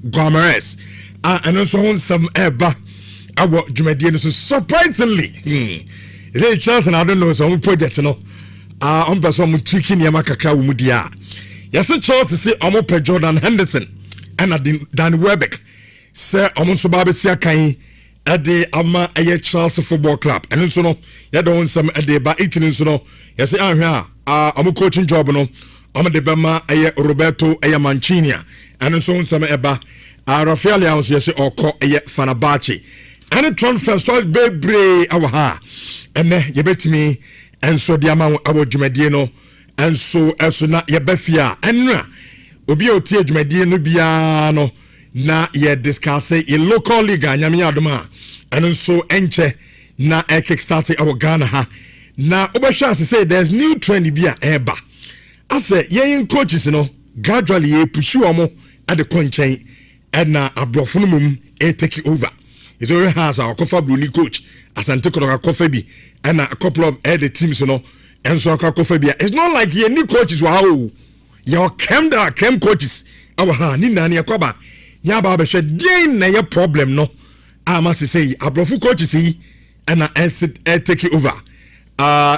Gomes. And also on some eba. Our Jumedian so surprisingly. Is there a chance and I don't know some project no. On person tweaking Yamakaka Umudia. Yes, a chance to see Omo Jordan Henderson and Dan Webeck. Sir Omonso Babesia Kai at the Ama Aye Charles Football Club. And so no, you don't some at the ba 18 so no. Yes, I'm here. I'm coaching job no. I'm the Bama Aye Roberto Aye Mancinia. And so on some eba Rafael Leons yes or call Aye Fanabachi. And a transfer so bebre awaha. And then you bet me and so the amount our Jumediano and so as na ye befia. And obi o tie Jumediano biano. Na ye discuss a local league nyame adoma and so enche na e kickstart our Ghana ha na obesha say there's new trend bia eba ase yen coaches no gradually e push omo at the conchen and na abrofo no mum e take over is already has our kofa bruni coach asante kodoka kofa bi and a couple of other teams no and so kofa bia it's not like ye new coaches wow your cam coaches our ha ni na ne akoba Yaba beshe din na ye problem no. Must say abrofu coach yi and take it over.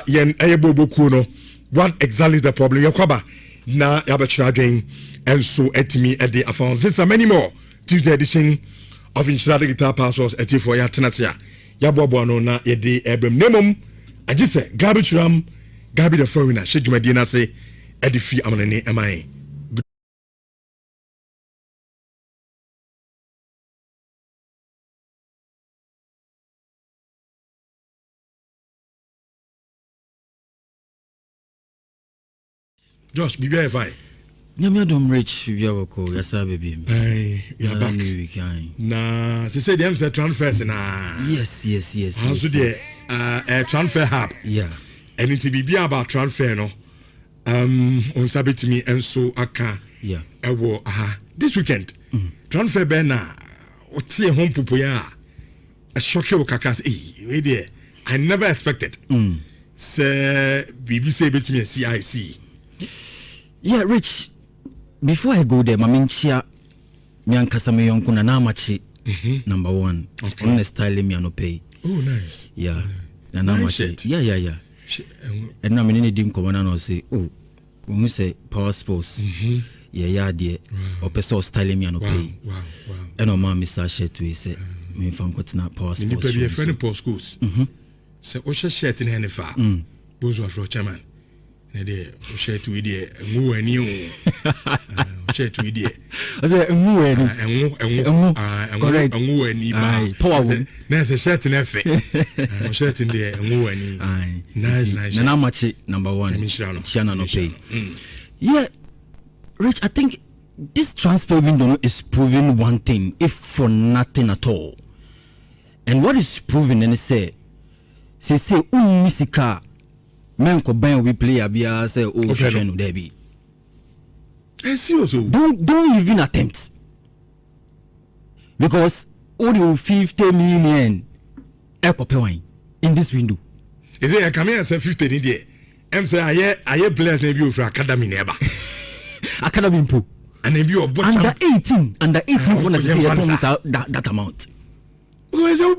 Yen ayebobo kuno. What exactly is the problem? Yakwaba na yaba chradwin and so etimi at the afon. This are many more. Tuesday edition of Nhyira Guitar Passwords eti for ya tenatia. Yabo no na ye de ebem nemum. I just say garbage ram gabi the foreigner. Shejumadi na say edifi amanene amai. Josh, be fine. Nyame dom rich biawako yasa baby. Hey, you're back. Nah, she said them say transfers na. Yes. Also the transfer hub. Yeah. And it be about transfer no. On sabit me and so aka. Yeah. This weekend. Transfer be na oti home popo ya. A shock you kakas eh. I never expected. Say BBC bit me CIC. Yeah, Rich. Before I go there, Maminchia, me and Kasame Yonkuna Namachi, number one. Okay. On the style me no pay. Oh, nice. Yeah. Nice. Yeah. And now me didn't come and say, oh, when we say power sports, yeah, dear, or person style me no pay. Wow. And no man, Mr. Shet to say, me from Cotina power sports. You be a friend of post schools. So, Osha Shet in Hennifa, Bozo Afro Chairman. Nede o share to idea ngu ani o share to idea I say ngu ani ba power na say shirt na fe o shirt in there ngu ani nice na match number 1 Shana no pay. Yeah, Rich, I think this transfer window is proving one thing, if for nothing at all. And what is proven, and say misika men ko ban we play abia say shenu there be. Don't even attempt, because all the 50 million in this window. Is it come here say 50 in there? Em say aye players na be for academy neighbor. Academy impo. And then be under 18 for na say that amount. Because who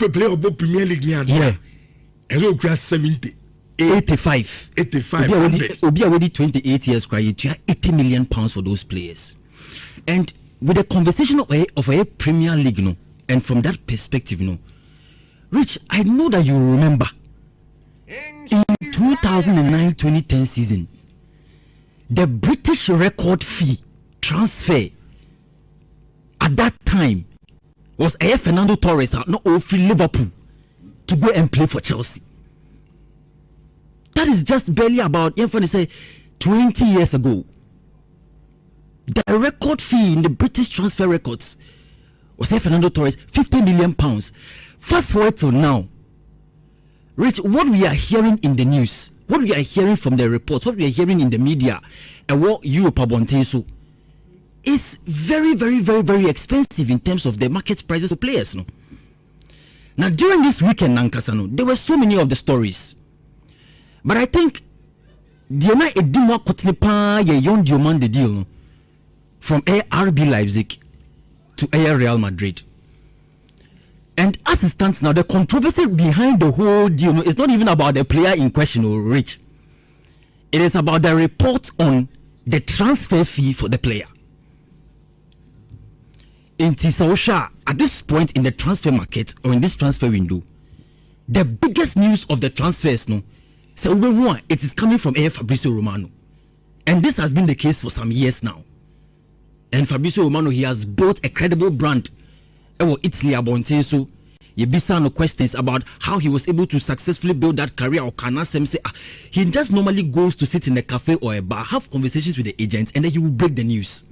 play about Premier League near there. And who cross 70 85 Obi already 28 years cry you 80 million pounds for those players. And with the conversation of a Premier League no, and from that perspective no, Rich, I know that you remember in 2009-2010 season the British record fee transfer at that time was Fernando Torres not for Liverpool to go and play for Chelsea. That is just barely about, say, 20 years ago. The record fee in the British transfer records was Fernando Torres, 50 million pounds. Fast forward to now. Rich, what we are hearing in the news, what we are hearing from the reports, what we are hearing in the media, and what Europe are is very, very, very, very expensive in terms of the market prices of players. No? Now, during this weekend, Nankasano, there were so many of the stories. But I think the night it did not continue the deal from RB Leipzig to Real Madrid. And as it stands now, the controversy behind the whole deal is not even about the player in question or Rich. It is about the report on the transfer fee for the player. In Tisosha, at this point in the transfer market or in this transfer window, the biggest news of the transfers, so it is coming from Fabrizio Romano. And this has been the case for some years now. And Fabrizio Romano, he has built a credible brand. Italy Abonte, so you be some questions about how he was able to successfully build that career. Or can ask him say he just normally goes to sit in a cafe or a bar, have conversations with the agents, and then he will break the news.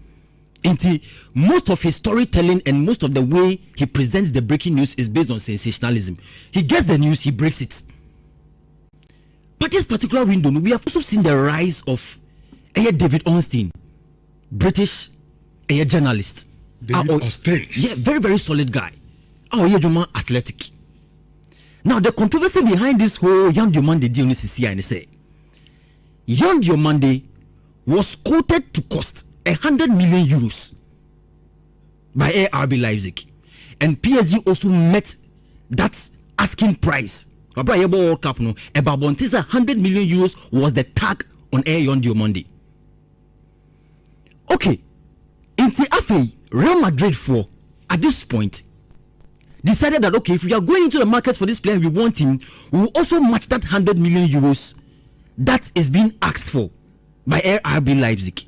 Until most of his storytelling and most of the way he presents the breaking news is based on sensationalism. He gets the news, he breaks it. But this particular window, we have also seen the rise of David Ornstein, British journalist. David Ornstein. Yeah, very, very solid guy. Athletic. Now, the controversy behind this whole Yan Diomande deal is here, and they say Yan Diomande was quoted to cost 100 million euros by RB Leipzig, and PSG also met that asking price. About World Cup, about 100 million euros was the tag on Yan Diomande. Okay, into Afe, Real Madrid for at this point decided that okay, if we are going into the market for this player, we want him, we will also match that 100 million euros that is being asked for by RB Leipzig.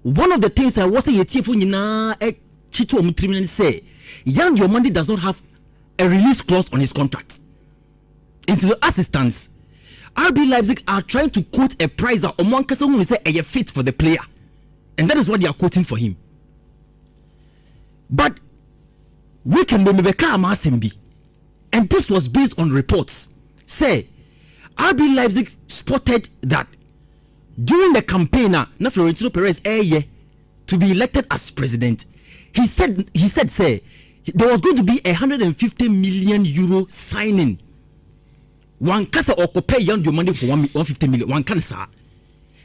One of the things I was saying, say, Yan Diomande does not have a release clause on his contract. Into the assistants, RB Leipzig are trying to quote a price that Oman Kasa will say a fit for the player, and that is what they are quoting for him. But we can be Masimbi, and this was based on reports. Say, RB Leipzig spotted that during the campaign, na Florentino Perez to be elected as president, he said, say, there was going to be 150 million euro signing. One kasa or pay Yan Diomande for 150 million. One cancer.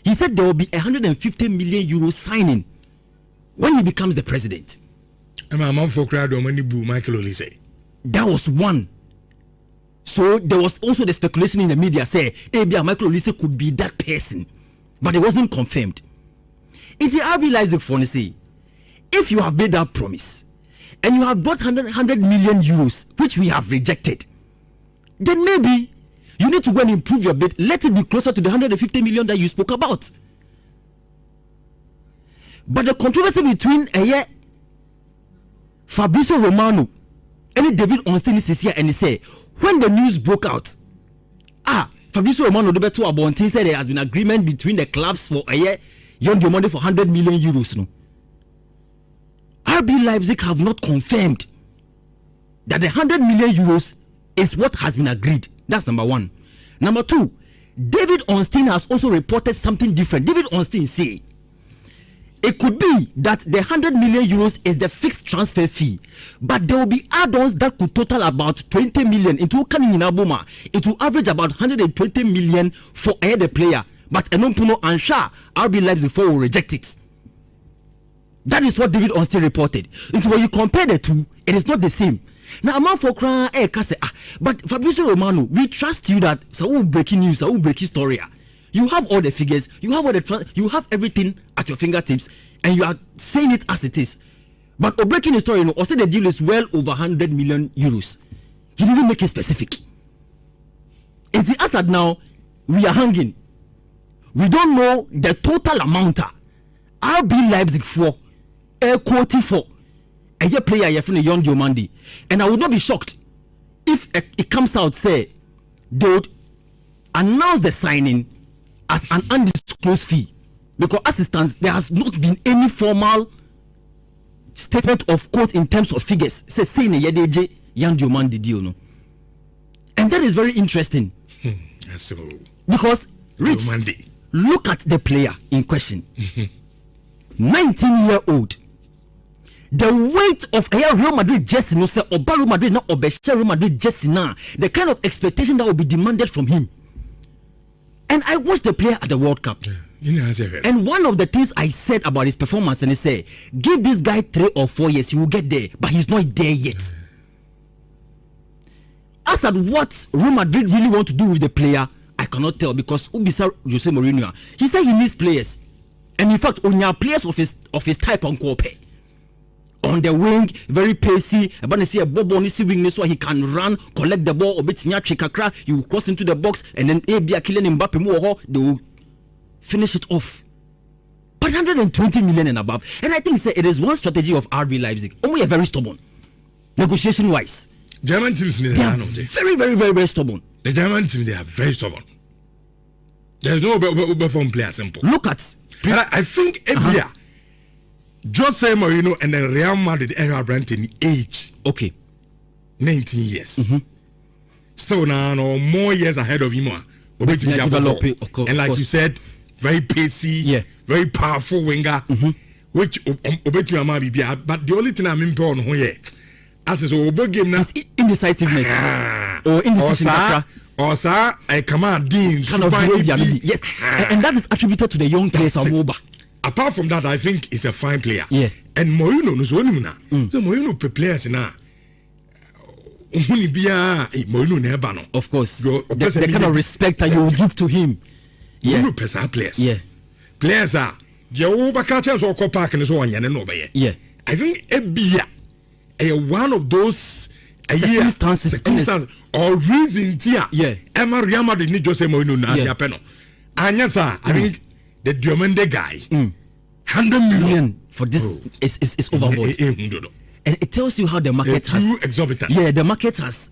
He said there will be 150 million euro signing when he becomes the president. That was one. So there was also the speculation in the media say, Michael Olise could be that person, but it wasn't confirmed. It's the RB Leipzig for say, if you have made that promise and you have got 100 million euros, which we have rejected, then maybe you need to go and improve your bid. Let it be closer to the 150 million that you spoke about. But the controversy between Fabrizio Romano and David Ornstein is here, and he say when the news broke out, Fabrizio Romano the better about said there has been agreement between the clubs for Yan Diomande for 100 million euros. No, RB Leipzig have not confirmed that the 100 million euros is what has been agreed. That's number one. Number two, David Ornstein has also reported something different. David Ornstein say it could be that the 100 million euros is the fixed transfer fee, but there will be add-ons that could total about 20 million. It will average about 120 million for the player, but Enompuno and Shah, RB Leipzig will reject it. That is what David Ornstein reported. And so when you compare the two, it is not the same. Now, I'm for crying, but Fabrizio Romano, we trust you that so breaking news, so breaking story. You have all the figures, you have all you have everything at your fingertips, and you are saying it as it is. But breaking the story, also the deal is well over 100 million euros. He didn't make it specific. It's the asset now. We are hanging. We don't know the total amount. RB Leipzig for quoting for a player from the Yan Diomande, and I would not be shocked if it comes out say they would announce the signing as an undisclosed fee, because as it stands there has not been any formal statement of quote in terms of figures saying a Yan Diomande deal, no, and that is very interesting. Because Rich, look at the player in question, 19-year-old. The weight of Real Madrid jersey, no say Real Madrid not Real Madrid jersey now. The kind of expectation that will be demanded from him. And I watched the player at the World Cup. And one of the things I said about his performance, and I say, give this guy 3 or 4 years, he will get there, but he's not there yet. As at what Real Madrid really want to do with the player, I cannot tell, because Ubisa Jose Mourinho, he said he needs players, and in fact, only players of his type on Kope. On the wing, very pacey. About to see a bobo on his wing, so he can run, collect the ball, obit kakra. You cross into the box, and then Abia killing Mbappe more. They will finish it off. But 120 million and above, and I think it is one strategy of RB Leipzig. Only a very stubborn, negotiation wise. German teams, they are very, very, very, very stubborn. The German team, they are very stubborn. There's no perform player simple. Look at. I think Abia. Jose Mourinho and then Real Madrid era brand in age. Okay. 19 years. So now more years ahead of him. And like you said, very pacey, very powerful winger, which but the only thing I'm impressed on here, as is over game now, indecisiveness or indecision. Or sir, I command Dean. Yes, and that is attributed to the young players of Moba. Apart from that, I think he's a fine player. Yeah. And Mourinho knows one now. So Mourinho players now. Of course. The kind of respect that you will give to him. Yeah. Players. Yeah. Players are chance or park and so on. Yeah. I think Ebia one of those circumstances or reason here. Yeah. Emma Real Madrid need Jose Mourinho now. Yeah. I think the Diomande guy, 100 million for this is overboard, and it tells you how the market has exorbitant. Yeah, the market has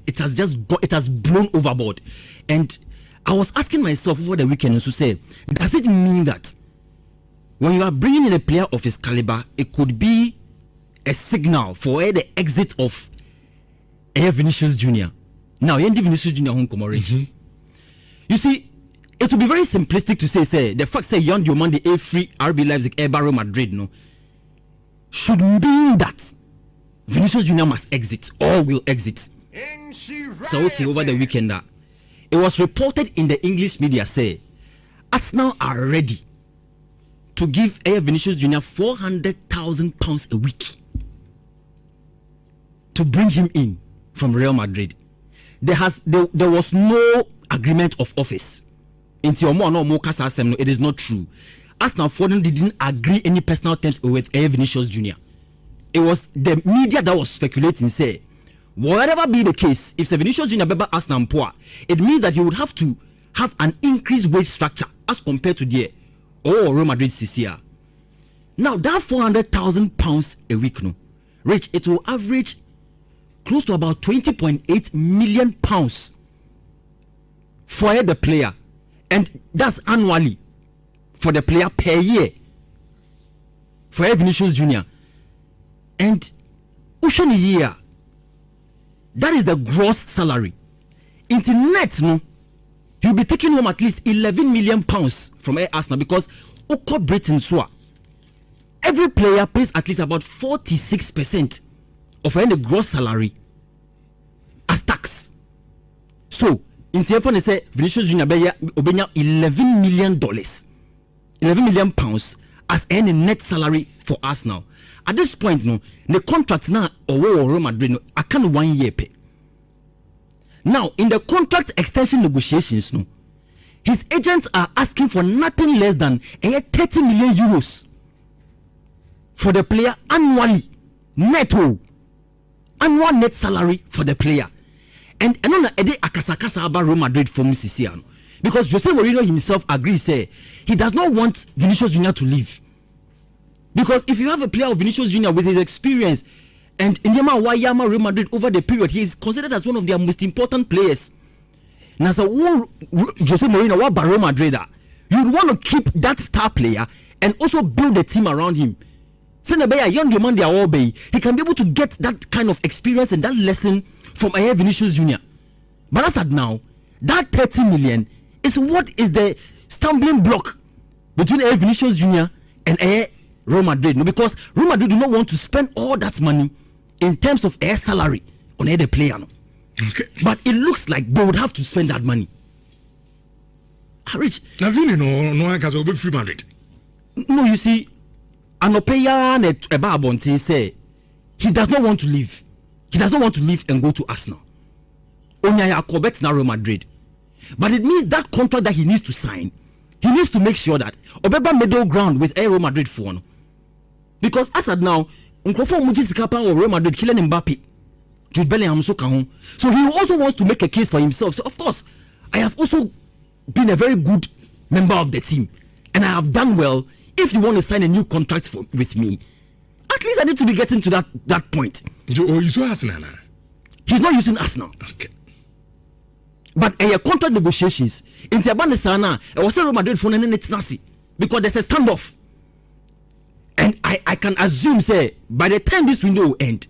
blown overboard, and I was asking myself over the weekend to say, does it mean that when you are bringing in a player of his caliber, it could be a signal for the exit of Vinicius Junior? Now, Vinicius Junior you see. It would be very simplistic to say the fact say Yon Diomande a free RB Leipzig Real Madrid no should mean that Vinicius Junior must exit or will exit. So it's over the weekend that it was reported in the English media say Arsenal are ready to give Vinicius Junior £400,000 a week to bring him in from Real Madrid. There was no agreement of office. It is not true. Arsenal didn't agree any personal terms with Vinicius Junior. It was the media that was speculating, say, whatever be the case, if Vinicius Junior beba Arsenal poor, it means that he would have to have an increased wage structure as compared to the Real Madrid CCR. Now that £400,000 a week, no, Rich, it will average close to about £20.8 million for the player. And that's annually for the player per year for Vinicius Junior. And Ushani year, that is the gross salary. Into net, no, you'll be taking home at least £11 million from Arsenal, because Oko Britain Swa, every player pays at least about 46% of any gross salary as tax. So in Tiafon, they say Vinicius Junior obenya $11 million, £11 million as any net salary for us now. At this point, no, the contract now or Real Madrid, no, I can't 1 year pay. Now, in the contract extension negotiations, no, his agents are asking for nothing less than 30 million euros for the player annually, netto, annual net salary for the player. And another akasakasa about Real Madrid for Mrs. Because Jose Mourinho himself agrees, say he does not want Vinicius Junior to leave. Because if you have a player of Vinicius Junior with his experience, and in Yama Real Madrid over the period, he is considered as one of their most important players. Now, so Jose Mourinho, what Real Madrid, you'd want to keep that star player and also build a team around him. Send a young man, he can be able to get that kind of experience and that lesson from Vinicius Junior. But as at now, that 30 million is what is the stumbling block between Vinicius Junior and Real Madrid. No, because Real Madrid do not want to spend all that money in terms of salary on the player. No. Okay. But it looks like they would have to spend that money. Rich. Now, really, no, I can be free Madrid. No, you see, Anopeya and Ebabonte say he does not want to leave. He does not want to leave and go to Arsenal. Onyaya Kobet na Real Madrid. But it means that contract that he needs to sign, he needs to make sure that Obeba middle ground with Real Madrid for one. Because as at now, Nkofo Mujisikapa or Real Madrid killing Mbappe, Jude Bellingham so can. So he also wants to make a case for himself. So of course, I have also been a very good member of the team, and I have done well. If you want to sign a new contract with me, at least I need to be getting to that point. You saw Arsenal. He's not using Arsenal. Okay. But contract negotiations in Tiabane Sana, I was Real Madrid for it's nasi because there's a standoff. And I can assume, say, by the time this window will end,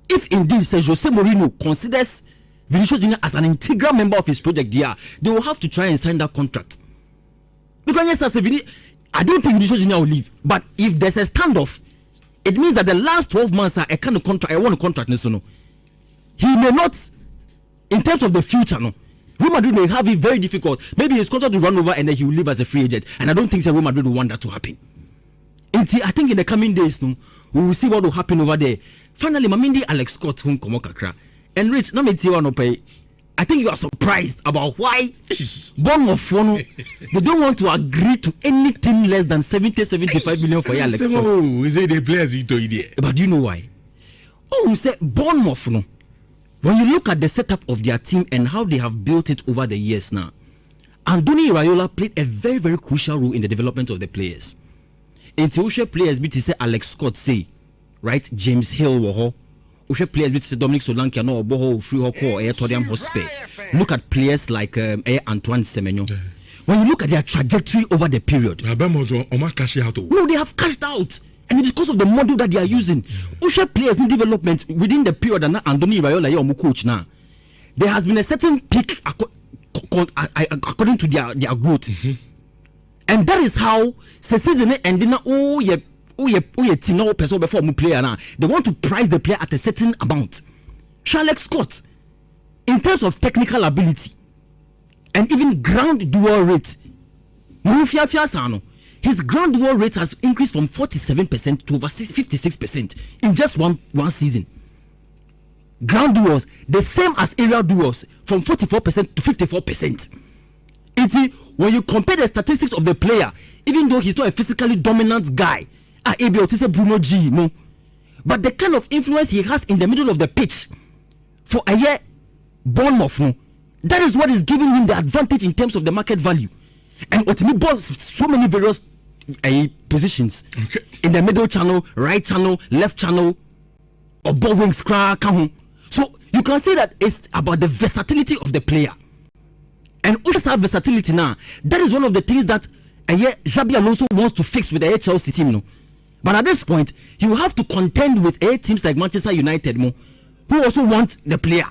if indeed say Jose Mourinho considers Vinicius Junior as an integral member of his project there, they will have to try and sign that contract. Because yes, as I don't think Vinicius Junior will leave. But if there's a standoff, it means that the last 12 months are a kind of contract. I want a contract, no. He may not, in terms of the future, no. Real Madrid may have it very difficult. Maybe his contract will run over and then he will leave as a free agent. And I don't think Real Madrid will want that to happen. I think in the coming days, no, we will see what will happen over there. Finally, Mamindi Alex Scott whom Komokakra. And Rich, let me tell you, I think you are surprised about why Bournemouth they don't want to agree to anything less than 70-75 million for Alex Scott. Oh, is it the players he told you? But do you know why? Oh, you say Bournemouth, no. When you look at the setup of their team and how they have built it over the years now, Andoni Iraola played a very, very crucial role in the development of the players. Until players be to say Alex Scott say, right? James Hill woho. Players be to say Dominic Solanke no oboho free hoko or Tottenham Hotspur. Look at players like Antoine Semenyo. When you look at their trajectory over the period, no, they have cashed out. And it's because of the model that they are using. Players in development within the period and Andoni Iraola coach now. There has been a certain peak according to their growth. Mm-hmm. And that is how the season ending team now person before player now. They want to price the player at a certain amount. Alex Scott, in terms of technical ability and even ground duel rate, his ground duel rate has increased from 47% to over 56% in just one season. Ground duels, the same as aerial duels, from 44% to 54%. When you compare the statistics of the player, even though he's not a physically dominant guy, able to say Bruno G, no, but the kind of influence he has in the middle of the pitch for a year, Bournemouth, no, that is what is giving him the advantage in terms of the market value. And ultimately, balls so many various positions in the middle channel, right channel, left channel, or ball wings, so you can say that it's about the versatility of the player. And also versatility now, that is one of the things that Xabi Alonso wants to fix with the Chelsea team, no. But at this point, you have to contend with teams like Manchester United, who also want the player.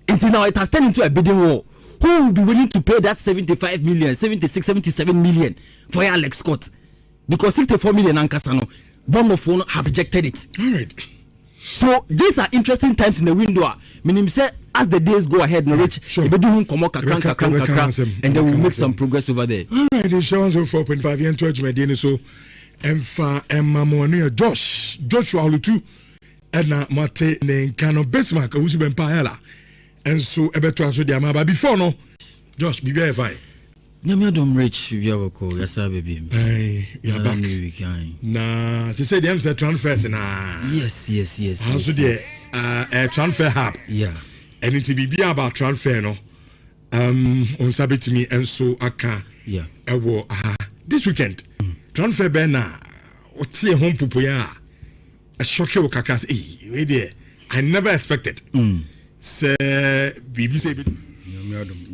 Until now, it has turned into a bidding war. Who will be willing to pay that 75 million, 76, 77 million for Alex Scott? Because 64 million Ankasano, Bournemouth have rejected it. All right. So these are interesting times in the window. Meaning, say as the days go ahead, and then we'll make some progress over there. All right, the show on 4.5 years to Medina. So, Emma Joshua Olutu, Edna Mate, Nenkano Besmark, who's been Paella, and so Ebeto Asodiama. But before no, Josh, be very fine. Nyamiadom Rich, yes, baby. You're back. Nah, she said, I'm transfers now. Yes. Also, a transfer hub. Yeah. And it will be about transfer, no. On Sabbath to me, and so I can. Yeah. This weekend, transfer banner, what's your home pupuya? A shocker kakas. Hey, I never expected. Say, BBC.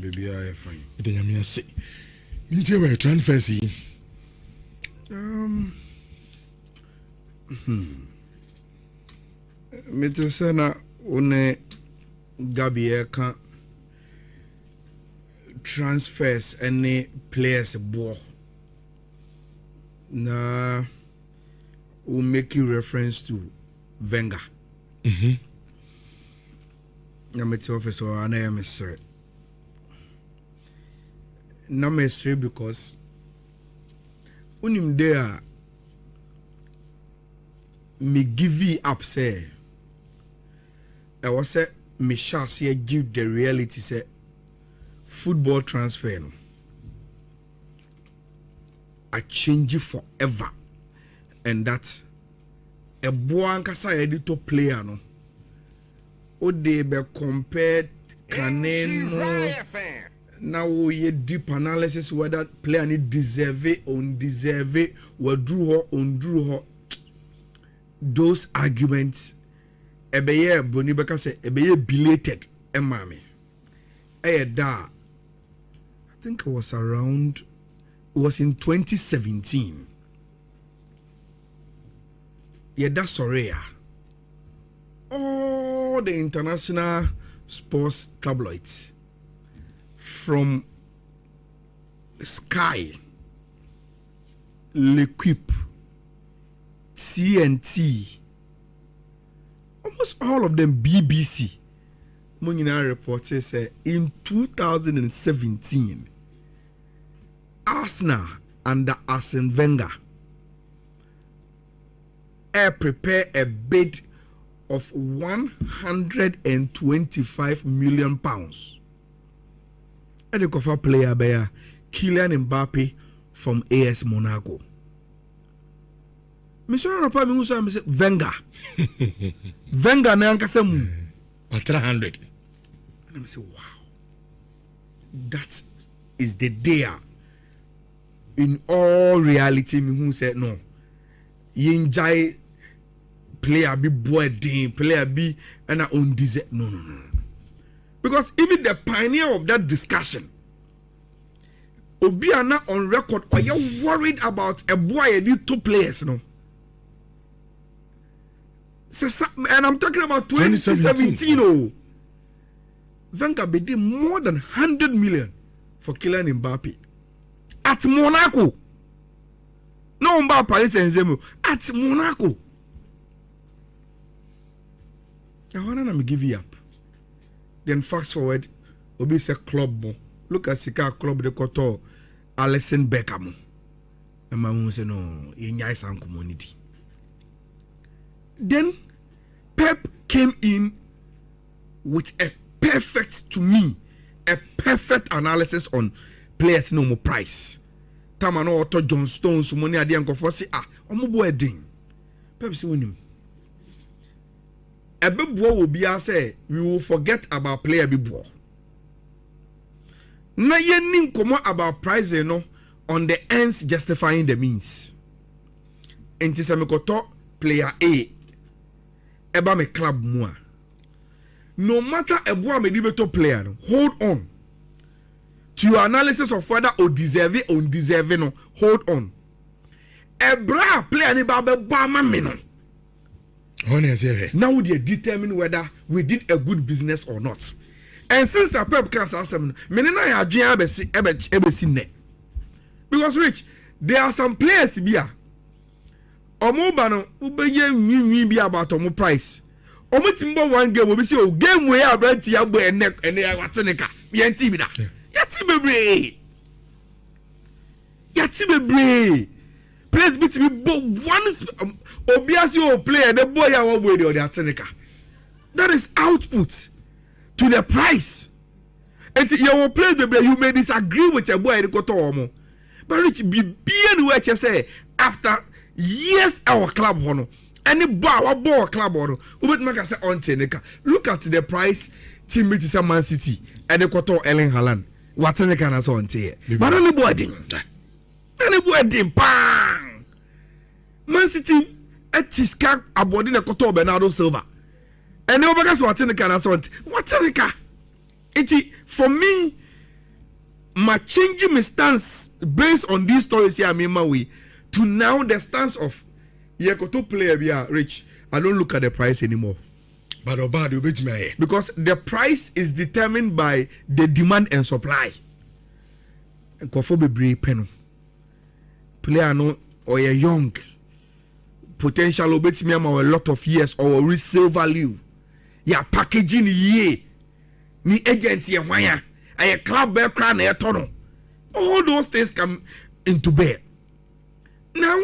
Baby, I fine. I say, Nhyira were transfers. Mr. Sena, one Gabi can transfers any players ball. Na will make you reference to Wenger. I'm a officer, and I am a sir. number 3 because unim there me give you up say I was say me shall say give the reality say football transfer no I change it forever and that a boy ankasa editor player no o de be compared Caneno now we deep analysis whether player need deserve it undeserve it undrew her those arguments ebeye boni beka say ebeye belated emame da I think it was in 2017 that's sorry all the international sports tabloids from Sky, L'Equipe, TNT, almost all of them BBC. Munina reported say in 2017, Arsenal under Arsene Wenger prepare a bid of £125 million. And the cover player by Kylian Mbappe from AS Monaco. Monsieur Rapami Musa Wenger. Wenger na ankasem 300. And I say, wow. That is the day. In all reality, me who said no. Yinjai player be boy din, player be and I own desert. No. Because even the pioneer of that discussion, Obiana on record, are you worried about a boy and 2 players? No. And I'm talking about 2017. Oh, Wenger bid more than 100 million for Kylian Mbappe at Monaco. No Mbappe Paris Saint-Germain at Monaco. I want to give you up. Then fast forward, Obi say club. Look at Sika club de Koto, Alisson Beckham. And my mom say no, in Yaisan community. Then Pep came in with a perfect analysis on players no more price. Tamano Otto John Stones money adi anko for say omo boy din. Pep say wonim. Ebebo will be say we will forget about player bebo. Na yen komo about price no on the ends justifying the means. Enti se me koto player A eba me club mua. No matter ebo me beto player no, hold on to your analysis of whether o deserve it or undeserve no, hold on. Ebra player ni ba be ma me no. Now we determine whether we did a good business or not. And since the Pep can't ask them, because Rich, there are some players here. Omobano, ubeye be about omo price. Omotimbo one game, we see game where I rent Tiabo and neck and they are Wataneka. Yantibida. Yatibe. Players beat me one Obiasio player, the boy I want with the Atenica. That is output to the price. And your player, you may disagree with a boy in Kotomo. But Rich be what you say after years our club honor. Any bar club honor. Look at the price team meet is Man City and the Koto Ellen Haaland. What's in the can as on here? But only boy ding. Bang! Man City etiska abodi na Koto Bernardo Silva. And nobody else what's in the can as on. What's in the car? For me, my changing my stance based on these stories here, my way to now the stance of Yekoto player we are Rich. I don't look at the price anymore. But you bet me because the price is determined by the demand and supply. And Kofo be pen. Player no or a young potential obet me a lot of years or resale value. Ya packaging ye ni agents ye wire. A club bear crown a tunnel. All those things come into bear. Now,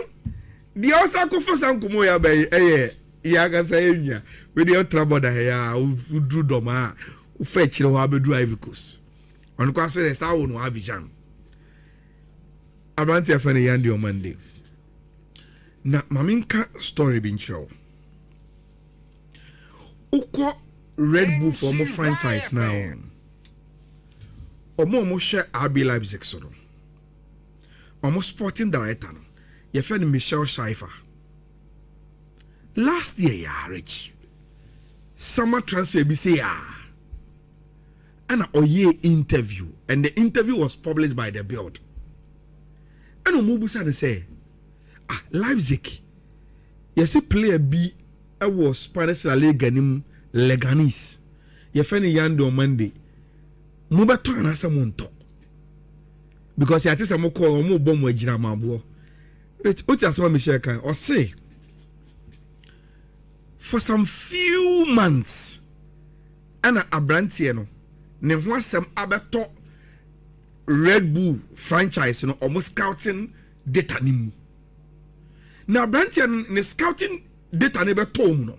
the also go for some kumoya by yaga saying with your trouble that who drew doma who fetch no have do ivicus. On question is how no have vision. About your funny Yandy on Monday. Na maminka story being show. Uko Red Bull for more franchise now. Omo share RB Leipzig soro. Omo sporting director no. Your friend Michelle Schaifer. Last year ya rich. Summer transfer be say and a year interview, and the interview was published by the Build. And Omubusa say, Leipzig. Yes, a player B. I was Spanish La Liga nim Leganis. Your friend Yando Monday. Mubato and Asamonto. Because I think some call more bomb with Jinamabo. What just what Michelle can or say for some few months and a brantiano ne want some abato Red Bull franchise, you know, almost scouting data nim. Now brantian ne scouting data never told no.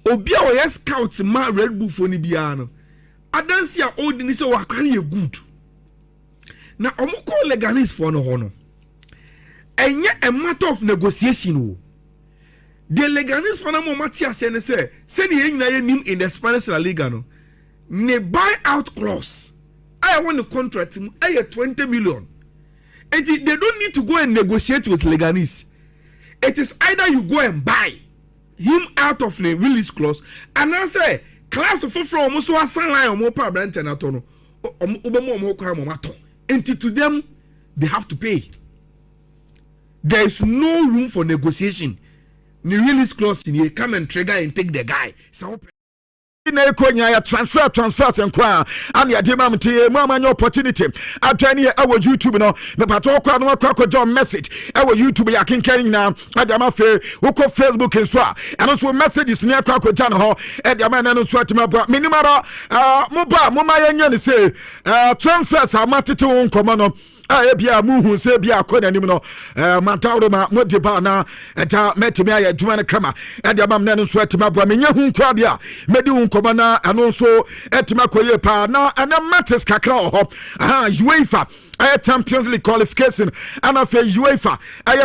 Obia o yes scouts ma Red Bull for ni biano. Adansia old ni se wa carry a good. Now omo call Leganis for no hono. And yet a matter of negotiation. The Leganis for no Matia say, send him in the Spanish La Liga. No, ne buyout clause. I want to contract him. I have 20 million. And they don't need to go and negotiate with Leganis. It is either you go and buy him out of the release clause, and I say, class of from almost one line or more per brand and atono. And to them, they have to pay. There is no room for negotiation. The release clause in here, come and trigger and take the guy. So na ekonya ya transfers nkwa and ya dema mtie mama no opportunity atani e wo YouTube no me pato kwa no kwa John message e wo YouTube ya kenkan na adama fe uko Facebook nso a eno so messages ne kwa John ho e de ma na no so atima bra minimara mo ma ya nya ne say transfers amatete won komo no bia muhu se bia akona nim no mantawro ma modiba na eta metimi aye dwuma ne kama e de mam na no so atima bra menya hu kwa bia medi hu koba na ano so etima koye pa na ana matters kakra ho UEFA Champions League qualification and of UEFA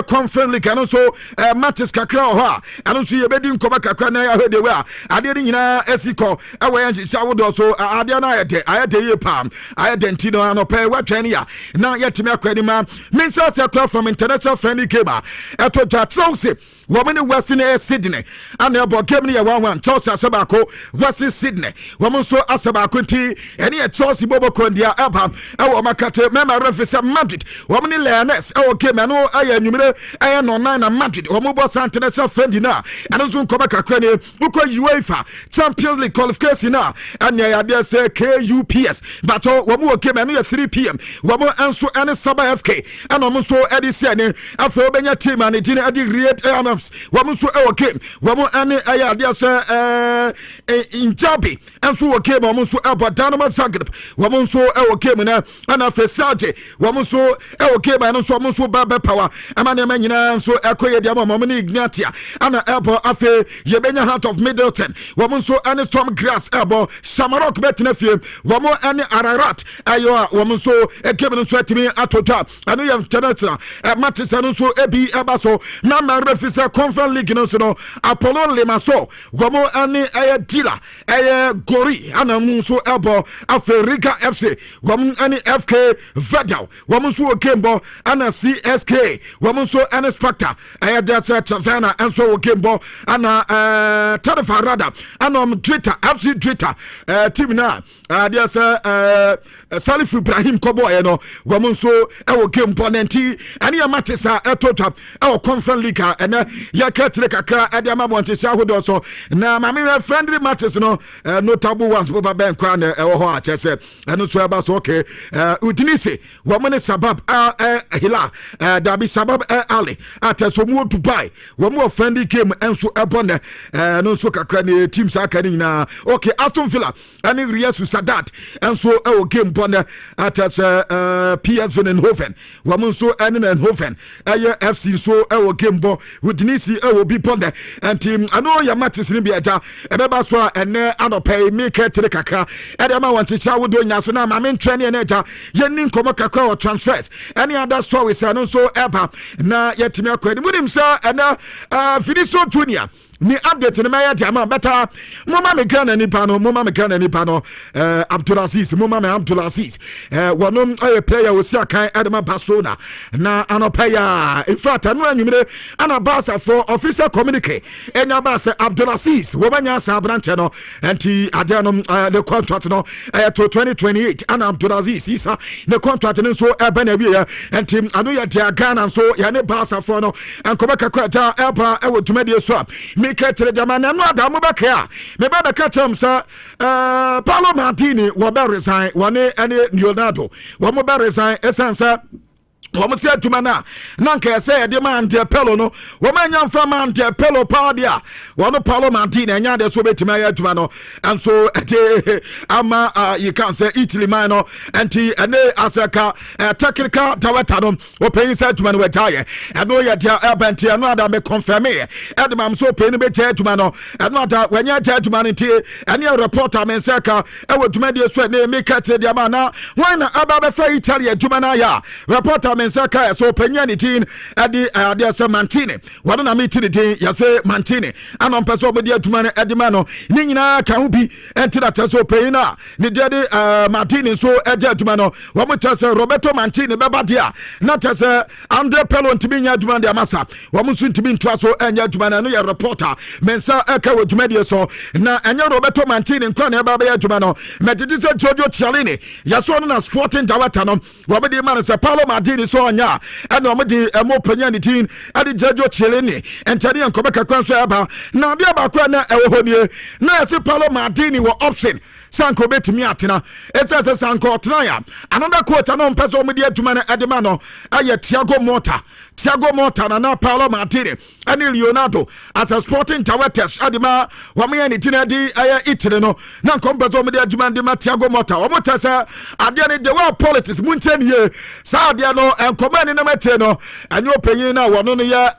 Conference League and also matters kakra ho and also ye bedi nkoba kakra na ya hede we ade ni nyina esiko we yan shawo so ade na ayede ye pam ayede ntino anope watwani ya na yetimi akwadima mensa se akra from international friendly game eto Chelsea woman Western Sydney and ebo game ni ya 1-1 Chelsea asabako Western Sydney woman so asabako nti ene Chelsea bobo kondia aba ewo makate mema refisa Madrid woman Lioness ewo game no aya nwumire aya no 9 na Madrid woman bo international friendly na and so nkoba kakra ne uko UEFA Champions League qualification na and ya dey say KUPS but woman game no 3 p.m. woman anso ene Saba FK and woman so edisi ne afro benya team and dine adi Red Arms woman so ewo game woman ene aya dey say Injabi anso wo game woman so eba Dynamo Zagreb woman so ewo game na ana Fesaje woman so ewo game and so woman so ba power amane manyina so ekoye dia mama ni Ignatia ana ebo afe yebenya Heart of Middleton woman so ene Storm Grass ebo Samarok betnafie woman ene Ararat ayo woman so game no twetimi atota anu yam international matches anu so ebi eba so na ma refisa Conference League no so no Apollo Limassol woman ene dealer Gori ana mu so ebo Africa FC woman ene FK Vedal woman so game bo ana CSK woman so ene Spectre Dasa Tavana and so game bo ana Tarafarada ana Twitter FC Twitter team na Dasa Salif Ibrahim Kobo no woman so so ɛwɔ game ponenti ani ya matches a ɛtotwa ɛwɔ conference league ɛna ya katre kakra ɛde ama Montesa ahodo so na mame friendly matches no notable ones boba ben kwa na ɛwɔ hɔ a kyese ɛno so ɛba so okay Udinese wɔmone Sabab Hila Dabi Sabab Ali atasomu Dubai wɔmo friendly game enso ɛbɔ ne no so kakra ne teams aka ni na okay Aston Villa ani Real Sociedad enso ɛwɔ game bɔ ne atas PSV Eindhoven wɔmo nso ɛne Eindhoven ɛyɛ FC so ɛwɔ game bɔ Udinese ɛwɔ bi bɔ ne anti ano ya matches ni bi aja ɛbɛba so a ɛnɛ anɔpɛ mi kɛtere kakra ɛde ama wɔn kyekyɛ wodo nya so na ma me ntwɛ ne aja yɛni nkɔmɔ kakra wɔ transfers ɛne other stories ɛno nso ɛba na yɛtumi akɔ anim nim sɛ ɛnɛ Vinicius Junior ni update ni maya jama beta mama me Ghana nipa no Abdulaziz mama me Abdulaziz wono player wo sia kan Edema Barcelona na anopaya in fact anu anwumre ana Barca for official communique enya ba se Abdulaziz wo banya sa branche no enti ade no the contract no to 2028 ana Abdulaziz isa the contract no so eba na wie enti anu ya dia Ghana so ya ne Barca for no enkoba kakra ja eba e wo dwumade so Miketre jamana no adamu baka me ba baka tem sa Paulo Maldini wo be resign wone ene Leonardo wo mo be resign esansa wɔn se adwuma na nka ɛsɛ yɛde man de pelo no wɔn anya mfa man de pelo paadia wɔn Paulo Maldini anya de so betimi ayɛ adwuma no and so ama you can say Italy man no anti ene asaka technical director no open say adwuma no wetaye ɛno yɛ de abɛnti ɛno ada me confirm yɛ ɛde mam so open be tɛ adwuma no ɛno ada wɔnya tɛ adwuma no ti ɛne reporter men saka ɛwɔ adwuma de so ne make it de ama na wɔn na aba be fa Italy adwuma na ya reporter Saka so penyani tin adi se Mantini wado na mi tin din ya se Mantini anon peso obedi atuma no edima no ni nyina ka ho bi enti da so penyina ni de Mantini so eje atuma no wo mo tese Roberto Mantini beba dia na tese Andre Pello ntimi nya atuma de amasa wo mo so ntimi ntwa so enya atuma no ya reporter mensa eka wo atuma de so na enya Roberto Mantini nkwa na eba ya atuma no medidi se Giorgio Chiellini ya so no na sporting director no wo be di man se Paulo Maldini so nya and omedi emo panyani tin ade Giorgio Chiellini entani enkobeka kwanso aba na de aba kwa na ewo hodie na ese Paulo Maldini wo option sanko betimi atena ese sanko otena another coach no mpeso omedi adwuma na edema no aye Thiago Motta na Paulo Maldini and Leonardo as a sporting director adema wame ni tin adi aye Italy no na kompeso omedi adwuma de Thiago Motta o motasa ade ne the world politics munchen ye sa ade no enkomani na mate no anyo panyin na wono no ya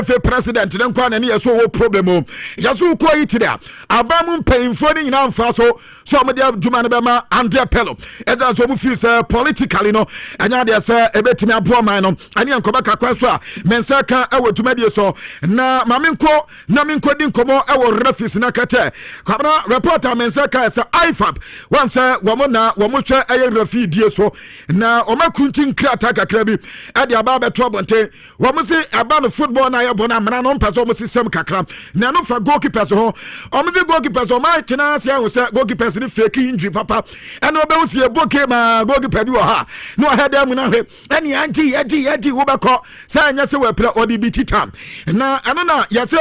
FA president ne kwa na ne yeso wo problem o yeso ko Italy abamu mpanyimfo ni nyina mfa so omedi adwuma ne bema Andre Pello eza so mu feel say politically no anya de say ebetimi abo man no ani enkobaka so a mensa kan ewo dwumade so na mamenko di nkomo ewo refis na kete kwabra reporter mensa kan say IFAB wan say wo mo twa eye refi die so na o makunti nkrata kakra bi e de aba be trouble wo mo say aba no football na ye bona mena no mpaso mo system kakra na no fa goalkeepers ho o mo say goalkeepers o ma tina sia wo say goalkeepers ni fake injury papa and o be wo say boke ma goalkeeper bi wo ha no head am na hwe ani anti wo be ko say anya se we pra ODB time na ano na ya se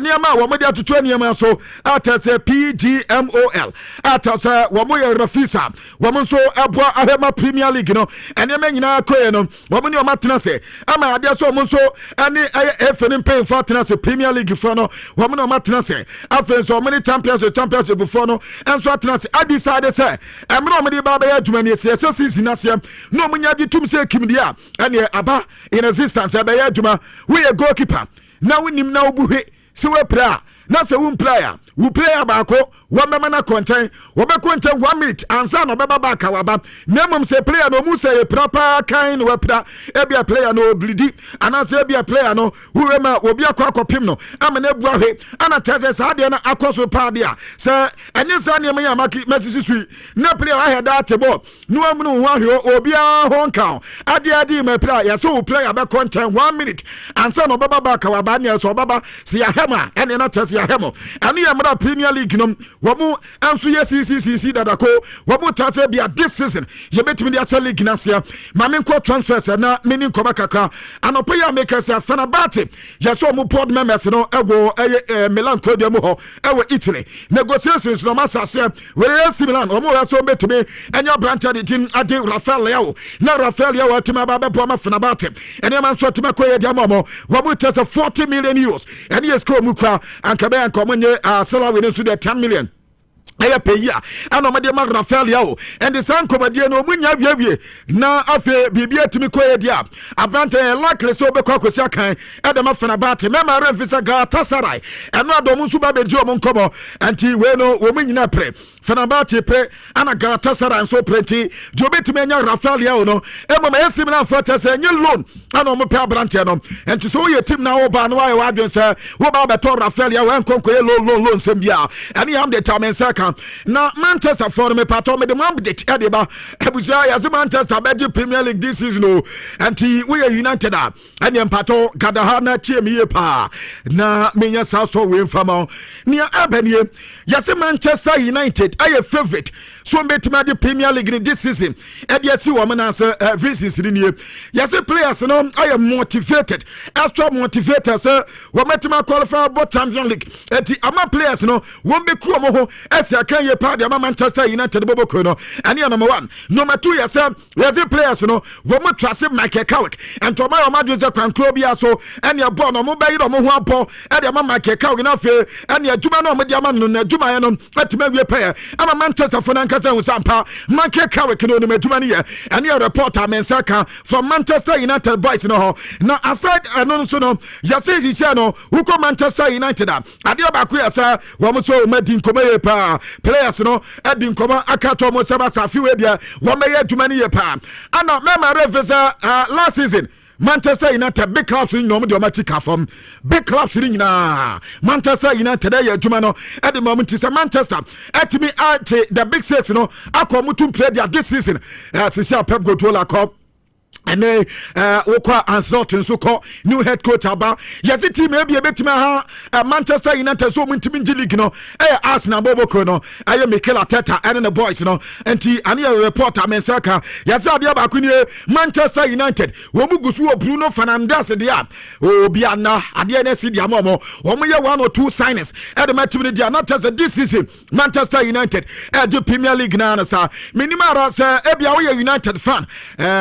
niama wo mo de atoto niama so ata se PGMOL ata se wo mo ye refisa wo mo so aboa ahema Premier League no eniama nyina koye no wo mo ni o matena se ama ade so mo so ani FA ni pay for tena se Premier League for no wo mo no matena se afen so mo ni championship before no enso atena se adi side se emro mo di baba ya adwuma ni se season asem no mo nya di tum se kimdia ene aba in resistance aba ya adwuma we a goalkeeper na wonim na obuhwe se we pra na se won player wo player baako wo mema na content wo be content 1 minute ansa no beba back awaba na mom se player no mu se proper kind we pra e bia player no oblidi ana se bia player no wo ma obi akopim no amana buahwe ana tese sa de na akoso pa de a se enye sa ne ya maki mesisi sui na player ahead at ball no amunu ho ahwe obi a ho nkan ade ma player ya so player be content 1 minute ansa no beba back awaba ne so baba se ya hema ene na tese ahemo ane yamra Premier League no womu anso CCCC dadako womu tase bia this season ye betimi dia sell league nasia ma me nko transfers na meni nkoma kaka anopo ya make us Fenerbahce yaso mu board members no ego Milan Claudio mu ho ewo Italy negotiations no masase we AC Milan omo yaso betimi enya branch de team ade Rafael Leao na Rafael Leao atima baba po ma Fenerbahce ene man so tima koye dia momo womu tase 40 million euros ene yesko mu kwa ankabe ankomonye salary ne so de 10 million aya peya ana made ma Rafael Yao and the san komedie no munya wiawie na afi bibia timi koye dia abrante likely so be kwakosi akan edema Fenerbahce mema refisa Galatasaray eno adom nso ba beji omo nkomo anti we no wo munyina pre Fenerbahce pre ana Galatasaray so prenti jobetimi anya Rafael Yao no emo ma yesim na fata se nye loan ana omo pe abrante no anti so ye team na wo ba no wa adwen se wo ba beto Rafael Yao enkonkoye loan sembia ani am de tamensa na Manchester for me pato me the man de edeba ebusia ya Manchester be Premier League this season no anti we are United and pato gadaha na chiemiye pa na menya saso we fama nia abanie ya Manchester United aye favorite so betima the Premier League this season e dia si wo na say this season ni ya players no aye motivated extra motivated say wo metima qualify for Champions League enti ama players no wo be ku omo ho can ye part of Manchester United Bobo no and number 1 number 2 yes players no wo mo trust Michael Carrick and to my madwe kwan klobia so and your ball no mo bayi no mo ho apo e de Michael Carrick na fe and your juma no mo de ama no na juma ye no atime wie paye ama Manchester for nankasa hu sampa Michael Carrick no no juma ne ye and your reporter Mensaka from Manchester United boys no ho na aside no so no yes is no who come Manchester United ade ba ku yasa wo mo so madin komaye pa players no edi nkoma akato mo seba safi we dia wo meye adwuma ne ye pa ana mema refesa last season Manchester United big clubs in no de machika from big clubs in na Manchester United ya adwuma no edi moment is Manchester etimi at the big six no akomutum play their this season since Pep Guardiola cup and okwa Ancelotti so call new head coach aba yes team e be betima ha Manchester United so muntimi league no Arsenal boboko no Mikel Arteta and the boys no enti ani reporter Mensaka yes ade ba ku ni Manchester United wo mugusu Bruno Fernandes dia bia na ade na si dia momo wo mo ye 1 or 2 signings e de matimi dia not as this season Manchester United the Premier League na sa minimara sa e bia wo United fan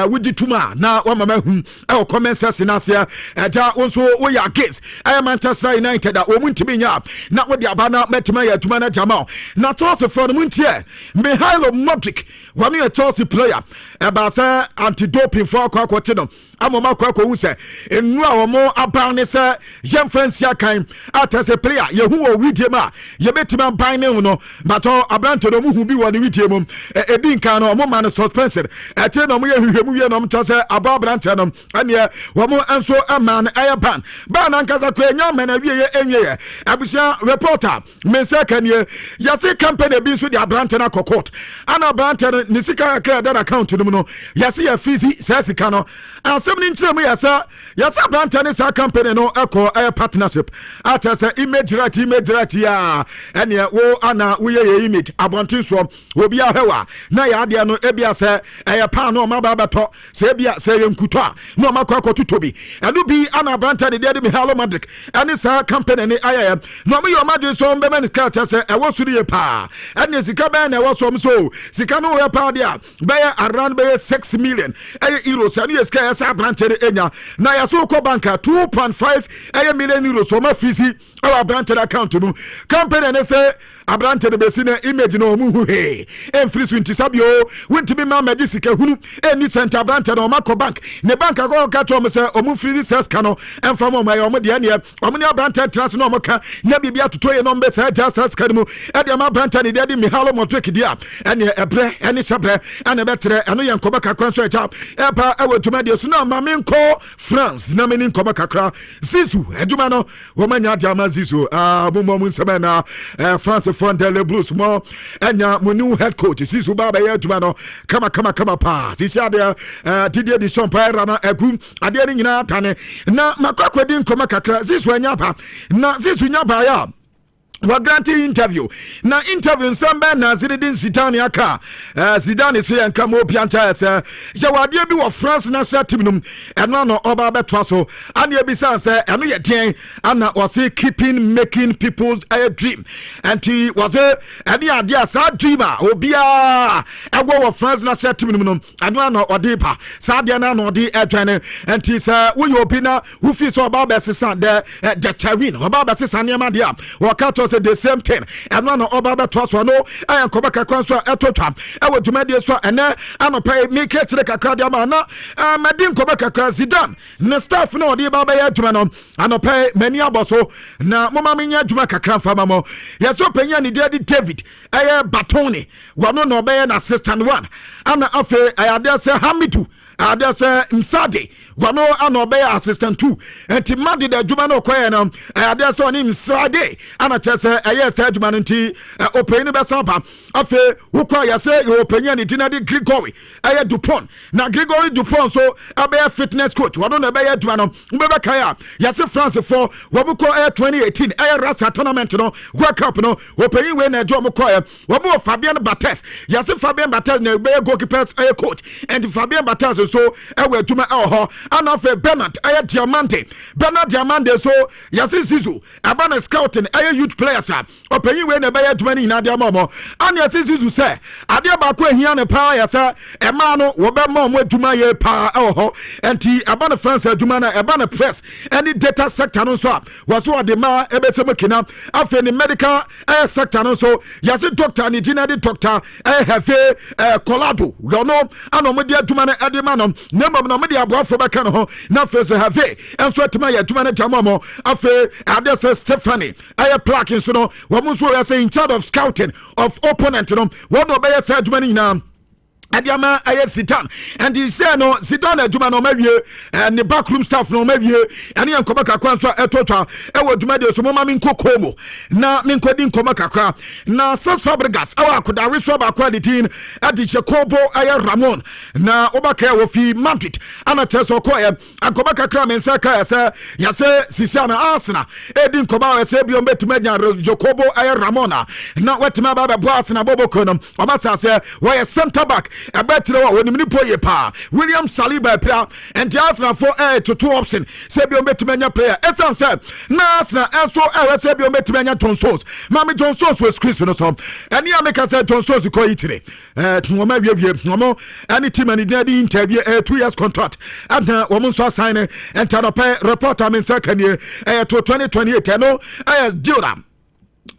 with the tuma na wa mama hu comment section asia ja onso wo ya against Manchester United o muntimi nya na wo de aba na metima ya tuma na jama na Chelsea for muntie Mihailo Modric one a Chelsea player about say anti-doping for kwakwoti no amoma kwakwo hu se enu a omo aba ne se Jean-Francia kan as a player ye hu o widie ma ye betima ban ne hu no but abranto no mu hu bi wo ne widie mum edi nkan no omo man suspended ate no mo ye hwehwemu wie no mto se aba brante no ane wo mo enso aman aye ban ankasa ko enya man awie ye enwie abusia reporter Mensaka ne yase company bi so di abrante na court ana brante ne sika ka that account no no yase ya fizi sasika no asem ni ntrem yasa brante ne sa company no eko partnership atasa image right ya ane wo ana wo ye image abontin so obi ahwa na ya ade no ebia se pa no ma ba beto se bia se yenkuto a no makwa kototobi anu bi ana branta de de Mihailo Modric ani sa company ni ayaya no me yo madwe so mbe man ska se e wo suru ye pa ani sika ba na wo so so sika no we pa dia ba around 6 million euros ani ska ya sa branta de enya na ya so ko banka 2.5 million euros so ma fisi our branta account no company ne se abrante de besina image no mu he free so ntisabio wintimi ma magisika hunu ni center abrante no mako bank ne bank ko ka to mo se omu free sales kano emfa mo mai omo de ne omo ne abrante trans no mo ka na bibia toto ye no mbe se just sales kano e de ma abrante ne de Mihailo Modric dia ene ebre ene sabre ene betre eno ye nkoba kakran so echa e pa awatuma de so na ma menko France na meni nkoba kakra Zizu eduma no wo manya dia ma Zizu mo nsema na France from the Blues mo enya mo new head coach Zizu baba ye aduma no kama pa sisi ade Didier Deschamps na egu ade ni nyina tane na makwakodi nkoma kakra Zizu enya pa na Zizu nya ba ya Waganti interview. Na interview nsamba na Zinedine Zidane aka. Zidane is here nkamo pianta se. Je wade bi wo France national team num. Eno no oba betwa so. Ane ebisa se eno ye den ana was keeping making people's dream. And he was ene ade asa dreamer obia egwo wo France national team num. Eno no odipa. Sa de na no odi etwane. And he say we obina who fi so oba besesa the terrain. Oba besesa niam dia. Wakato the same thing and one of other trust no I am Kobaka Kwanso etotwa I will demand so and I'm pay make it to the Kakadia mana Madin Kobaka Zidane na staff no the baba ya jumano and pay many aboso na mama minya juma kakra fama mo yes openya ni David Batoni one no be an assistant one and afa I dare say Hamidu I dare say Msade wano ano be assistant 2 enti madi da djuma no kwaye no ade so ni Msade ana chese eye sa djuma nti openi be sampa afe wukwa ya se yo openya ni dinadi Gregory eye Dupont na Gregory Dupont so abe fitness coach wano na be djuma no mbebe kaya ya se France for wabuko 2018 eye Rasa tournament no World Cup no openi we na djuma kwaye wabu Fabien Barthez ya se Fabien Barthez na be goalkeepers eye coach and Fabien Barthez so ewe djuma ho ana fe Bernard Diamante so yasi Zizu abana scouting youth players openyi we na be adwani na dia momo ana yasi Zizu say ade ba ko ahia ne pa yasa e ma no wo be ma mo adwuma ye pa ho enti abana France adwuma na abana press any data sector no so was so de ma e be se makina afi ni medical sector no so yasi doctor ni dinadi doctor have Colado you know ana mo dia adwuma na ade ma no nemam na mo dia aboafo be kan ho na face have enso atuma ya atuma na tamomo afi adese Stephanie plaque so no wo mo so ya say in charge of scouting of opponent no wo no be ya say atuma ni na Adiama Zidane and he said no Zidane aduma no mawie and the backroom staff no mawie and yan kobaka kwanso etotwa e woduma de so mama min kokomo na min kwadi nkoma kakra na Fabregas awa koda reso ba quality adiche kobo Ramon na obaka wo fi Madrid ana teso ko akoba kakra men saka ya se sisiana Arsenal edi nkoma se bi ombetuma nya Jacobo Ramona na wetima baba bo Arsenal bobo kono obata se wo center back a better one when you pa William Saliba player and Arsenal for to 2 option Sebio Metumania player Esan said Nasna also Sebio Metumania John Stones Mammy John Stones was Chris or some and Yamaka said John Stones ko Italy no any team and the interview 2 years contract and woman saw sign and Tanope report in second year to 2028 no deal them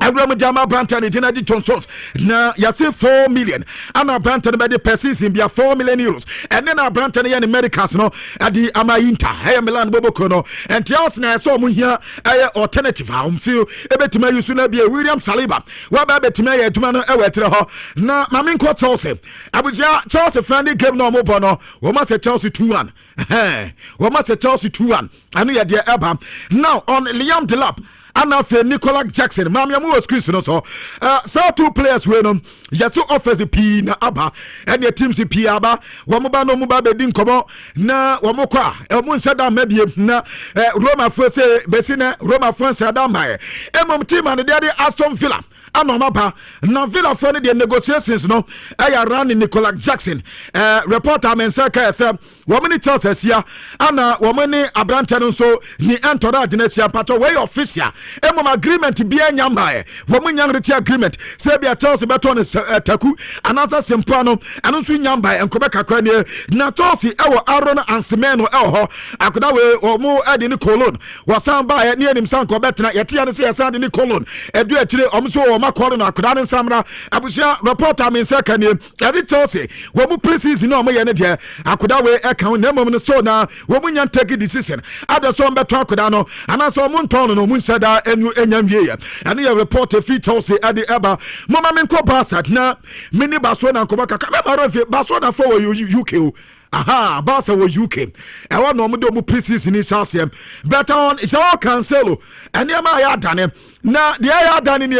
Abraham Jama Branton in Jenadi Johnsons. Now, you 4 million. And a Branton by the persons in 4 million euros. And then a Branton in Americas, no, at the Amainta, Hey Milan Bobocono, and Tiasna saw me here, alternative. I'm feel a bit to me, you soon be a William Saliba. What about to me, to man, now, Mamin Court Chelsea. I was Chelsea friendly game no more, bono. We must say Chelsea 2-1. We must say Chelsea 2-1. I know you're dear Abba. Now, on Liam Delap. Anafe Nicolas Jackson mamia mu screen no so so 2 players we no just offers the P na aba and the teams P aba wo mo ba no mo ba be din komo na wo mo kwa e mo nsa da mabie na Roma for say besina Roma France da mai emom team and the Aston Villa anomaba na Villa for the negotiations no around Nicolas Jackson reporter mensaka say wo many Chelsea here ana wo many Abrante no so ni entourage na sia pato way official emom agreement bia nyamba wo mo nyang reti agreement say bia Chelsea beto ne taku anasa sempano anu so nyamba enkobe kakra ne na Chelsea ewo Aaron Ansemeno ho akoda we o mo ade ni Cologne wasan ba ne anim san ko betena yetia ne say yasan ni Cologne edu atire om so o makoro na akoda ne samra abusia reporter men say kan e Chelsea wo mo preseason no mo ye ne de akoda we eka na mom no so na wo mo nyan take decision ada so beto akoda no anasa mo nton no mo nsada enu enyamwie ya ane ya reporter fi Chelsea ade eba mama men ko Barca na mini Barcelona ko baka ka ba Barcelona for UK aha Barca wo UK e wa no mo do mo preseason ni Chelsea better on Joao Cancelo ane ma ya dane na de ya dane ni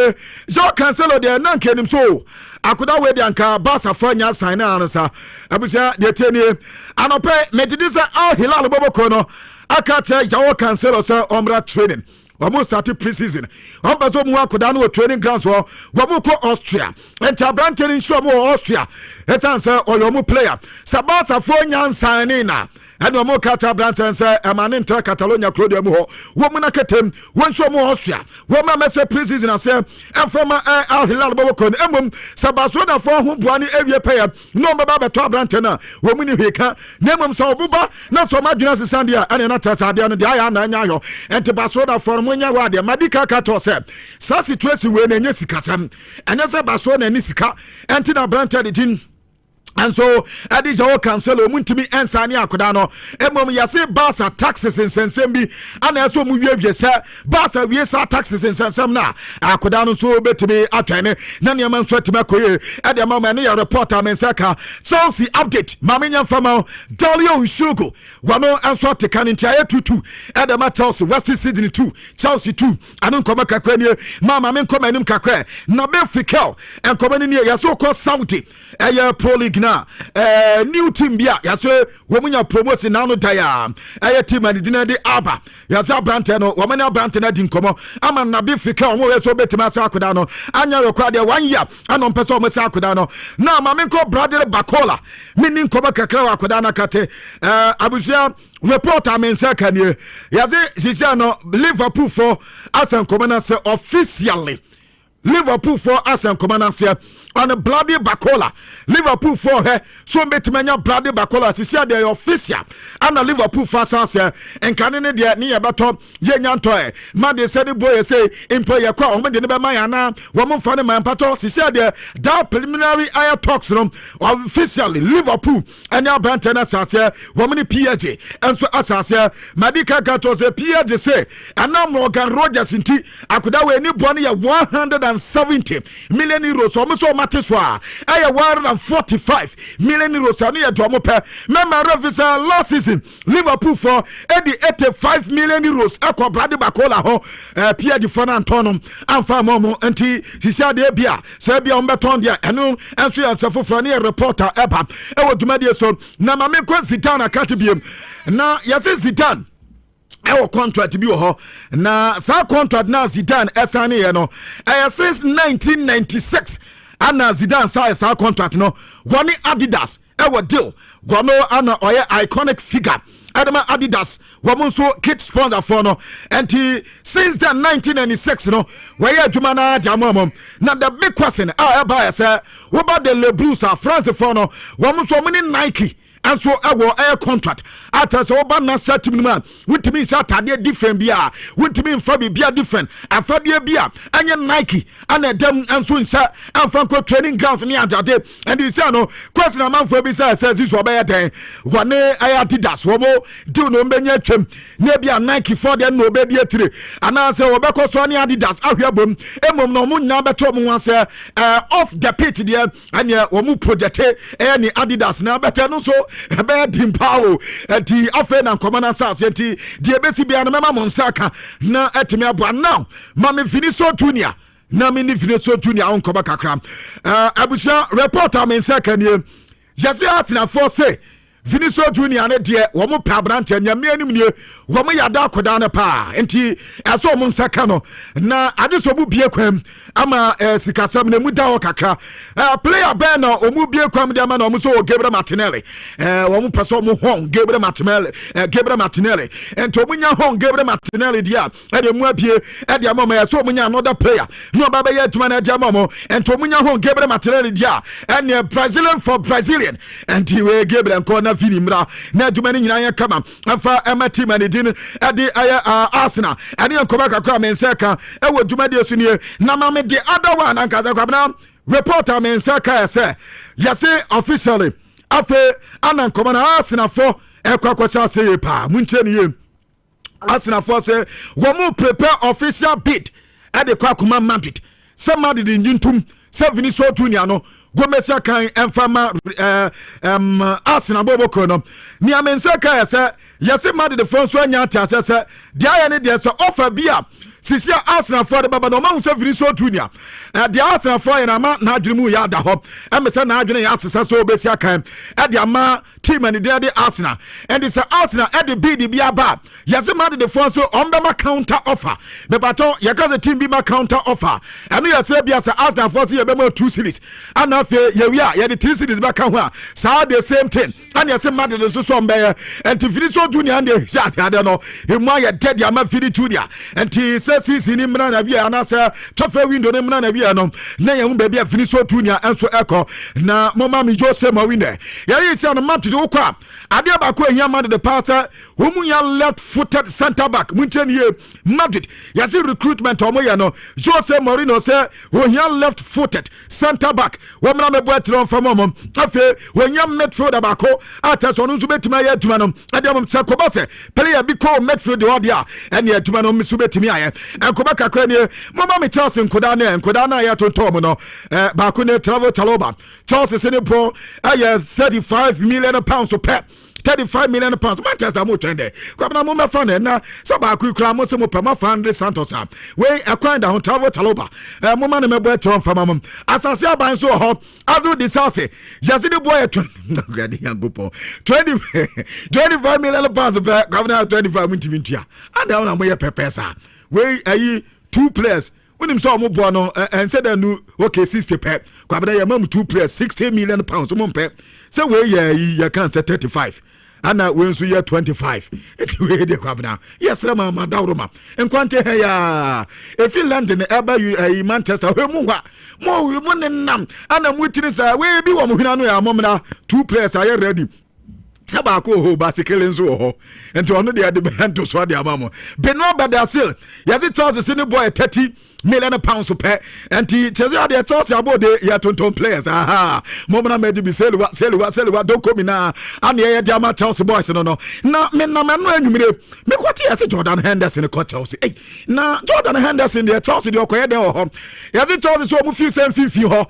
Joao Cancelo de na nkenim so akoda we de anka Barca for nya sign na ansa abusia de tenie anope medidisa Al Hilal Boboko no akata Joao Cancelo sa omra training wɔn start pre-season wɔn bɛ so mu akɔda no wɔ training grounds hɔ wɔn kɔ Austria nti aberante no nhyɛ wɔn wɔ Austria ɛsan sɛ ɔyɛ wɔn player sabasafoɔ nyansan na ɛna wɔn kata aberante sɛ ɛma ne ntra Catalonia kuro deɛ mu hɔ wɔn mu na kɛtɛm wɔn nhyɛ wɔn Austria wɔn mu amɛsɛ pre-season asɛ ɛfɛma Al Hilal bɔbɔ kɔn emom sabasonafoɔ ho boa ne ewie pɛyɛ na wɔn bɛba abɛtɔ aberante no wɔn mu ni hweka na emom sɛ ɔboba na sɛ ɔmo adwena sisan deɛ ɛna na tɛsɛ adeɛ no deɛ ayɛ ana anya ayɔ ɛnti basonafoɔ no mo nya wɔ adeɛ madi kaka tɔ sɛ saa situation wei na enye sikasɛm ɛnyɛ sɛ baso na ani sika ɛnti na aberante de tin. And so, Adija o cancel muntimi ensani akoda no. Emom yase Barca taxes in sensembi. And also mu wie se Barca wie sa taxes in sensem na. Akoda no so betimi atwene. Na nneema nso atime koye. E de mama ne reporter mensaka. Chelsea update. Mamenya fama Dalio Ushugo. Wano enso teka ne ntia tutu. E de ma Chelsea West Sydney 2, Chelsea 2. Anu nkoma kakra nie. Mama men nkoma anim kakra. Na be fikel. Enkoma ne yaso ko Saudi. Eye Pro League new team bia yase womunya promotion na no daya eye team and dinade aba yase abrante no womanya abrante na di nkomo ama na be fika omo we so betima sa akoda no anya rekwa de 1 year anon pese omo sa akoda no na ma menko brother Bakola mini nkomo kakra wa akoda na kate abusia report amensa kanie yase sisia no Liverpool for asan komana se officially Liverpool for Arsenal Commander on a bloody Bakola. Liverpool for her so betimanya bloody Bakola. She said they official and a Liverpool for Arsenal and canine dia near baton Yenyantoy. Man they said the boy say employer call when the never mayana woman for the man patrol. She said that preliminary air talks room officially Liverpool and now Brantana Sassia woman PhD and so Assassia Madika Gatos a PhD say and now Morgan Rogers in tea. I could have any bonnie 170 million euros almost so matiswa aya 145 million euros anu ya domo pe member referee last season Liverpool for 85 million euros akọ Brady Bakola ho Pierre de Fana Antonom amfa momo anti sisia de bia se bia ombeton dia enu enso ya sefofo na reporter eba e wo dwumade so na ma me kwa Zidane akati biem na yase Zidane our contract bi ho na sa contract na Zidane esane ye no since 1996 ana Zidane sa contract no gwani Adidas our deal gwano ana oye iconic figure Adama Adidas wamunso kit sponsor for no and since then 1996 no where adwuma na jamom na the big question eba say what about the Le Blues France for no wamunso mini Nike and so our air contract after so na set man with me Saturday different bia with me Fabi bia different and Fabi bia and Nike and them and so inside and Franco training grounds near Jade and he said no question a man for be says this will be there one Adidas womo do no menya chem nebia Nike for them no be tire and I say obeko so any Adidas ahwabom emom no mu nya beto mu wan say off the pitch there and omu project any Adidas na beto no so ebe dimpawo eti afa na komana sase eti die besi bia na mema monsaka na etimi abo now mama Vinicius Junior na mini Vinicius Junior on koba kakra abusia reporter mensaka nie jase Arsenal for say Vinicius Junior ne de wo mo pa brant nyame anim nie wo mo yada akoda na pa enti eso mo nsaka no na ade so bu bie kwam ama sikasam na mu da o kakra player ben na o mu bie kwam de ama na o mu so Gabriel Martinelli wo mo peso mo hon Gabriel Martinelli enti o mu nya hon Gabriel Martinelli dia e de mu abie e de ama ma so mo nya another player no baba ye tuma na de ama mo enti o mu nya hon Gabriel Martinelli dia and Brazilian for Brazilian enti we Gabriel ko na fini mra na dumani nyina ya kama afa amati manidin ade aya Arsenal ade nkoba kakra menseka e wo dumade sunie na mame the other one ankaza kwabna reporter menseka say yase officially afa anan nkoba na Arsenal for e kwakwacha say pa munche niye Arsenal for say wo mu prepare official bid ade kwakuma Madrid somebody di njuntum 7 Junior no Gomesa kan enfama Arsenal boboko no ni amensa kan yase yase mad the phone so anya ta se dia ne dia se offer bia sisi Arsenal for the baba no ma so Vinicius Junior dia Arsenal for na ma na adwemu ya da ho emese na adwene ya asesa so obesi kan dia ma team and the Arsenal and it's Arsenal at the BD Biaba Yazima the force on the counter offer the baton Yakaza team be my counter offer and we are Serbia Arsenal force you 2 series and now yeah the 3 series back on so the same thing and you say mad the so and to finish so junior and the I don't know he might dead ya man finish junior and he says he's in him and I say tough window him na baby finish so junior and so echo na mama mi Jose Mawine ya is on the map to do kwa adia ba ko ehia man the passer whom ya left footed center back munchen ye Madrid ya see recruitment omo ya no Jose Mourinho say ohia left footed center back wo mra me boa tron fam mom afi ohia midfielder ba ko atas onu nso betima ya aduma no adia mom se ko ba se player bi ko midfield de odia ene aduma no misu betimi aye enkoba kakra ne mama me Chelsea nkoda na ya tontom no ba ko ne travel Chaloba Chelsea se ne pro 35 million pounds to pay 35 million pounds. Manchester mo trend. Kwabna mo me fan na sabaku kra mo se mo pema fan Santos am. We acquired down travel Taloba. Mo man me boy tron fama mom. Asase aban so ho. Azu disase. Jase the boy 25 million pounds back. Kwabna 25 minti. And down am boy pepesa. We ayi 2 players. When him saw mo boy no and said no okay 60 pep. Kwabna ya mam 2 players 60 million pounds mo pep. Say we ya can't say 35. Ana we nso year 25 it we dey kwabna yes rama madawroma enkwante he ya e Finland ne eba you Manchester we mu hwa mo nenam ana mutiri sa we bi wo mo hwina no ya momna 2 players are ready sabako ho basikele nso ho enti ono de ade bento so ade amamo Benoit Badasil yazi Chelsea ne boy 30 million pounds pay and Chelsea ade Chelsea abode ya tonton players aha momna meji bi selwa don't come na and ya de ama Chelsea boys no na me no anwumire me kwati ya se Jordan Henderson ko Chelsea na Jordan Henderson de Chelsea de okoye de ho yazi Chelsea so mu fi sem fifi ho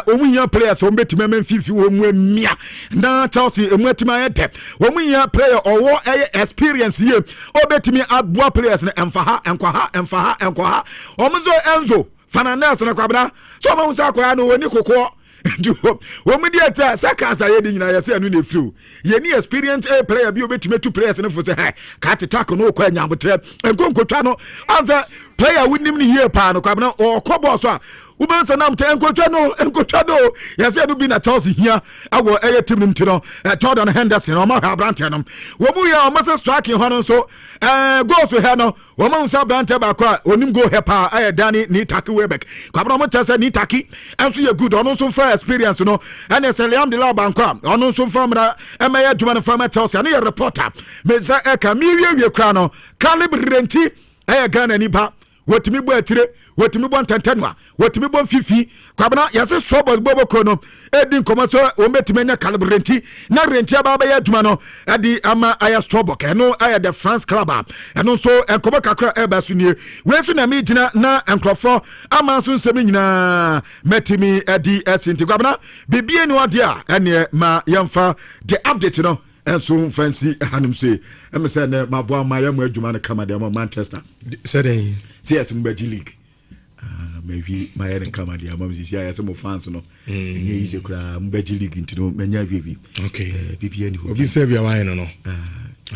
omu hia players o betime men fifi o mu amia na Chelsea emu atima omu hia player owo experience ye o betime abua players na emfa ha Omuzo Enzo Fernandez na kwabna so ma unsa kwa no oni kokko wo mu dia ta saka sa ye di nyina ye se anu na firu ye ni experience player bi obetime 2 players na fo se ha ka attack no kwa nyambotre enkonkotwa no anza player winnim ni here pa no kwabna o kobo so a ubansa nam te enkotwa no ya se anu bi na Chelsea hia awo team nim tino Jordan Henderson o ma ha brante no wo mu ya o ma se striking ho no so goals we ha no wo ma unsa brante ba kwa onim go he pa Dani ni taki Webeck kwabna mo tese ni taki enso ye good ono so fair experience no and se Liam de la bankwa ono so famra emaya djuma no fama Chelsea na ye reporter me za eka mi wie kra no calibrenti Ghana nipa wotimi bo atire wotimi bo ntantanwa wotimi bo fifi kwabana yase sobo bobo kono edi nkomo so o metime nya calibrenti na renti aba ya adwuma no edi ama aya strobo ke no aya the France club eno so enkomo kakra eba sunie we su na mi gina na enkrofo ama so nsemi nyina metimi edi esinti kwabana bibie ni ode a ene ma yemfa the update no enso fancy hanum say em say na mabo ama ya mu adwuma no kama de Manchester said CS Mbaji League maybe my head and come dia mom is ya some fans no nye ise kura Mbaji League ntino menya bibi okay BPN who obi serve your wine no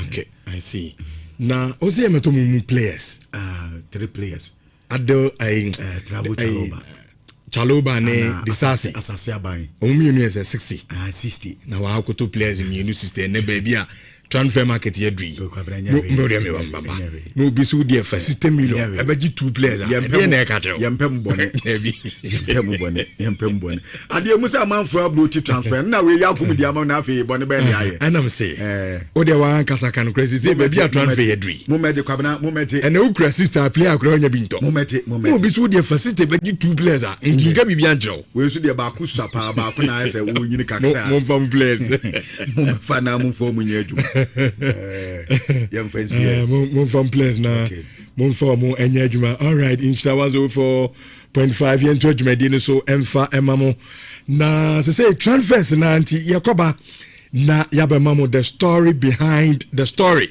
okay I see na o say meto mu players 3 players ado travel Chaloba ne disase asase aban o mu yenu is 60 60 na wa akoto players mu yenu 60 ne ba bia transfer market ye dri no de me bamba no bi so de fa system million e ba gi 2 players e be na e ka tell yempem bone ade musa manfo abroad transfer na we yakum dia ma na afi bone be ne aye anam say o de wa kasa kan crazy say be dia transfer ye dri mo meje kwabna mo meje and o kra sister player akra nya bi nto mo meje no bi so de fa system be gi 2 players a ntinga bi bia njro we so de ba ku sapa ba ku na say wo nyini kakra mo fam players mo fa na mo fo mo nyeju mon fam place na mon fam mo enya adwuma all right insta 104.5 yen to adwuma di so emfa emamo na say transfers na anti yakoba na yabemamo the story behind the story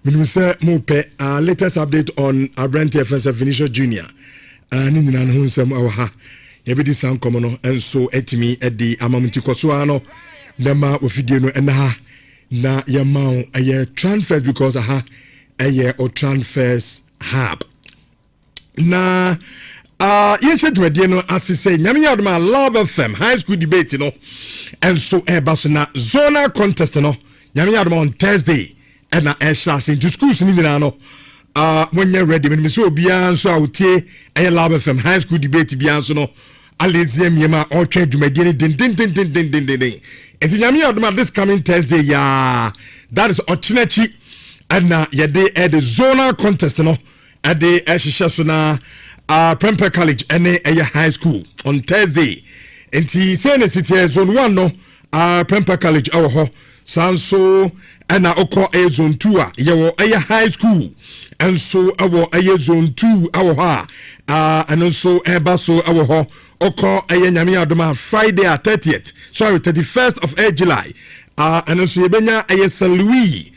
when we say mo pe latest update on Abrante Offensive Vinicius Junior ni nyina no nsem awa ha yebedi san komo no enso etimi edi amamuti koso ano nama ofidie no ɛna na yamao ɛyɛ transfers because ɛyɛ o transfers hub na yɛhyɛ dwumadie no ase sɛ nyame yɛ adoma Love FM high school debate no ɛnso ɛba so na zonal contest no nyame yɛ adoma on Thursday ɛna ɛhyɛ ase into schools no nyinaa no when you're ready when me so biya so awutie ɛyɛ Love FM high school debate biya so no aleziem yema ɔtwa dwumadie no din enti nyame yɛ adoma this coming Thursday ya that is ɔkyenachi ɛna yɛde ɛde zonal contest no ɛde ɛhyehyɛ so na Prempeh College ɛne ɛyɛ high school on Thursday enti sɛ ne sitie zone 1 no Prempeh College ɛwɔ hɔ sanso ɛna ɔkɔ ɛyɛ zone 2 a yɛwɔ ɛyɛ high school ɛnso ɛwɔ ɛyɛ zone 2 ɛwɔ hɔ ɛno nso ɛba so ɛwɔ hɔ ɔkɔ ɛyɛ nyame adoma Friday 31st of July ɛno nso yɛbɛnya ɛyɛ St. Louis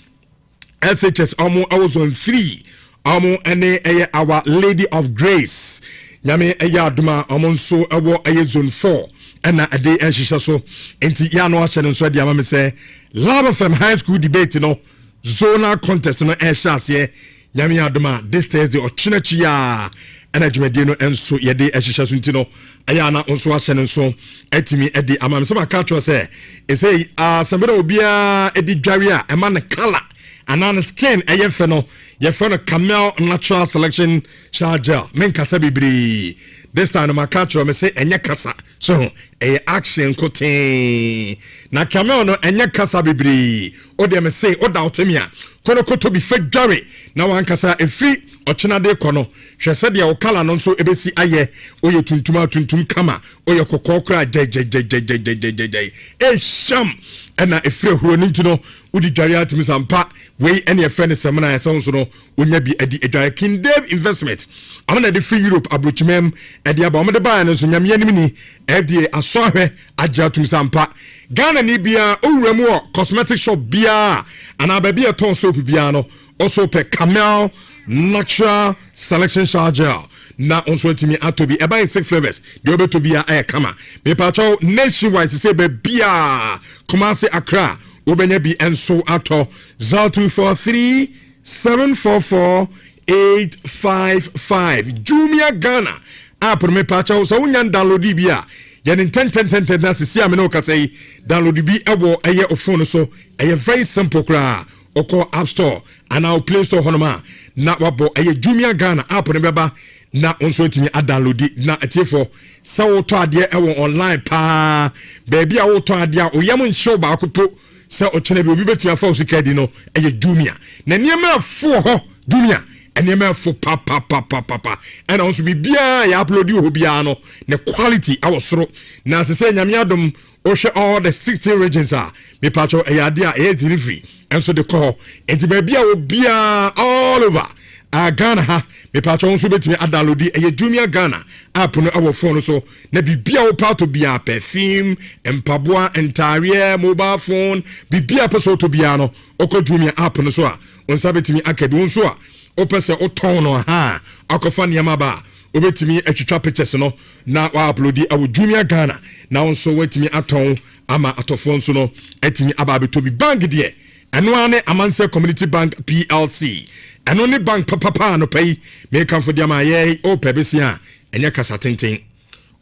SHS ɔmo ɛwɔ zone 3 ɔmo ɛne ɛyɛ Our Lady of Grace nyame ɛyɛ adoma ɔmo nso ɛwɔ ɛyɛ zone 4 ɛna ɛde ɛhyehyɛ so enti ya no ahyɛ no nso ɛde ama me sɛ Love FM high school debate no zonal contest no ɛhyɛ aseɛ nyame adoma this Thursday ɔkyenachi a ɛna dwumadie no ɛnso yɛde ɛhyehyɛ so nti no ɛyɛ ana nso ahyɛ no nso ɛtumi ɛde ama me sɛ maka kyerɛ sɛ ɛsɛ asɛmbɛda obiara ɛde dware a ɛma ne color anan skin ɛyɛ fɛ no yɛfɛ no Camel Natural Selection Shower Gel menkasa bebree this time no maka kyerɛ me sɛ ɛnyɛ kasa so ɛyɛ action kote na Camel no ɛnyɛ kasa bebree o de me say o da otemi a koto bi fɛ dware na wankasa efi ɔkyena de kɔ no hwɛ sɛ de o kala no nso ebesi ayɛ oyɛ tuntum kama oyɛ kokɔ kora jej sham ɛna efire huro no ntuno udi dware atimi sampa wei ɛne ɛfɛ ne sɛmna ɛsɛ nso no onya bi adi edware King Dave Investment amana de free Europe abrochimem ɛde aba ɔmo de ba no nso nyame anim ni FDA aso ahwɛ agya atimi sampa Ghana ni bia owura mu cosmetic shop bia ana ba bia ton soap bia no also pe Camel Natural Selection Shower Gel na onso atimi atobi eba 6 flavors de obeto bia kama me pacho nationwide say be bia Kumasi Accra obenya bi enso ato 0243 744 855 Jumia Ghana app me pacho so unyan download bia yɛne 10 na sisi ame no kasai download bi ɛwɔ ɛyɛ phone so ɛyɛ very simple kra ɔkɔ App Store ana Play Store honoma na wabɔ ɛyɛ Jumia Ghana app ne bɛba na onso timi a download na atiefo sɛ wotɔ adeɛ ɛwɔ online pa baabi a wotɔ adeɛ a oyam nhyɛ ba akopo sɛ ɔkyena bi obi betumi afa osika di no ɛyɛ Jumia na nneɛma afo hɔ Jumia enema fo pa and also be bia ya upload you bia no the quality awosoro na se say nyame adom o hwe all the 16 regions are me pacho eyade a e delivery and so the call enti ba bia wo bia all over Ghana ha me pacho nso betimi download e Jumia Ghana app no our phone so na bibia wo part to bia perfume empaboa entire mobile phone bibia person to bia no oko Jumia app no so a onsa betimi akabi nso a opese oton no ha akofa niam ba obetimi atwitwa pictures no na wa upload awu Jumia Ghana na onso wetimi aton ama atofo nso no etimi aba betobi bank de eno ane Amanse Community Bank PLC eno ne bank papa no pay me kan for diama ye o pebesia enye kasa tenten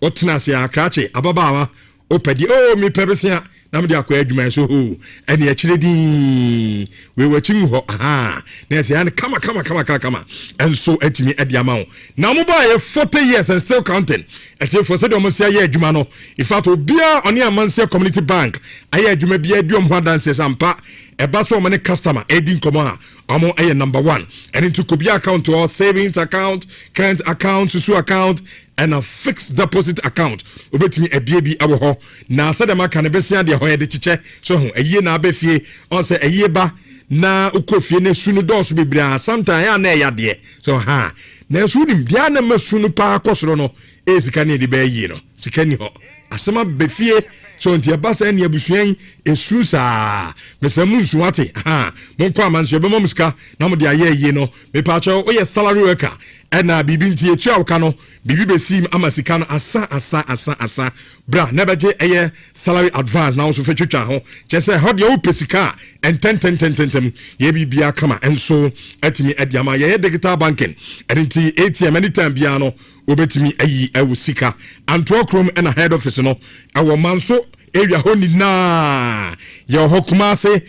otena se akrache ababawa o pedi o mi pebesia na me de akwa adwuma so ho ene akiredi we wachin ho aha na se an kama enso atimi adiama ho na mo ba ye 40 years and still counting eti for se de mo se ye adwuma no ifato bia oni Amanse Community Bank aye adwuma bia duom ho dance sampa eba so mo ne customer edin komo a omo aye number 1 and into Kobia account or savings account current account susu account and a fixed deposit account obetimi ebie awo ho na sadema kan besia de ho ye de chiche so ho aye na abefie on say aye ba na ukofie ne sunu dɔɔso bibira sometimes ya na ya de so na su nim bia na masunu pa akosoro no sika ne de ba yi no sika ni ho asema befie so nti eba sa ne abusuan esu saa mesamu nsuate ha monko amanso be momuska na mo de aye no me pa cho o ye salary worker ena bibi nti etu awka no bibi besim amasika no asa bra na beje eye salary advance na so fetwetwa ho che se ho de o pesika enten ye bibia kama enso atimi adiama ye digital banking enti ATM anytime bia no obetimi ayi awusika anto krom ena head office no awo manso area ho ni na ye ho kumase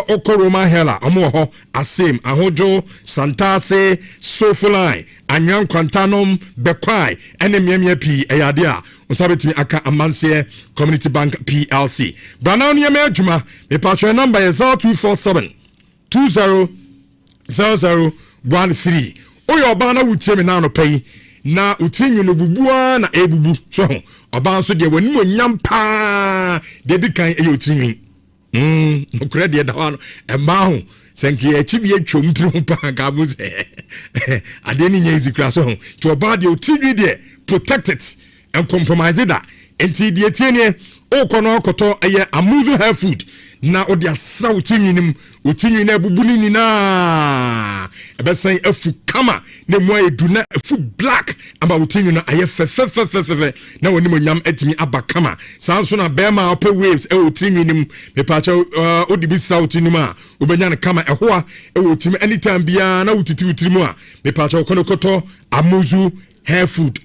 okoroma hela omo ho asem ahojo santase sofulai anyan kwantanom bekwai ene miemie pi eyade a osabetimi aka amanse community bank plc brana on yeme adwuma me patro number is 0247 200013 oyo ba na wutie me na no pai na utinyu no bubua na ebubu so oba nso de wani monyam pa de dikan eyo utinyu no credit da wano emma ho senki echibi etwom tiri pa ga bu se ade ni nyezi kra so to oba de utinyu de protected and compromise da enti de tiene o kono okoto eye amuzu hair food na odi asa utinyu na bubu ni na ebesan afu kama na mo edu na afu black aba utinyu na aye fe na woni mo nyam etimi aba kama sanso na bema ope waves e utinyu nim me pacha odi bi sa utinyu ma obenya na kama ehoa e utimi anytime bia na utiti utirimu a me pacha okono koto amuzu hair food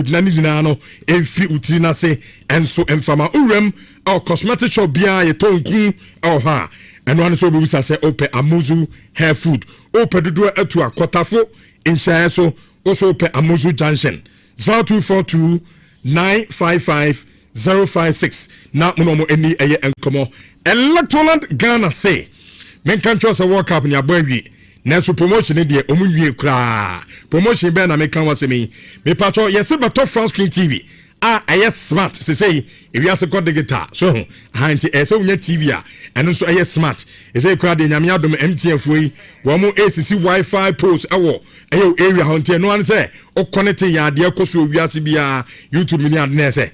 na nina no emfi utiri na se enso emfama urem or cosmetic shop bia ye tonkun or ha and one so be say open amuzu hair food open dodo atu akotafo insha so also open amuzu junction 0242 955 056 na mo eni eye enkomo electoral Ghana say men kan trust a world cup ni abwanwi na so promotion de omunwie kra promotion be na me kan wasemi me patcho yes beto France Screen TV yes smart say if you ask the guitar so hanti so nya TV and so yes smart say kra de nyame adom MTN foi wo mo ACC Wi-Fi post ewo area hanti no an say o connect ya de koso wiase bia YouTube mini adne say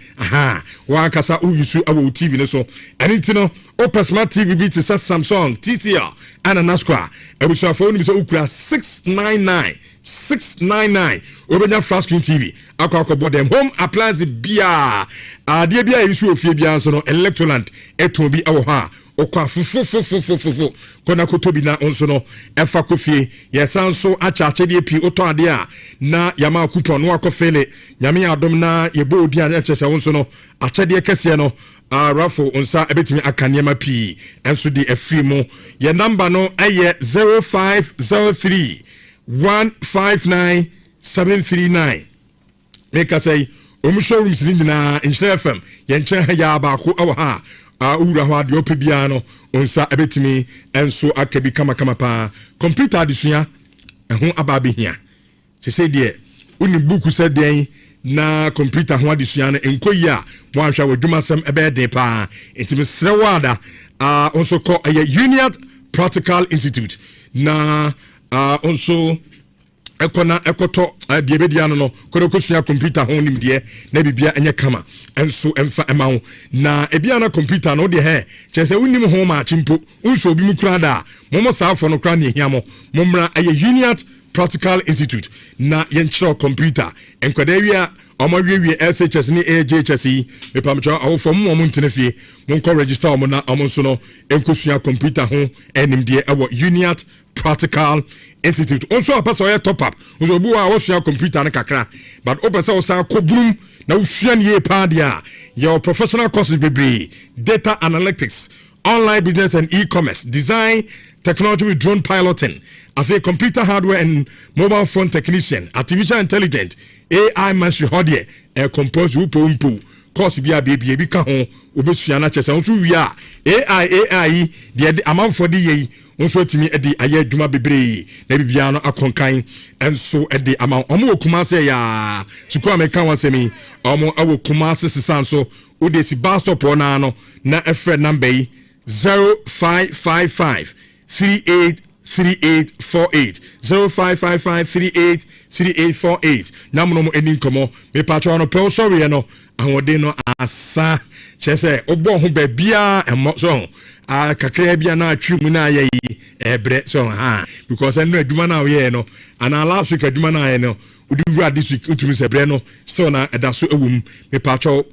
wa kasa o yusu awo TV no so anything no o smart TV be to Samsung TCL and Nasqua ebusa phone bi so ukura 699 obenya France Screen TV akwa dem home appliance bia ade bia yisu ofie bia so no electroland eton bi awo ha okwa fufu kona kotobi na onso no efa kofie yesanso achache de pi oto ade a na yama coupon no akofele nyame adom na yebo odi a chese onso no achede kese no rafo onsa ebetimi akaniema pi enso de afri mu ye number no eye 0503 159739 make say omushowrooms ni na Nhyira FM yenche ya ba ko awo ha ura ho ade opebia no onsa ebetimi enso akabi kama pa computer adesua ho ababehia se de uni buku se den na computer ho adesua no enkoyi a mo ahwa wadwumasem ebe de pa entimi srewada onso ko Union Practical Institute na also ekoto de bedia no kodokosua computer ho nim de na bibia enye kama enso emfa ema na ebia na computer no de he chese unim ho ma chimpo unso obi mu kura da momo saafo no kura ne hia mo momra Union Practical Institute na yenchiro computer enkwada wia omawiwie SHS ni AJHS me pamcho awofo mo ntenefie mo nko register mo na amonso no enkosua computer ho enim de ewo Union Practical Institute also apaso ya top up so bu a wosua computer na kakra but opesa osa kobrum na usua ne pa dia your professional courses bebre data analytics online business and e-commerce design technology with drone piloting afi computer hardware and mobile phone technician artificial intelligence AI mastery hodie compose upompo course bia bi ka ho obesua na chese nso wi a AI de amanfo de yi nso timi edi aye adwuma bebre na bibia no akonkan enso edi aman omo okuma se ya suku american wansemi omo awo kuma se sisanso odesi bus stop na no na efre number 0555 38 3848 0555 383848 namuno eni nkomo me patro no pe sorry no ahode no asa chese obo ho ba bia emo so kakra bia na atwi mu na ayi ebre so because eno aduma na we no ana last week aduma na ayi no udi wura this week utumi se bre no so na edaso ewum me patro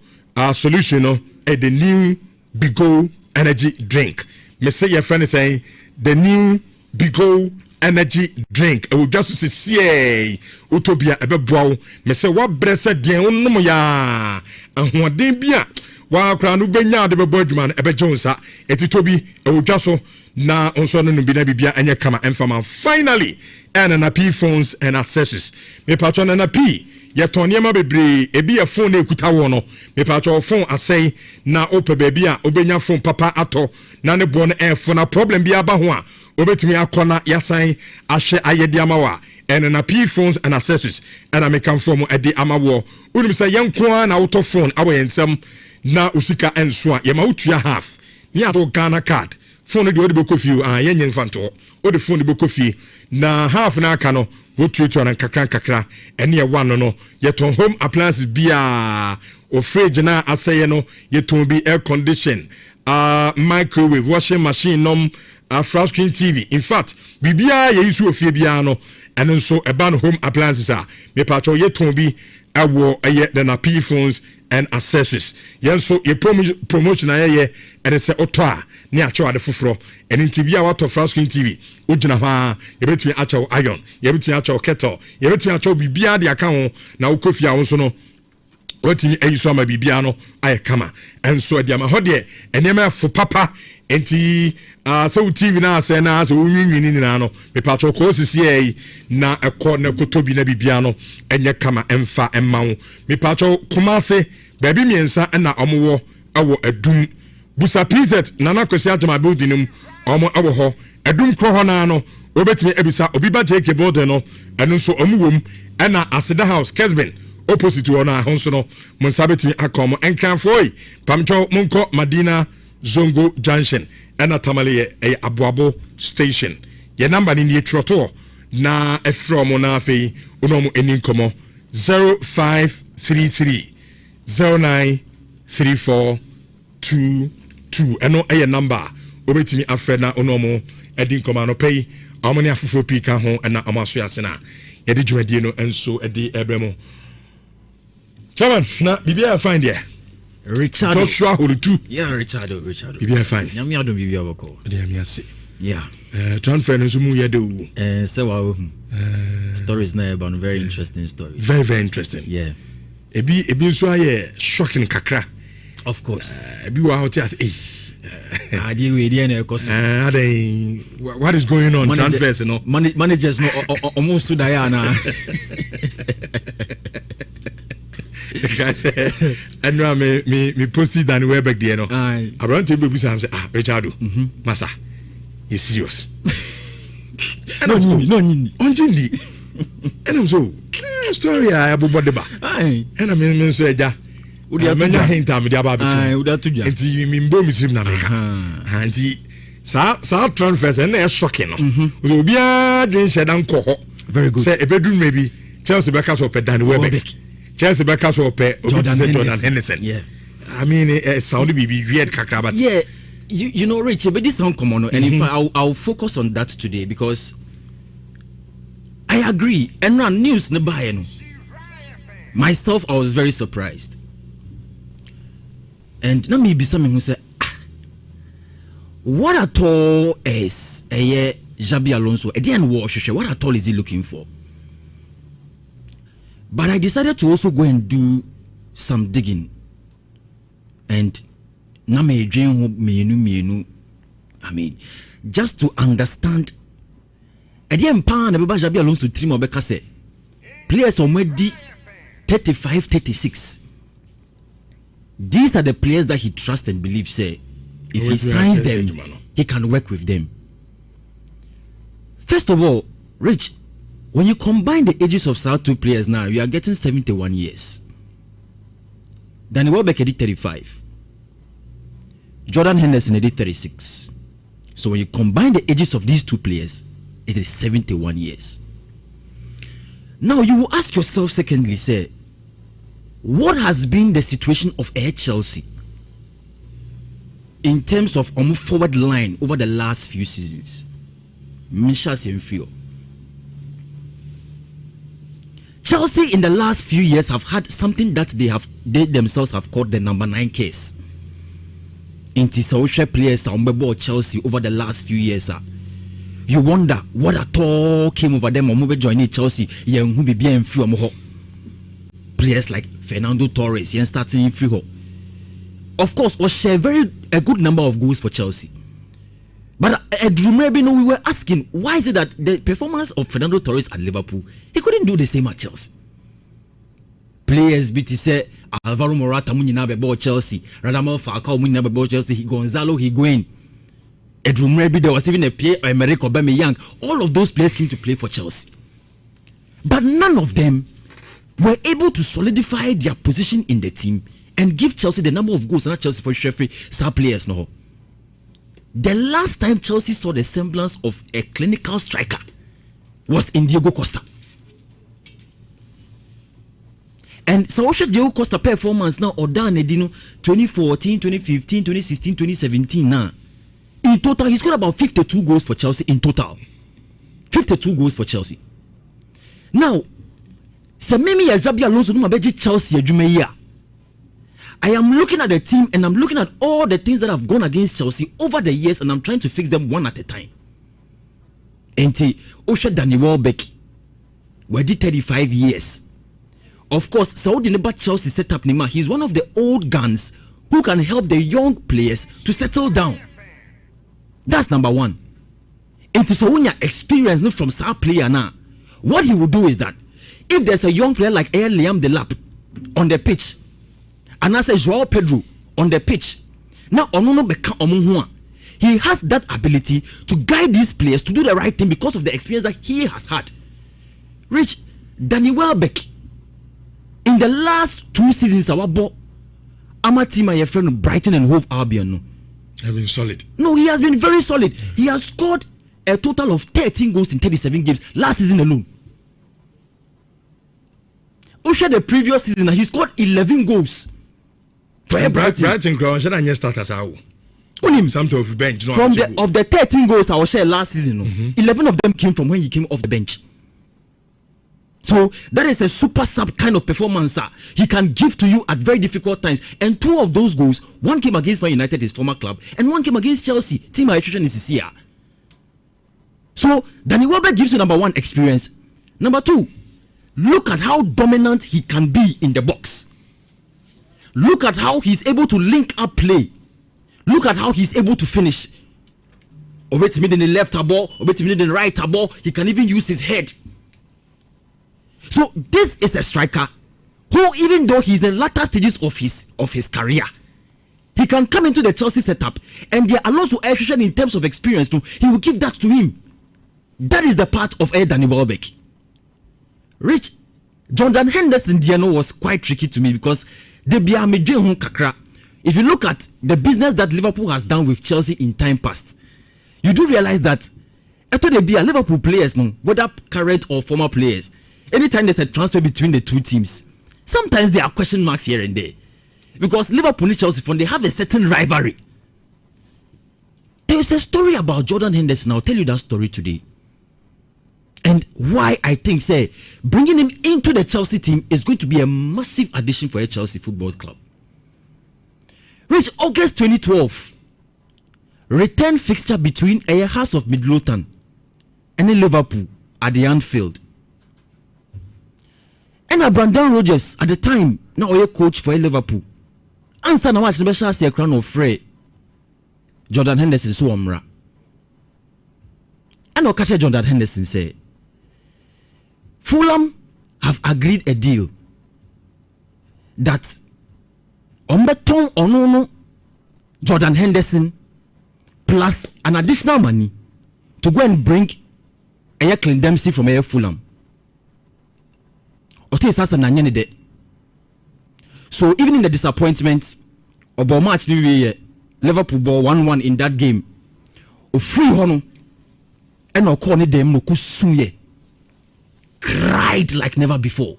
solution no the new Bigo energy drink me say your friend is saying the new Bigo energy drink. I will just say, Utopia, a bebow. Me say, what blessed dear, no ya. And what they be at. While crown ubenya de Bobodman, a bejonsa, etitobi, a will just so na on son no bia and your kama and fama. Finally, and an AP phones and accessories. Me patron and AP. Yet on yama bebre, a be a phone kutawono. Me patron phone I say, na ope baby, obenya phone papa ato, nane born air phone a problem be abahwa. Obetumi akona yasan ahye ayedi amawa and na P phones and accessories and I make come from edi amawo unim say yanko na auto phone awe ensem na usika enso a yema utua half ni ato Ghana card phone de odi bekofi yenye mfanto odi phone de bekofi na half na aka no wotuotu na kakra ene ye one no yeton home appliances bia o fridge na aseye no yeton bi air condition microwave washing machine flat screen TV. In fact, bibia ye isu ofie bia no and so eba no home appliances me patcho ye ton bi awo the na P phones and accessories. Yen so ye promotion ye and say oto a ne acho ade foforo and TV a wato flat screen TV ojina ha ye betumi acho iron ye betumi acho kettle ye betumi acho bibia de aka ho na ukofia wo so no watini ayiso ama bibia no ayekama enso de ama hode enema fo papa enti so TV na ase na so nwinwini ni na no me patro ko sisi na ekọ na kotobi na bibia no enye kama emfa emmawo me patro kumase baby miensa na omowo awo adum busa pz na na kwesi atama building mu omo awo ho adum kro ho na no obetimi ebisa obi ba jeke board no eno so omuwom na aseda house Kesben opposite ona honso no monsabetimi akomo enkranfoi pamcho monko Madina Zongo Junction and Tamale Abuabo Station. Your number in the troto na efromo na fe unomu eninkomo 0533 093422 eno eye number obetimi afrena unomu edinkomo no pay amoni afufo pika ho na amaso asena yede dwumadie no enso ede ebremo chairman na bibia find there Richard Joshua Holutu. Yeah, Richard. Bibia fine. Nyame adom bibia bako. Dey me ase. Yeah. Transfer no sumu ye do. So wow. Stories na about very interesting stories. Very very interesting. Yeah. Ebi so aye shocking kakra. Of course. Ebi wa hot as Adi we dey na ekoso. What is going on transfers no? Managers no almost to die na. Guys, and me posted than way back there no. I run to baby Sam say Richardo. Massa. You serious? No ni. And I'm so story I abobode ba. And I mean so eja. Menya hint am dia ba bitu. Udatuja. Enti mi mbo mi sim na meka. Anti sa transfers and e shocking no. Obi a dwen shedan ko ho. Very good. Say e bedroom maybe Chelsea back so pe Dan Welbeck. Chelsea back so pe Jordan Henderson. Yeah. I mean it sounded be weird kakra but yeah. You know Rich, but this sound common and in fact I'll focus on that today because I agree and run news no buy no. Myself I was very surprised. And now me be someone who said what at all is Xabi Alonso again what at all is he looking for? But I decided to also go and do some digging. And na me dream mienu. I mean, just to understand. Again, pan Baba Xabi Alonso team obeka say players already 35, 36. These are the players that he trusts and believes. Say, if he signs them, he can work with them. First of all, Rich, when you combine the ages of South two players now, you are getting 71 years. Danny Welbeck did 35. Jordan Henderson did 36. So when you combine the ages of these two players, it is 71 years. Now you will ask yourself secondly, say, what has been the situation of Air Chelsea in terms of forward line over the last few seasons? Chelsea in the last few years have had something that they themselves have called the number 9 case. Into social players on Chelsea over the last few years. You wonder what at all came over them or joining Chelsea. Who be bien few players like Fernando Torres starting in free. Of course, was share a good number of goals for Chelsea. But we were asking, why is it that the performance of Fernando Torres at Liverpool, he couldn't do the same at Chelsea? Players BT say Alvaro Morata munina bebo Chelsea, Radamel Falcao munina bebo Chelsea, Gonzalo Higuain, there was even a Pierre-Emerick Aubameyang. All of those players came to play for Chelsea, but none of them were able to solidify their position in the team and give Chelsea the number of goals and Chelsea for Sheffield star players. No, the last time Chelsea saw the semblance of a clinical striker was in Diego Costa. And so Diego Costa performance now or down 2014, 2015, 2016, 2017 now. In total, he scored about 52 goals for Chelsea in total. 52 goals for Chelsea. Now, Sememi Yajabi Alonso no mabeji Chelsea adwuma. I am looking at the team and I'm looking at all the things that have gone against Chelsea over the years and I'm trying to fix them one at a time. Enti Osha Danny Welbeck, we did 35 years. Of course, Saudi Neba Chelsea set up Nima. He's one of the old guns who can help the young players to settle down. That's number one. And to Saunya experience from Sa player now, what he will do is that if there's a young player like Liam Delap on the pitch, and I say Joao Pedro on the pitch, now Onono Beka Omunhua, he has that ability to guide these players to do the right thing because of the experience that he has had. Rich, Danny Welbeck, in the last 2 seasons, our team, my friend Brighton and Hove Albion, no, have been solid. No, he has been very solid. He has scored a total of 13 goals in 37 games last season alone. Usha the previous season, he scored 11 goals for Brighton ground. Should I start as our some of bench? No, from the 13 goals I was share last season, 11 of them came from when he came off the bench. So that is a super sub kind of performance he can give to you at very difficult times. And 2 of those goals, one came against Man United, his former club, and one came against Chelsea. Team attrition is here. So Danny Welbeck gives you number 1 experience. Number 2, look at how dominant he can be in the box. Look at how he's able to link up play. Look at how he's able to finish. Obetimi in the left ball, Obetimi in the right ball. He can even use his head. So this is a striker who, even though he's in the latter stages of his career, he can come into the Chelsea setup and there are lots of expression in terms of experience too. He will give that to him. That is the part of Danny Welbeck. Rich, Jordan Henderson Diano was quite tricky to me because if you look at the business that Liverpool has done with Chelsea in time past, you do realize that Liverpool players, whether current or former players, anytime there's a transfer between the two teams, sometimes there are question marks here and there. Because Liverpool and Chelsea, they have a certain rivalry. There is a story about Jordan Henderson. I'll tell you that story today. And why I think, bringing him into the Chelsea team is going to be a massive addition for a Chelsea Football Club. Reach August 2012, return fixture between a House of Midlothian and Liverpool at the Anfield. And Brandon Rodgers at the time, now a coach for Liverpool. Answer now, watch the say a crown of Frey. Jordan Henderson so amra. And I'll catch Jordan Henderson say, Fulham have agreed a deal that Ombeton Onono Jordan Henderson plus an additional money to go and bring a Clint Dempsey from a Fulham. So even in the disappointment about match Liverpool ball 1-1 in that game, free hono and I call it them no kusunye. Cried like never before.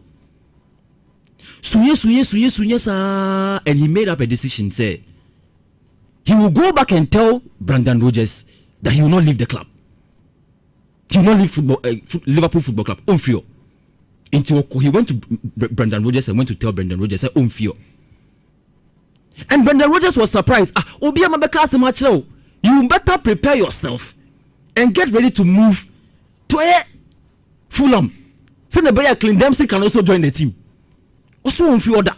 Sunye sa, and he made up a decision. Say he will go back and tell Brendan Rodgers that he will not leave the club. He will not leave Liverpool Football Club. Unfio. Until he went to Brendan Rodgers and went to tell Brendan Rodgers, Unfio. And Brendan Rodgers was surprised. You better prepare yourself and get ready to move to a Fulham. Send the player Clint Dempsey can also join the team. Also Unfio that.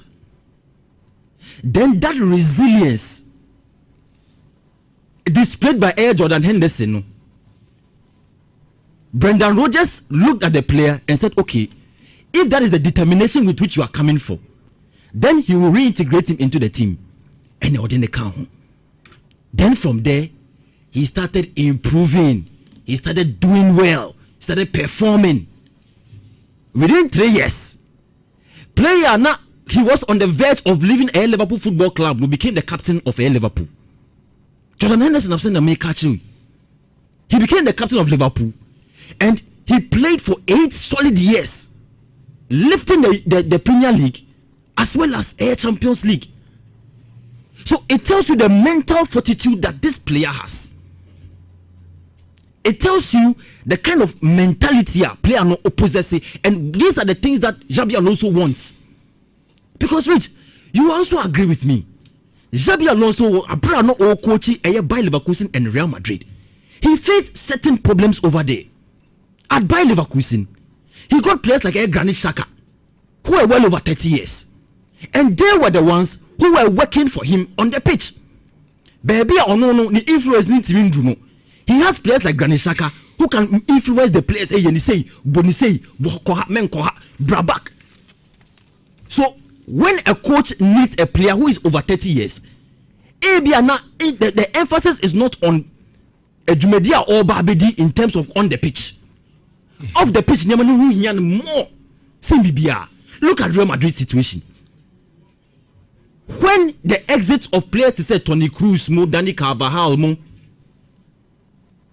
Then that resilience displayed by Air Jordan Henderson. Brendan Rodgers looked at the player and said, okay, if that is the determination with which you are coming for, then he will reintegrate him into the team. And then they come. Then from there, he started improving. He started doing well. He started performing. Within 3 years, player now, he was on the verge of leaving Air Liverpool Football Club, who became the captain of Air Liverpool. Jordan Henderson have seen the make catching. He became the captain of Liverpool. And he played for 8 solid years, lifting the Premier League as well as Air Champions League. So it tells you the mental fortitude that this player has. It tells you the kind of mentality a player no possesses, and these are the things that Xabi Alonso wants. Because Rich, you also agree with me. Xabi Alonso, a brand no coach, Bayer Leverkusen and Real Madrid. He faced certain problems over there. At Bayer Leverkusen, he got players like Granit Xhaka, who were well over 30 years. And they were the ones who were working for him on the pitch. Baby, no, the influence needs to be. He has players like Granit Xhaka who can influence the players. Bonisei, Menkoha, Brabak. So when a coach needs a player who is over 30 years, the emphasis is not on Jumedia or Babedi in terms of on the pitch. Off the pitch, more. Look at Real Madrid situation. When the exits of players to say Toni Kroos, Dani Carvajal,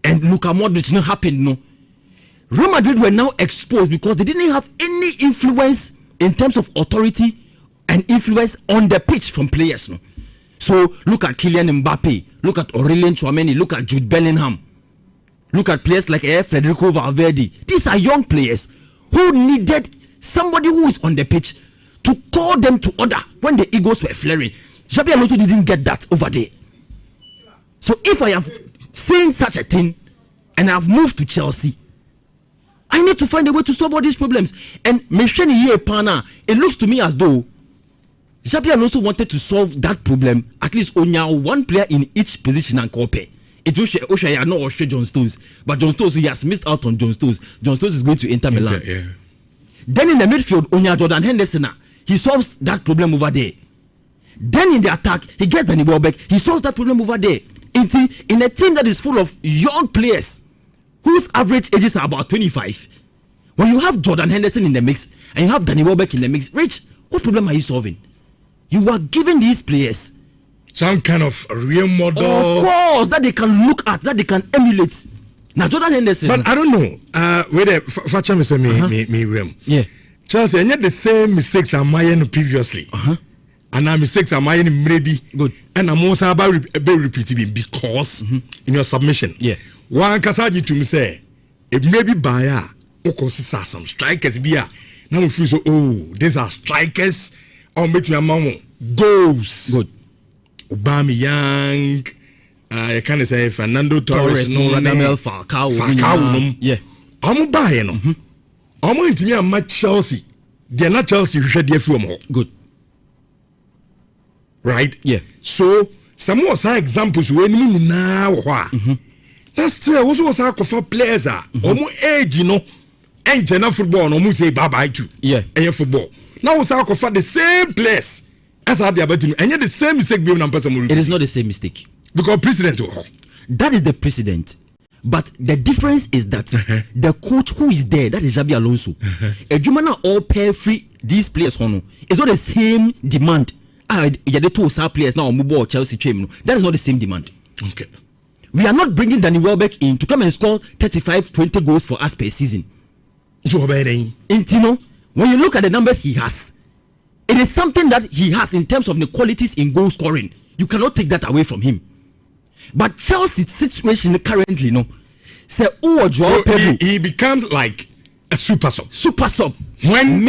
and Luka Modric not happened, no. Real Madrid were now exposed because they didn't have any influence in terms of authority and influence on the pitch from players, no. So look at Kylian Mbappe, look at Aurelien Tchouameni, look at Jude Bellingham, look at players like Federico Valverde. These are young players who needed somebody who is on the pitch to call them to order when the egos were flaring. Xabi Alonso didn't get that over there. So if I have seen such a thing and I have moved to Chelsea, I need to find a way to solve all these problems. And it looks to me as though Xabi Alonso wanted to solve that problem, at least on one player in each position and compare. It was not John Stones, but John Stones, he has missed out on John Stones. John Stones is going to Inter Milan. Yeah. Then in the midfield, Onya Jordan Henderson, he solves that problem over there. Then in the attack, he gets Danny Welbeck, he solves that problem over there. In a team that is full of young players whose average ages are about 25, when you have Jordan Henderson in the mix and you have Danny Welbeck in the mix, Rich, what problem are you solving? You are giving these players some kind of real model, of course, that they can look at, that they can emulate. Now Jordan Henderson, but I don't know. Whether Facha say me Rem. Yeah. Chelsea, and yet the same mistakes are made previously. And our mistakes are made maybe good. And I'm also about repeating because in your submission, yeah. One kasaji to me say, it may be by some strikers be now we feel so these are strikers or make me a mama goals. Good. Obama Young, I can't say Fernando Torres, no Radamel Falcao, yeah. I'm buying no. I'm going to me a match Chelsea. They're not Chelsea. You should be from home. Good. Right? Yeah. So some more examples when me now. That's still also for players are age, you know, and general football no say bye bye to. Yeah. And football. Now we say for the same place as had the ability and yet the same mistake being person. It is not the same mistake. Because precedent. That is the precedent. But the difference is that the coach who is there, that is Xabi Alonso, a Jumana all pay free these players. It's not the same demand. The two players now Chelsea team. That is not the same demand. Okay. We are not bringing Danny Welbeck in to come and score 35-20 goals for us per season. Intino, when you look at the numbers he has, it is something that he has in terms of the qualities in goal scoring. You cannot take that away from him. But Chelsea's situation currently, he becomes like a super sub. Super sub. When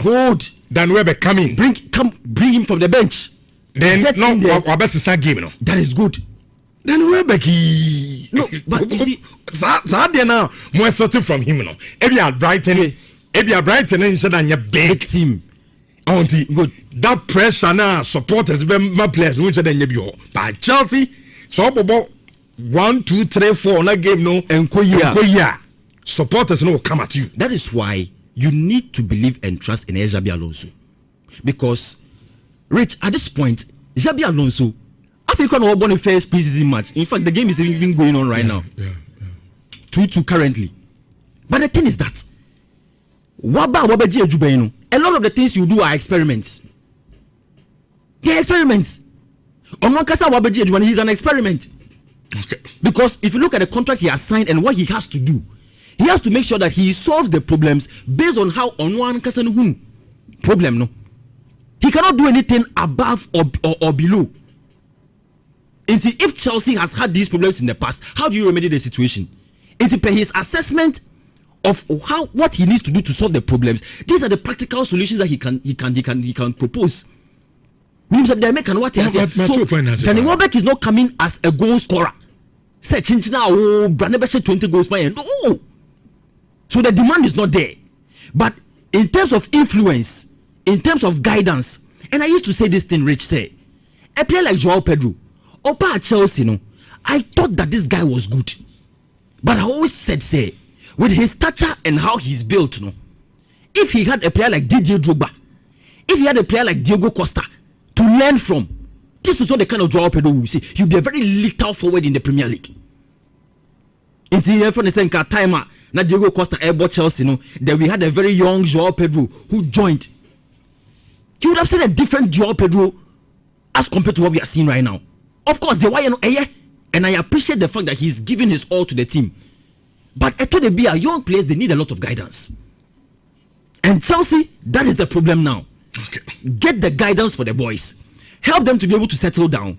good. Dan Welbeck come in. Bring him from the bench. Then no, our best is game, no. That is good. Dan Welbeck, no, but you see, now more sorting from him, no. Every Brighton, instead of your big team. Good. That pressure now supporters my players which than you. But Chelsea, so about 1, 2, 3, 4 on that game, no, and supporters no come at you. That is why you need to believe and trust in Xabi Alonso, because Rich, at this point, Xabi Alonso, Africa no won the first preseason match. In fact, the game is even going on right now. 2-2 currently. But the thing is that a lot of the things you do are experiments. They're experiments. He's an experiment. Okay. Because if you look at the contract he has signed and what he has to do, he has to make sure that he solves the problems based on how one problem. No, he cannot do anything above or below. If Chelsea has had these problems in the past, how do you remedy the situation? His assessment of what he needs to do to solve the problems. These are the practical solutions that he can propose. Danny Welbeck is not coming as a goal scorer. Say now, 20 goals by end. No. So the demand is not there. But in terms of influence, in terms of guidance, and I used to say this thing, Rich, say, a player like Joao Pedro, Opa at Chelsea, no, I thought that this guy was good. But I always said, say, with his stature and how he's built, no, if he had a player like Didier Drogba, if he had a player like Diogo Costa to learn from, this is not the kind of Joao Pedro we see. He'll be a very little forward in the Premier League. It's here from the same timer. Now Diogo Costa airball Chelsea, no. Then we had a very young Joao Pedro who joined. You would have seen a different Joao Pedro as compared to what we are seeing right now. Of course, the why and I appreciate the fact that he's giving his all to the team. But I told the young players, they need a lot of guidance. And Chelsea, that is the problem now. Okay. Get the guidance for the boys. Help them to be able to settle down.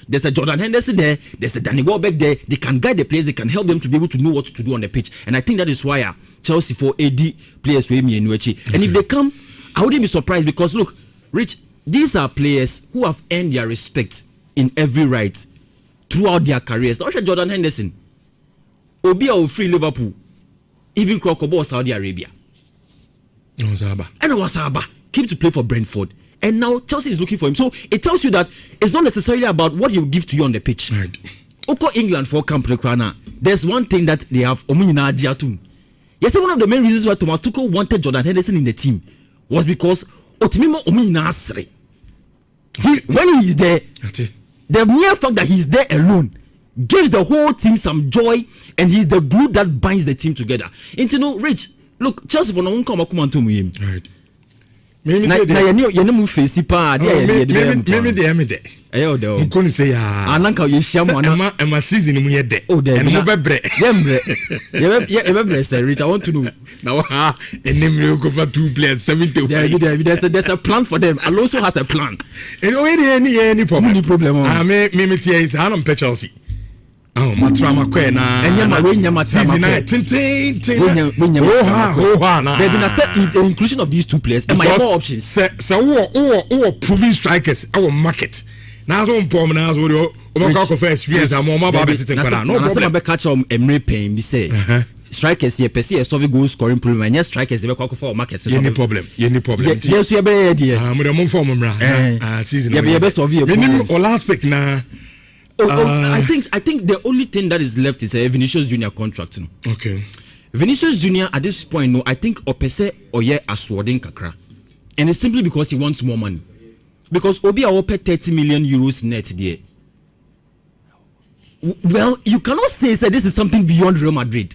There's a Jordan Henderson there. There's a Danny Welbeck there. They can guide the players. They can help them to be able to know what to do on the pitch. And I think that is why Chelsea for AD players with me and Nuechi. And if they come, I wouldn't be surprised because look, Rich, these are players who have earned their respect in every right throughout their careers. Not Jordan Henderson, Obi or free Liverpool, even Krokobo Saudi Arabia. And Wasaba came to play for Brentford. And now Chelsea is looking for him. So it tells you that it's not necessarily about what he will give to you on the pitch. Right. Oko England for Camp Krana. There's one thing that they have. Yes, one of the main reasons why Thomas Tuchel wanted Jordan Henderson in the team was because when he is there, the mere fact that he's there alone gives the whole team some joy, and he's the glue that binds the team together. And you know, Rich, look, Chelsea for no come on to me. Right. Maybe say ananka yeshia season mu ye de and mo bebre Rich, I want to know now enemy go for 2 players 70. There's a plan for them. Alonso has a plan. Any problem me is how on Chelsea. Oh, matrama kwe na season 9 they've been accepting the inclusion of these 2 players and my more options. So proving strikers our market. Now sompom na so o for experience am ma ba betete kwara no problem. Be catch Emre Payne be say strikers here per se solve goal scoring problem and yes strikers they be kwako for market. Any problem. Yes you be there. Mo dem form mra season. You be solve your problems. Or last pick na I think the only thing that is left is a Vinicius Junior contract. No? Okay. Vinicius Junior at this point, no, I think Opese Oye Aswardin Kakra. And it's simply because he wants more money. Because Obi will pay 30 million euros net there. Well, you cannot say this is something beyond Real Madrid.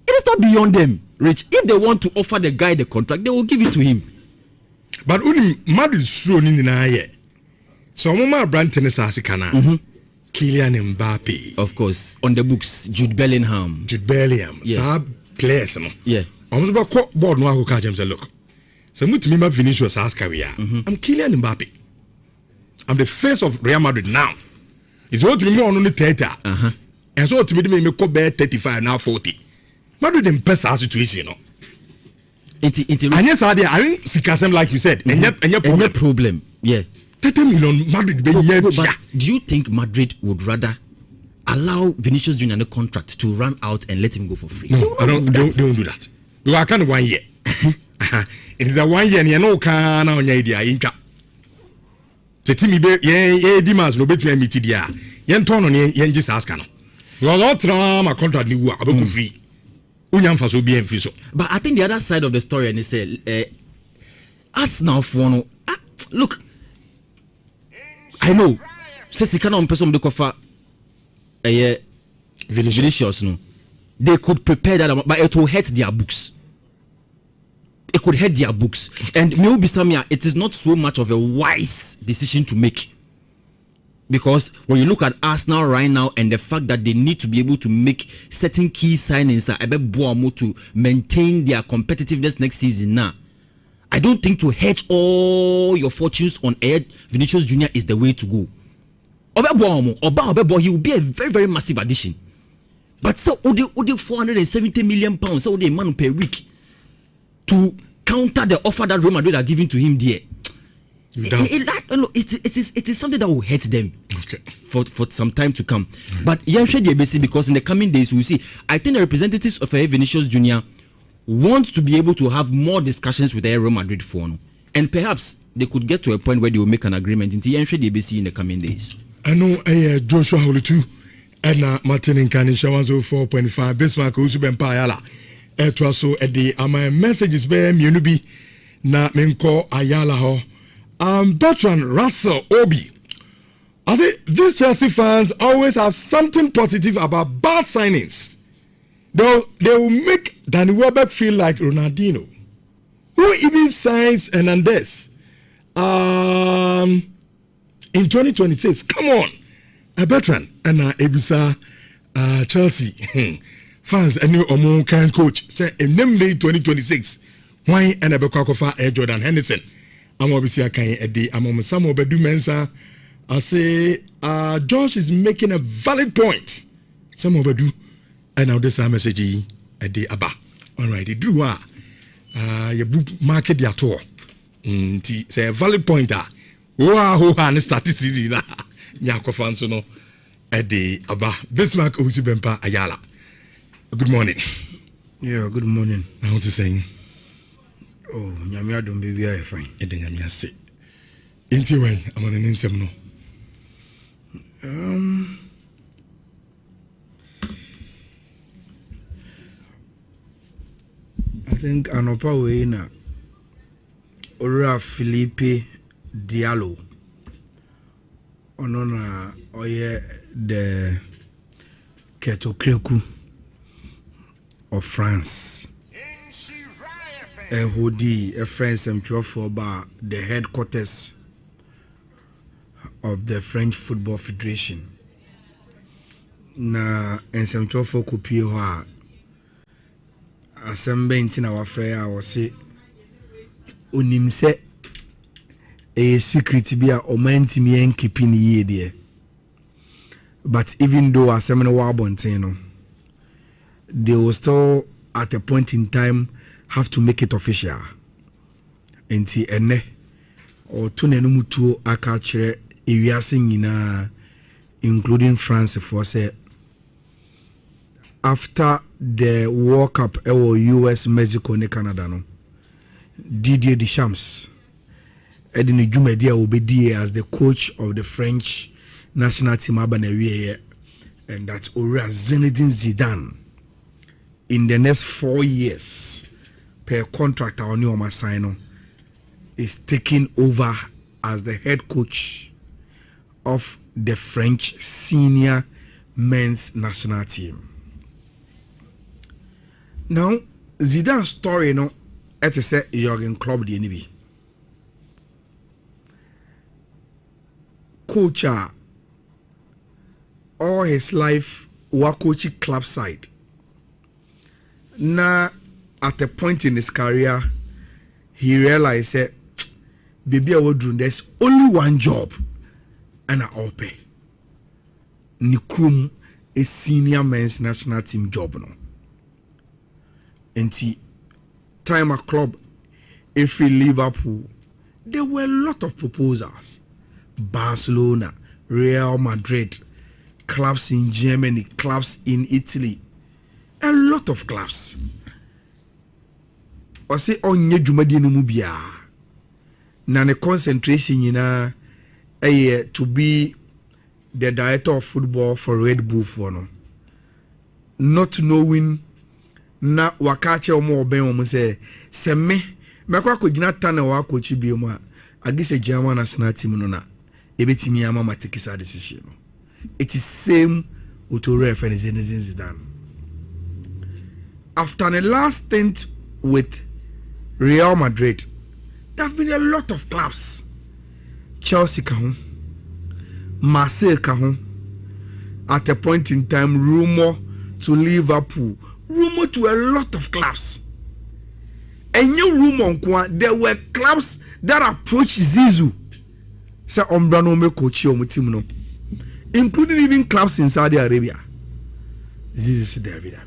It is not beyond them, Rich. If they want to offer the guy the contract, they will give it to him. But only Madrid is thrown in the air. So Mama Branton is Asikana. Kylian Mbappe. Of course, on the books, Jude Bellingham. Yeah. Players, no. Yeah. Almost about court board no who catch him say look. So much me Vinicius as career. I'm Kylian Mbappe. I'm the face of Real Madrid now. It's what me on the theater. And so to me go bet 35 now 40. Madrid in best situation, no. And yes, I think Sikasem like you said, and yet problem. Yeah. 30 million Madrid be but do you think Madrid would rather allow Vinicius Junior the contract to run out and let him go for free? No, I don't do that. You are kind of 1 year. It is a 1 year and you know can on your idea inka. The team be ye demands no bet me meet dia. Yen turn on yen just ask no. You are not my contract ni wo abeku free. Unyam fa so be en free so. But I think the other side of the story and they say Arsenal for no look, I know says he cannot person the cover Vinicius no. They could prepare that, but it will hurt their books. It could hurt their books. And maybe Samia, it is not so much of a wise decision to make. Because when you look at Arsenal right now and the fact that they need to be able to make certain key signings to maintain their competitiveness next season now, I don't think to hedge all your fortunes on Vinicius Junior is the way to go. He will be a very, very massive addition. But so ode 470 million pounds, so ode man per week to counter the offer that Real Madrid are giving to him there. It is something that will hurt them for some time to come. But because in the coming days we'll see. I think the representatives of Vinicius Junior want to be able to have more discussions with the Real Madrid for no. And perhaps they could get to a point where they will make an agreement in the coming days. I know Joshua Holitu and Martin in Kanisha 104.5 Bismarck Usuben Payala. It was so at the my messages be Munubi na Menko Ayala ho. Bertrand Russell Obi. I say these Chelsea fans always have something positive about bad signings. They will make Danny Welbeck feel like Ronaldinho, who even signs Hernandez in 2026. Come on, Bertrand and Ebisa Chelsea fans and new Omo kind coach say in May 2026. Why and Abekofa Jordan Henderson. I'm obviously I'm some of the mensa. I say Josh is making a valid point. Some of do and now this message at the Abba. Alright, the drew your book market their tour. Say a valid point. Who and statistics Yakofan so no at the Abba. Bismarck Usibempa Ayala. Good morning. Yeah, good morning. I want to say oh, Nyamia don't be very fine. And then Nyamia say into way I'm on an insem no. I think Anopa Wena Ora Felipe Diallo Onona Oye the Keto Kreku of France. A French for about the headquarters of the French Football Federation. Na en some for kopie ho a asembe nti na wafre a wo se onim se secret bi a omantimi enkepi ni ye de. But even though asem no wa bonten no, they will still at a point in time have to make it official. Enti ene or tunenu mutuo aka kire ewiase nyina including France for say after the World Cup US Mexico ne Canada no Didier Deschamps Edini Jumedia will be as the coach of the French national team Abanewie, and that's Ora Zinedine Zidane in the next 4 years per contract on your Masino is taking over as the head coach of the French senior men's national team. Now, Zidane's story, no, it is a Jurgen Klopp the NB. coach all his life wa coach club side. Now at a point in his career he realized that baby I would do there's only one job and I open Nikrum a senior men's national team job no. And time at club if Liverpool there were a lot of proposals. Barcelona, Real Madrid, clubs in Germany, clubs in Italy, a lot of clubs. I say on Jumadi no mubia. Na the concentration to be the director of football for Red Bull for no. Not knowing na wakache omo oben omo say me kwa ko gina tana wa coach bi mu a agise German national team no na ebetimi ama matekisa decision. It is same with referee Zidane. After the last stint with Real Madrid, there have been a lot of clubs. Chelsea kahun, Marseille kahun. At a point in time, rumor to Liverpool, rumor to a lot of clubs. And new rumor, there were clubs that approached Zizou. Say Ombrano me coach your team no, including even clubs in Saudi Arabia. Zizou said David.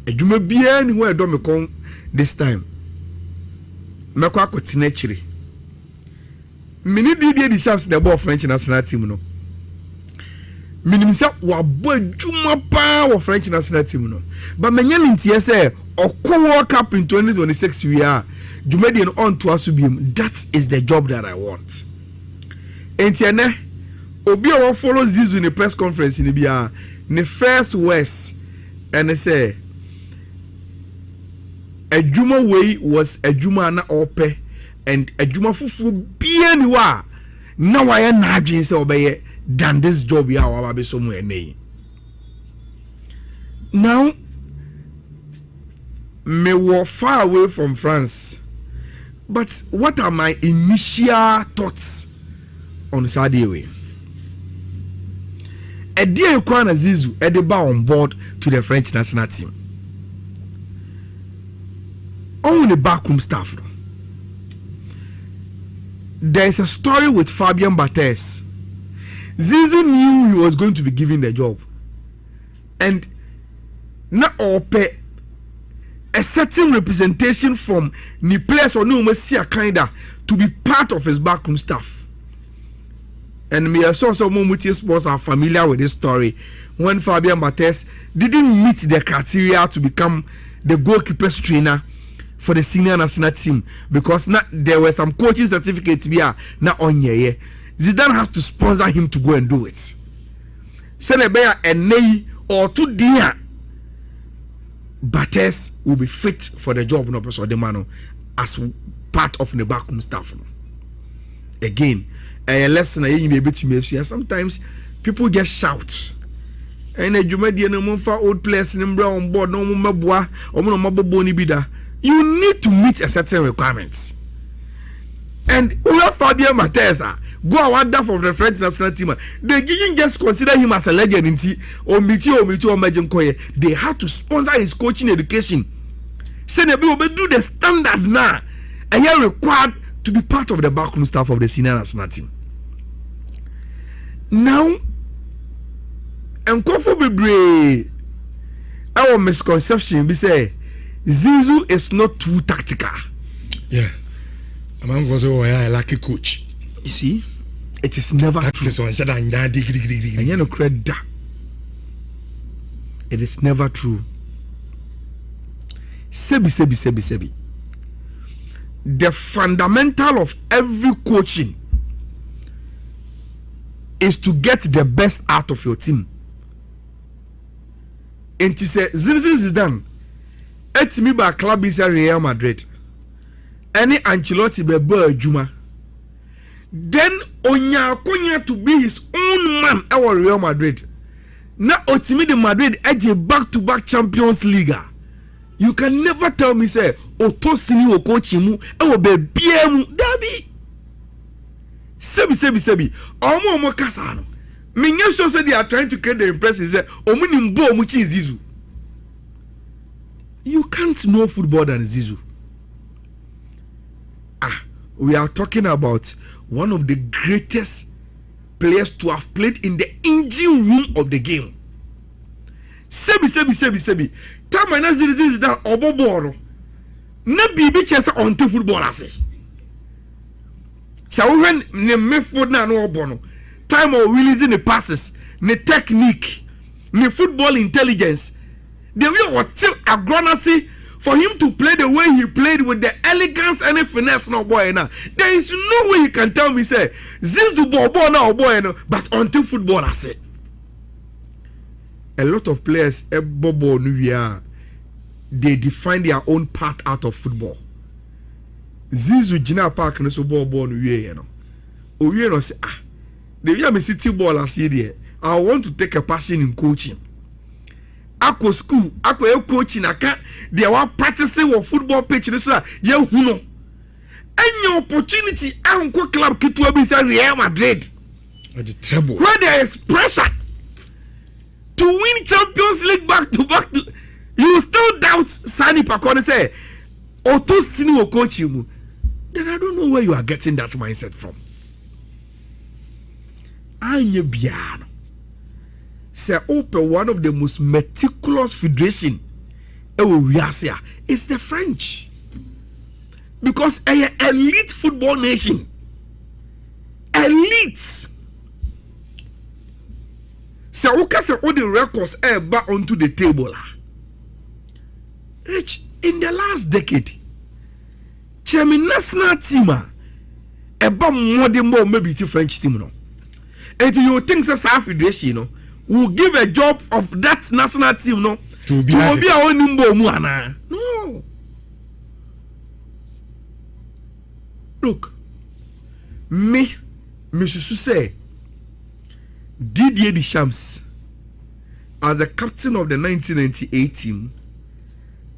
Ejuma bien where do me come this time. Me kwa kotina chiri. Mini di chance the ball French national team no. Minim say wa boy juma pa wa French national team no. But menye lintie say okwo World Cup in 2026 we are Jumedian on to us be that is the job that I want. Entiene obi a won follow Zizou in the press conference in bia ne first words and they say Ejuma way was Ejuma na ope and Ejuma fufu bien wa na wa na adwen say obeye than this job ya wa be somewhere nay. Now me were far away from France, but what are my initial thoughts on Saudi way? A dear Kwana Zizou at the bar on board to the French national team. On the backroom staff. There is a story with Fabien Barthez. Zizou knew he was going to be given the job, and not all pay a certain representation from the players or no Messia kinda to be part of his backroom staff. And me I saw some Mumuti sports are familiar with this story when Fabien Barthez didn't meet the criteria to become the goalkeeper's trainer for the senior national team because there were some coaching certificates here not on here. Zidane has to sponsor him to go and do it. Senebeya and Ney or two dear Barthez will be fit for the job no person the man as part of the backroom staff. Again, a lesson I may be to sometimes people get shouts. And a Jumedian no for old players in brown board no mabwa or no maboni bida. You need to meet a certain requirements. And Ula Fabien Barthez go a wonder for the French national team. They didn't just consider him as a legend in T or Majin Koye. They had to sponsor his coaching education. Say they will do the standard now. And you're required to be part of the backroom staff of the senior national team. Now, and Kofu our misconception we say Zizou is not too tactical. Yeah. A man was a lucky coach. You see, it is never true. It is never true. Sebi. The fundamental of every coaching is to get the best out of your team. And to say Zidane, et me by club is a Real Madrid. Any Ancelotti be Juma. Then Onya to be his own man our Real Madrid. Now ultimately Madrid edge back-to-back Champions League. You can never tell me say Otosini will coach him. I will be BM Dabi. sebi omo kasa no menya sure say they are trying to create the impression say omo ni mbo omo chi Zizu. You can't know football than Zizu. We are talking about one of the greatest players to have played in the engine room of the game. Sebi. Time na Zizu that oboboro. Na bibi chese onto football ase. So when ne mefod na no obono. Time of releasing the passes, the technique, the football intelligence. The way what agronasi for him to play the way he played with the elegance and the finesse no boy now. There is no way you can tell me say Zizu bobo na boy no, but until football I say. A lot of players bobo nu they define their own path out of football. Zizu Gina Park no so bobo nu you know. Owie no say the way me city ball as here I want to take a passion in coaching. Ako school, ako coaching aka they were practicing with football pitch so ye hu no. Any opportunity anko club kitu be say Real Madrid. At the treble. Where there is pressure to win Champions League back to back, you still doubt Sani Pakone say Oto Sini will coach you. Then I don't know where you are getting that mindset from. Anye biano. Say open one of the most meticulous federation it's the French. Because a elite football nation. Elite. Say okay say all the records back onto the table. Rich, in the last decade, Chairman national team more than more maybe the French team no. And you think that South Federation, you know, will give a job of that national team, no, to be our own number one. No. Look, me should say, Didier Deschamps, as the captain of the 1998 team,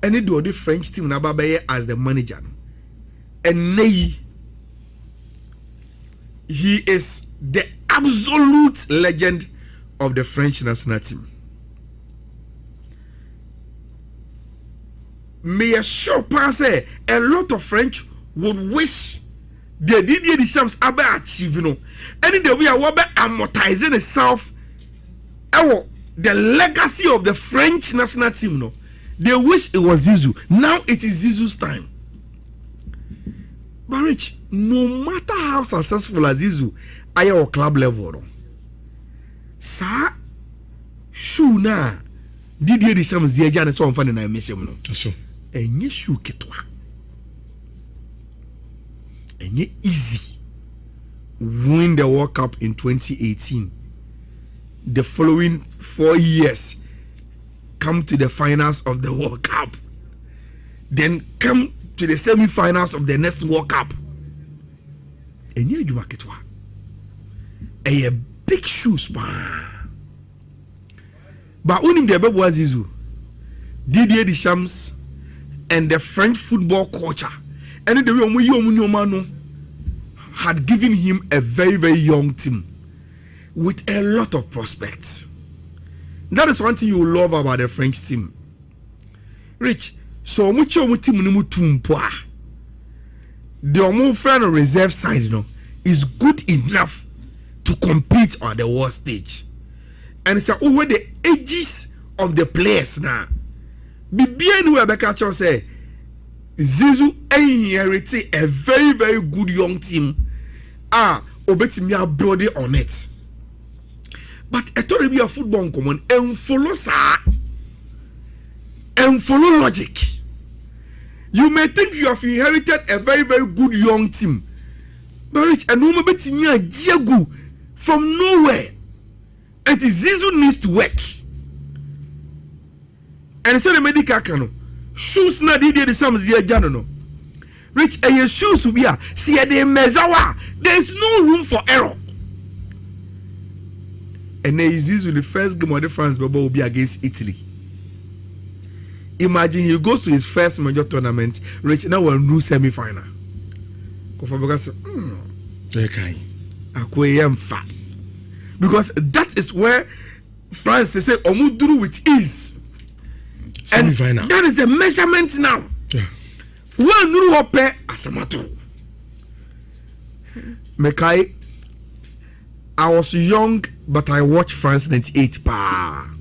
and it was the French team as the manager, and he is the absolute legend of the French national team. May I sure say a lot of French would wish the Didier Deschamps have achieved, you know, and the way I will be amortizing itself. The legacy of the French national team, no, they wish it was Zizou. Now it is Zizou's time. But Rich, no matter how successful as Zizou, I am club level, no. Sa shoe na Didier Deschamps ziaja na so mfa na mission no. So enye shoe ketwa. Enye easy. Win the World Cup in 2018. The following 4 years come to the finals of the World Cup. Then come to the semi-finals of the next World Cup. Enye adwuma ketwa. A big shoes, man. But only the baby was Zizou, Didier Deschamps, and the French football culture, and the way had given him a very, very young team with a lot of prospects. That is one thing you love about the French team. Rich, so much team the friend reserve side, you know, is good enough to compete on the world stage. And it's over the ages of the players now. Bibian Webeka say Zizou inherited a very, very good young team. Obetimia building on it. But it ought to be a football common and follow logic. You may think you have inherited a very, very good young team. But Rich, and Obetimia Diagu from nowhere. And Zizou needs to work. And so the medical cano shoes na Didier Deschamps jano no. Rich and your shoes will be a see a measure. There is no room for error. And then Zizou the first game of the France will be against Italy. Imagine he goes to his first major tournament. Rich now will lose semi-final. Akweyemfa. Because that is where France they say omuduru with ease. And that is the measurement now. Yeah. One nuru hope asamato. Mekai, I was young, but I watched France 98 pa.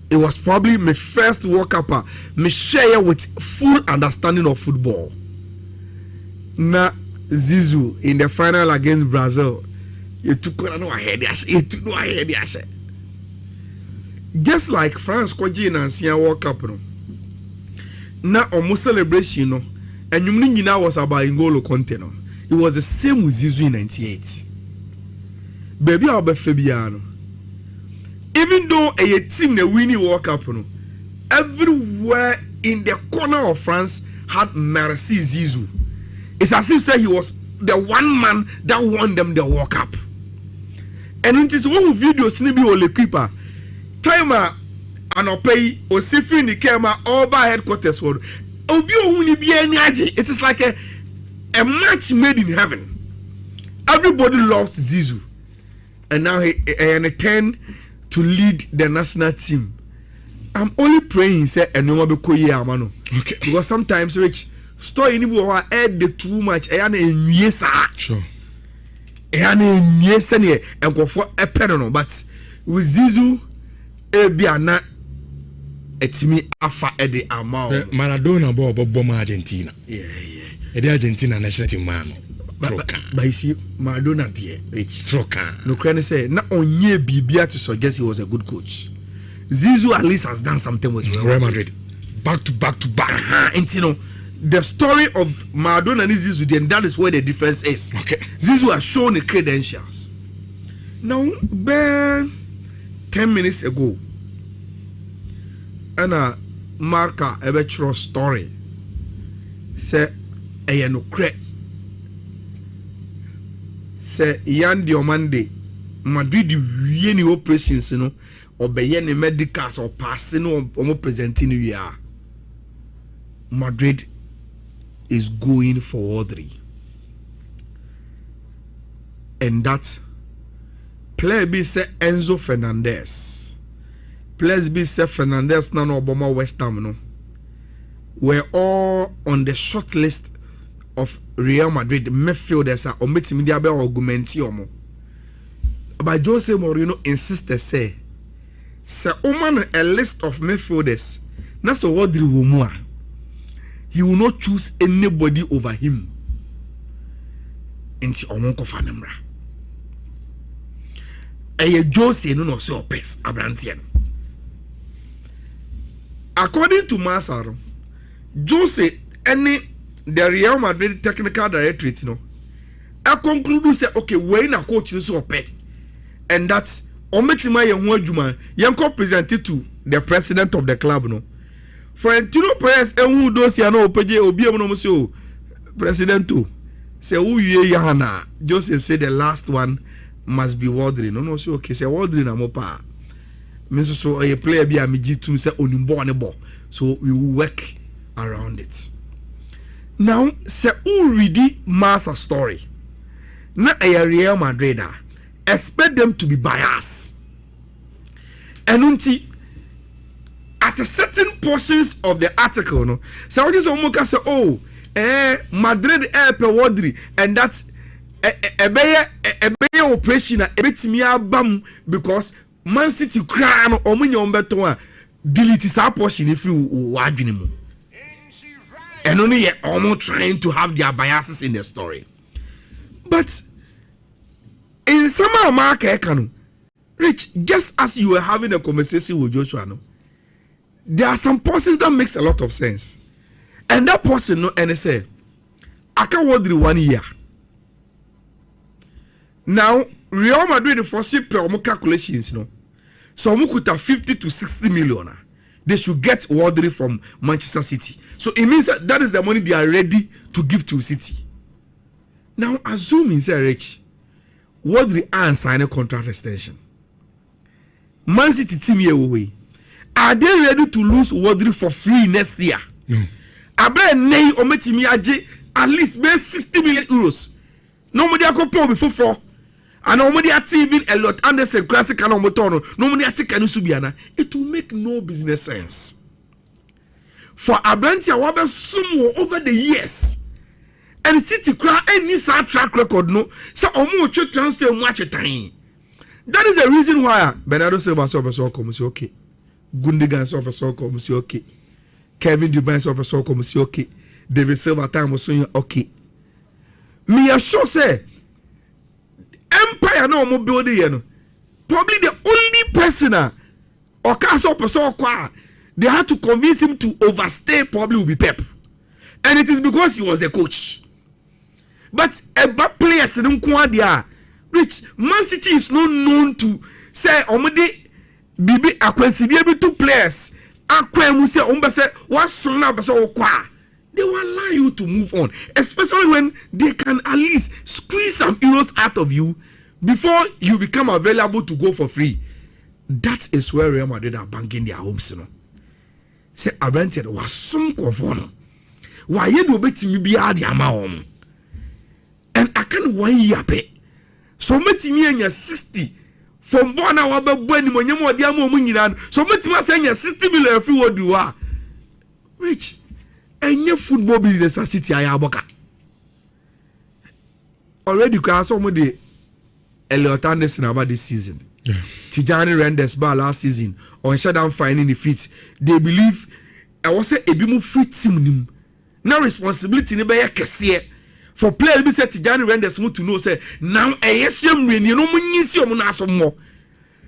It was probably my first World Cup. Me share with full understanding of football. Na Zizou in the final against Brazil. You took no ahead. You took no ahead. Just like France kwaji na Asia World Cup no. Na almost celebration no. And you know was about N'Golo Kanté no. It was the same with Zizou in 98. Baby Albert Fabiano. Even though a team the winning World Cup, no, everywhere in the corner of France had Merci Zizou. It's as if say he was the one man that won them the World Cup. And it is one video snippy or keeper. Timer and pay or sifting the camera all by headquarters for it is like a match made in heaven. Everybody loves Zizou. And now he turned to lead the national team. I'm only praying say and no be ko year amano. Okay. Because sometimes rich story ni bo wa add the too much e na enwie sa. Sure. E na enwie sa ne enkofo epere no but with Zizou e bia na etimi afa e de amount. Maradona bo Argentina. Yeah. E de Argentina national team man. But you see, Maradona dear, rich. Troka. No can say not only Bibia to suggest he was a good coach. Zizou at least has done something with Real Madrid. Back to back. And you know, the story of Maradona and Zizou, then that is where the difference is. Okay. Zizou has shown the credentials. Now, Ben, 10 minutes ago, and Marca a true story. Say, I no credit. Say Yan Diomande Madrid any operations no or be any medicals or passing or presenting we are. Madrid is going for Audrey. And that player be say Enzo Fernandez. Players be say Fernandez no Obama West Ham no. We're all on the short list of Real Madrid midfielders are omitting the argument. But Jose Mourinho insisted say Oman a list of midfielders. That's what he will not choose anybody over him. Inti Omonko Fanemra. Jose no say opes Abrantian. According to Masaro, Jose any the Real Madrid technical directorate, I conclude say okay, when a coach is so pay, and that's Ometima Yamwajuma, Yanko presented to the president of the club, no. For Antino Perez, and who does no PJ or BMO president too. Say, who ye Yahana, Joseph said the last one must be Wardry. No, so okay, say Wardry na mopa. Mr. So a player be a midget to say onimbo, so we will work around it. Now, say already master story. Na a Real Madrid, expect them to be biased. And until at a certain portions of the article, no, so what is Omoka say, oh, Madrid per Wadri, and that's a better operation, a bit me bam because Man City crown or million better delete his portion if you watch him. And only almost trying to have their biases in the story. But in some market, Rich, just as you were having a conversation with Joshua, no, there are some portions that makes a lot of sense. And that person, no, and say, I can't wait 1 year. Now, Real Madrid for per calculations, no. So we could have 50 to 60 million. They should get Wardry from Manchester City. So it means that is the money they are ready to give to City. Now, assuming say Rich, Wardry and sign a contract extension. Man City team here away. Are they ready to lose Wardry for free next year? No. Abe nei ometimi aje at least be 60 million euros. Nobody a couple before 4. and nobody at even a lot Anderson classic and motono nobody at take subiana it will make no business sense for Abrantia Waba sumo over the years and City cry any sad track record no so omo transfer much time. That is the reason why Bernardo Silva so come say okay, Gundogan so come say okay, Kevin De Bruyne so come say okay, David Silva time was saying okay. Me sure say Empire no mo building you know. Probably the only person or castle person they had to convince him to overstay probably will be Pep. And it is because he was the coach. But about players in Nkwadia, Rich, Man City is not known to say omede bibi akwensidia two players akwemu say ombese wasona bese okwa. They will allow you to move on, especially when they can at least squeeze some euros out of you before you become available to go for free. That is where Real Madrid are banking their hopes, you know. Say Abrante was some conform. Why you do bet me be the amount? And I can't wait ya pay. So much me and your 60 from born hour when you more dear moment. So much more saying your 60 million if you would do rich. And your football business at City Ayaboka. Already cast somebody Elliot Anderson about this season. Yeah. Tijani Renders bar last season on shutdown finding the feet. They believe I was say a bimu free team. Now responsibility ne be kese for players be say Tijani Renders want to know say now a yesem rain you know munyisi omo na asomo.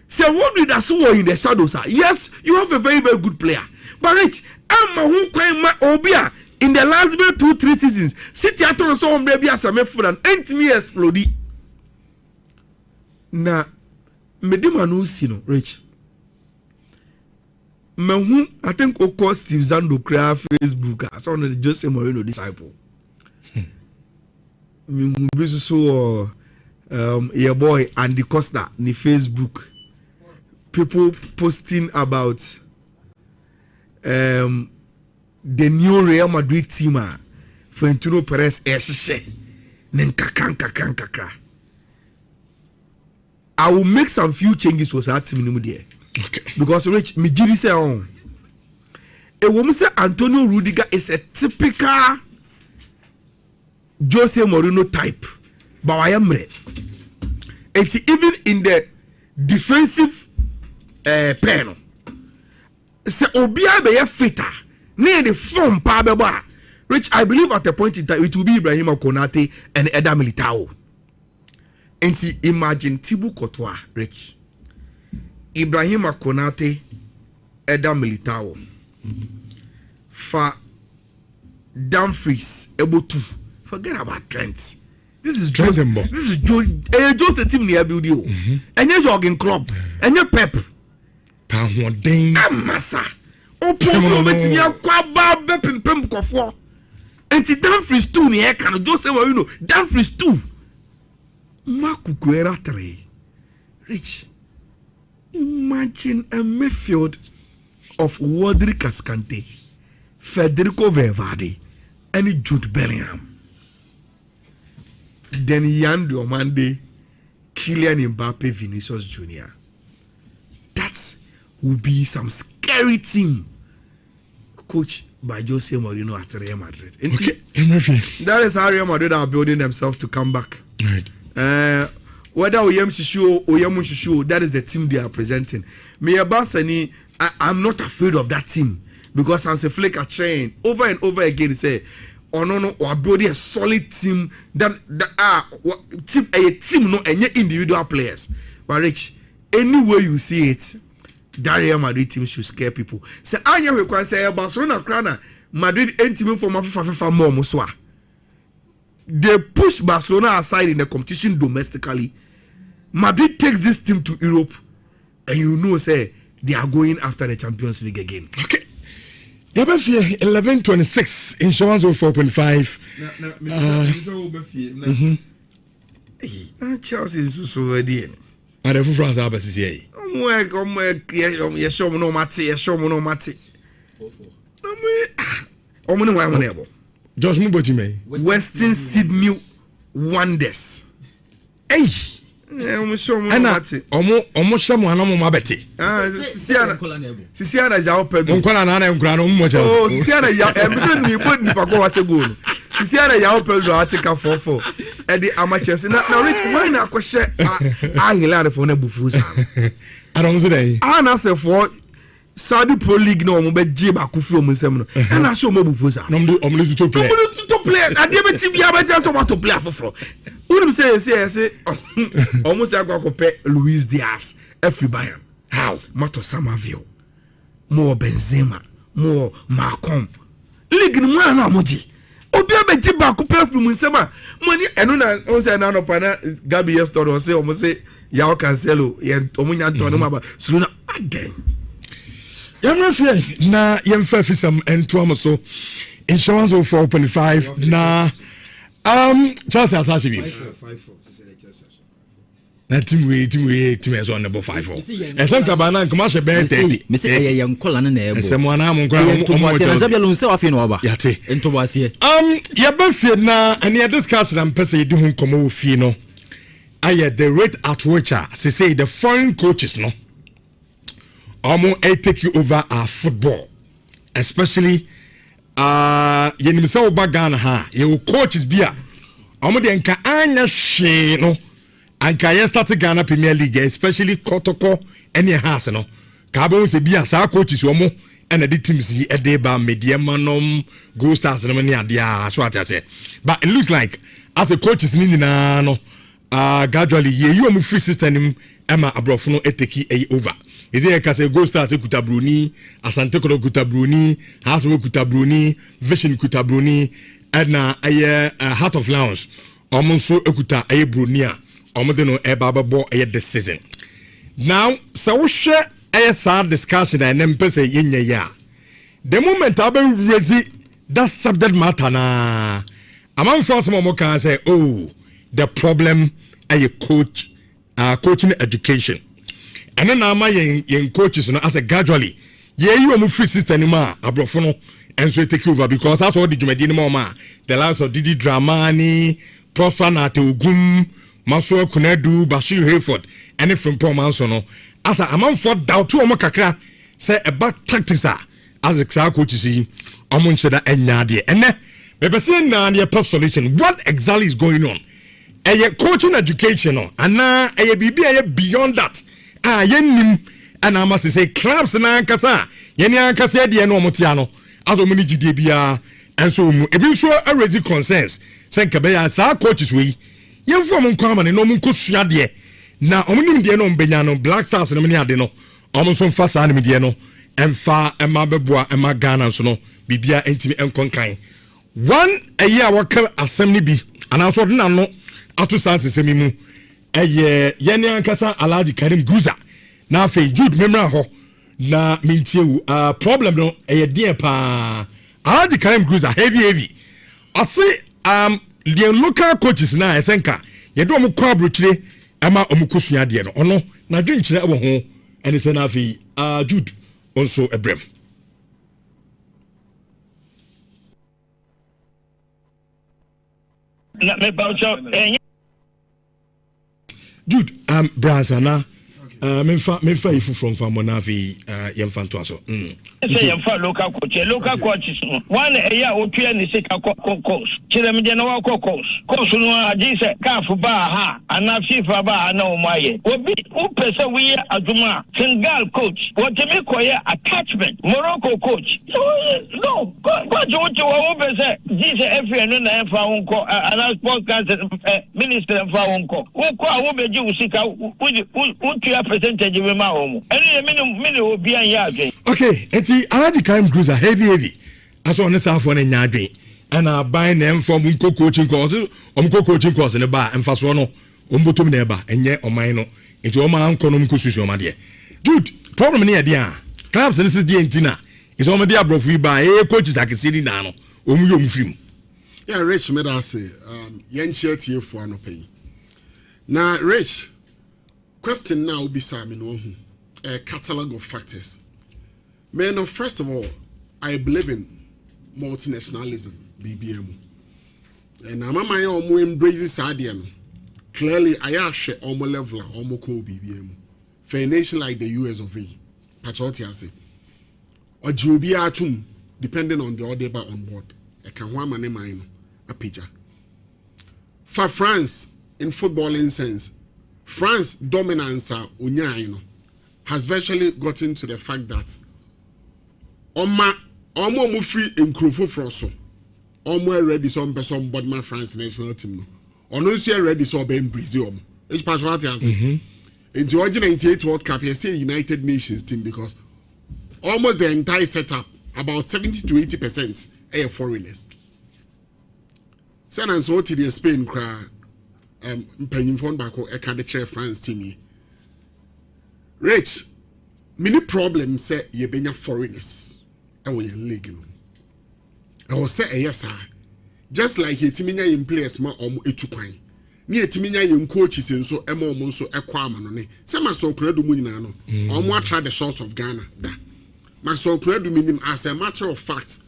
Say what did that so in the shadows are? Yes, you have a very very good player. But Rich, I'm who ma obia in the last 2-3 seasons. City aton so on baby as a mefud and me explode. Na medema no si no Rich. Me I think Oko Steve Zando cry Facebook as on the Jose Mourinho disciple. Me be so your boy Andy Costa ni Facebook. People posting about the new Real Madrid team Florentino Perez kakra. I will make some few changes for that team there. Okay. Because Rich Mijiri say on a woman say Antonio Rudiger is a typical Jose Mourinho type. But I am ready. It's even in the defensive pen. Say Obia be a fitter. Near the form Pababa. Rich, I believe at a point in time it will be Ibrahim Konate and Eda Militao. And see, imagine Thibaut Courtois, Rich. Ibrahim Konate, Eda Militao. For Dumfries, able to forget about Trent. This is Jose. This is Jose team near building. And you're jogging club. And you're Pep. Amasa. Open moment in your quabba bepping pemp for. And see Dumfries 2 near can Jose Mourinho. Dumfries 2. Makukuera 3. Rich. Imagine a midfield of Wadri Cascante, Federico Valverde, and Jude Bellingham. Then Yan Diomande, Kylian Mbappe, Vinicius Jr. That will be some scary team coached by Jose Mourinho at Real Madrid. Okay. That is how Real Madrid are building themselves to come back. Right. Whether Oyem Shishu or Oyem Shishu, that is the team they are presenting. I'm not afraid of that team because Hansi Flick are trained over and over again. Say, oh no, we're building a solid team that a team no any individual players. But Rich, anywhere you see it, that Real Madrid team should scare people. Say, Anya requires say Barcelona Crana Madrid team from FIFA more Muswa. They push Barcelona aside in the competition domestically. Madrid takes this team to Europe, and you know, say they are going after the Champions League again. Okay. 11:26 insurance 4.5. Chelsea is so ready. Are the France are best here? Show me no mate. Josh Mubotime. Western Sydney Wonders. Hey, ɛna ɔmo hyɛ mo anam mo abɛte sisia na yawo pedro nkola na nkura no mo kyerɛ oh sisia na yawo emse ni bo nipa ko wa se goal sisia na yawo pedro atika 4-4 e di amatches na rich why na akɔhyɛ a hilare for na bufu sa adon so dey na se for Saudi Pro League no mo be gye ba ko fi o mo nsɛm no na so mo bufu sa no mo to play ade be ti bia be just want to play afoforo unim say almost akɔpɛ Luis Diaz every Bayern how Mato Samavio more Benzema more Malcolm league no na moji obi abegye ba ko pɛ from nsɛm money eno na o say na no pa na Gabi yesterday o say o say Yao Cancelo ye omunya ntɔno ma ba suru na aden yamrafie na yemfa fisam entoam so insurance of 4.5 na Chelsea asashi bi 5-4 na team is on number 5-4 esem tabana nkoma hye be 30 me say ye nkola na ebo esem ana mo nkola mo na zabia lo nse wa fe no oba yate ntobo ase ye ba fie na ene discussion am pese ye di ho nkomo wo fie no aye the rate at which say the foreign coaches no take you over our football especially yenim say oba Ghana ha ye coaches bia de nka anya hwe no anka ye start Ghana Premier League especially Kotoko any house no ka ba se bia sa coaches omo and the teams yi e ba Mediamanom Gold Stars no ne ade a so atase but it looks like as a coaches ni nyina no gradually ye you am free system nim ema abrofo no eteki over is it ka say Gold Stars ekuta Bruni Asante Koro ekuta Bruni House ekuta Bruni Vision ekuta Bruni na aye Heart of Lions omonso ekuta aye Bruni a omode no e baba bo aye this season now so wo hwe aye sad discussion and empese yenye ya the moment abe raise that subject matter na among first mo can say oh the problem aye coaching education and then na ma yen coaches no as a gradually ye you am free system ni ma abrofo no enso take over because that's all the jumedi ni ma the likes of Didi Dramani Prosper Nate Ogum Maso Kunedu Bashir Hayford any from Pomanso no as a amount for doubt to omo kakra say about tactics as a coaches yi omo ncheda enya de ene me be say na the solution what exactly is going on coaching education no ana bibi beyond that yenim ana must say clubs na ankasa yeni ankasa de no omotia no aso mu ni gidie bia enso mu ebi so already concerns say nka be ya sa coaches we yemfo mo nkwa ma ne no mu nkosua de na omunim de no mbenya no Black Stars no ne ade no omo so mfa sa ne de no emfa ema beboa ema Ghana so no bibia entimi enkonkan one year waka assembly bi ana so de na no ato sanse semi mu yene ankasa Alhaji Karim Guza na fe Jude memra ho na mintie problem no dear pa Alhaji Karim Guza heavy ase the local coaches na esenka ye do mo kwa abrochire ema omukosua de no ono na dwenkyire ebo ho ene se na fe Jude onso ebrem na me baucho Jude Brazana memfa ifu from Famonavi yemfa to aso say yemfa local coaches one eya otua ni sika coach chire me de no coach no agi se CAF ba ha ana FIFA ba ana o maye obi o pese we aduma Senegal coach what me koye attachment Morocco coach no coach o pese dise FA no na fa wonko ana sport council minister fa wonko wo ko a wo beji usika wo tua percentage we ma homo eni me obi an ya adwen okay enti Alhaji Karim Guza heavy aso on sa for na nya adwen ana ban na inform nko coaching course ne ba emfaso no ombotom na eba enye oman no enti o ma anko no mkosusu o ma de dude problem ne de a clubs this is the entina is o ma de abrofu ba coaches akesiri na no omu yom film yeah Rich made us say yen share tie fo anopai na Rich question now be me no a catalog of factors. Man, first of all, I believe in multinationalism, BBM. And I'm my own embraces Adian. clearly I share almost level almost co BBM for a nation like the US of A. Patriotic or Jubia atum depending on the order on board. I can one man in a picture. For France in footballing sense, France dominance has virtually gotten to the fact that almost free in Krufo Frosso. Almost ready some person but my France national team. Only ready so be in Brazil. It's patriotic as in the 98 World Cup, you say United Nations team because almost the entire setup, about 70 to 80% are foreigners. Sen and so to the Spain cry penny phone back or a chair France team. Rich, many problems say you be foreigners. And we are legal. I will say yes, sir. Just like a Timinia in players ma etupan. Near Timinia in coaches and so emo so equaman. Some so credo munano. Or more try the shores of Ghana. My so credo minim as a matter of fact.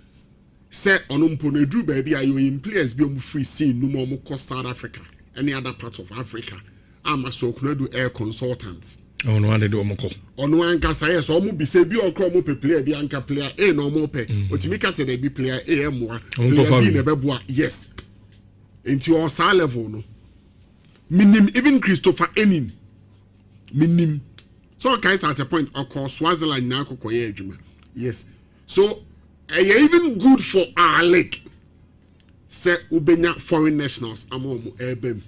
Say on umponedru baby are you in players be free scene no more cost South Africa. Any other part of Africa. I'm a so credo air consultant. Oh no, I do omoko. On one case, yes, or be say be or come up player, be anchor player, a no more pay. What you make us say they be player a more. Yes. Into our side level, no. Minim even Christopher Enin. Minim. So guys at a point of course Swaziland now kokoye. Yes. So even good for our league. Say ubenya foreign nationals among ebem.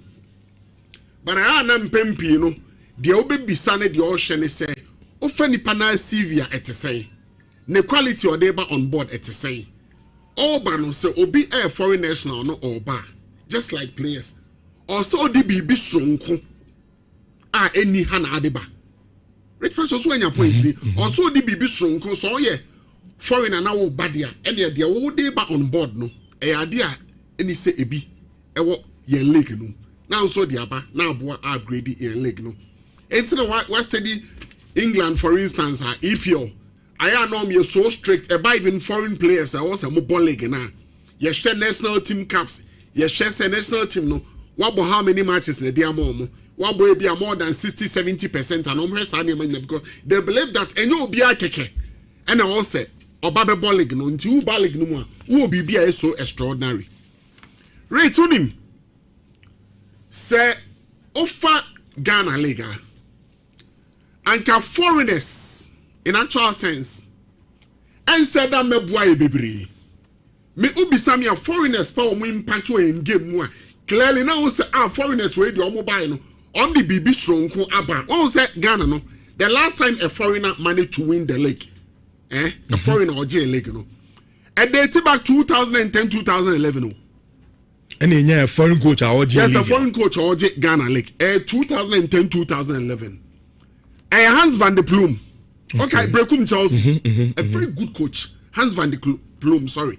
But I am pempi, you know. The obe bisane the ocean say, Ofeni pana Sylvia et say, ne quality or deba on board et say. All bano say obi a foreign national no oba, just like players. Also the be strong any hana adeba. Rich person so your point. Also the be strong so yeah, foreign and now badia, any the old deba on board no. E idea any say ebi, ewo yen leg no. Now so the aba, now boy upgrade yen leg no. It's no what study England, for instance, EPO. I know me so strict about even foreign players. I was a mobile league now. You share national team caps. You share national team no. What about how many matches in the day more? What boy be more than 60-70%? And I'm here because they believe that any will be a keke. And I also Obabe ball league no. Until ball league no more. Who will be so extraordinary? Right to him. Say offer Ghana League. And can foreigners in actual sense and said that me boy baby me ubi some foreigners power mo impact in game more clearly now say foreigners wey the mobile no on the BB strong ko aba on say Ghana no the last time a foreigner managed to win the league a foreigner or J league no and they back 2010-2011 no and a foreign coach or J yes a foreign coach or Ghana league 2010-2011 Hans van der Pluim. Okay, Brekum Chelsea. A very good coach. Hans van der Pluim, sorry.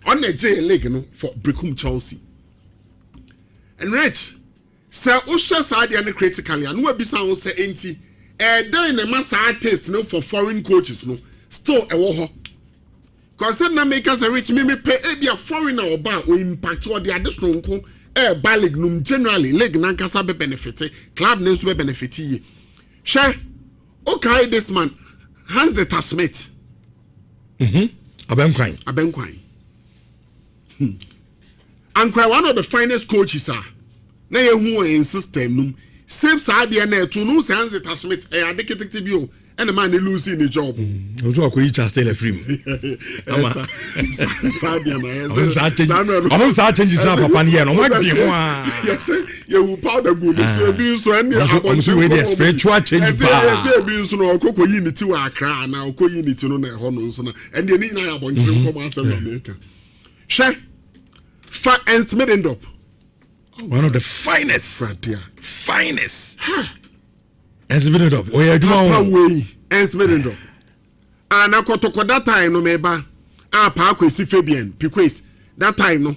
On the J League, you know, for Brekum Chelsea. And Rich, Sir Usha Sadi and critically, and what be sound say anti, then a master artist, no, for foreign coaches, no, still a war. Because na make us a rich, me pay a foreigner or bar or impact what the additional balignum generally, leg nankasa be benefit, club names be benefit. Share. Okay, this man Hans the Tasmate. Abenkwai. And one of the finest coaches are. Now you in system num. Same side there to no Hans the Tasmate. A detective you and the man losing the job. Also, I could just tell a free. I'm not changes now, Papa. No, yes, you will powder good. So, any spiritual changes. No, Coco unity to our crown now, Co unity on their honors, and the Nina about to come answer America. Share fat and smitten up. One of the finest. Finest. And smitten up. Oh, yeah, do way and smitten up. And I got to that time, no, meba. Parkway, see Fabian, Piquet, that time, no.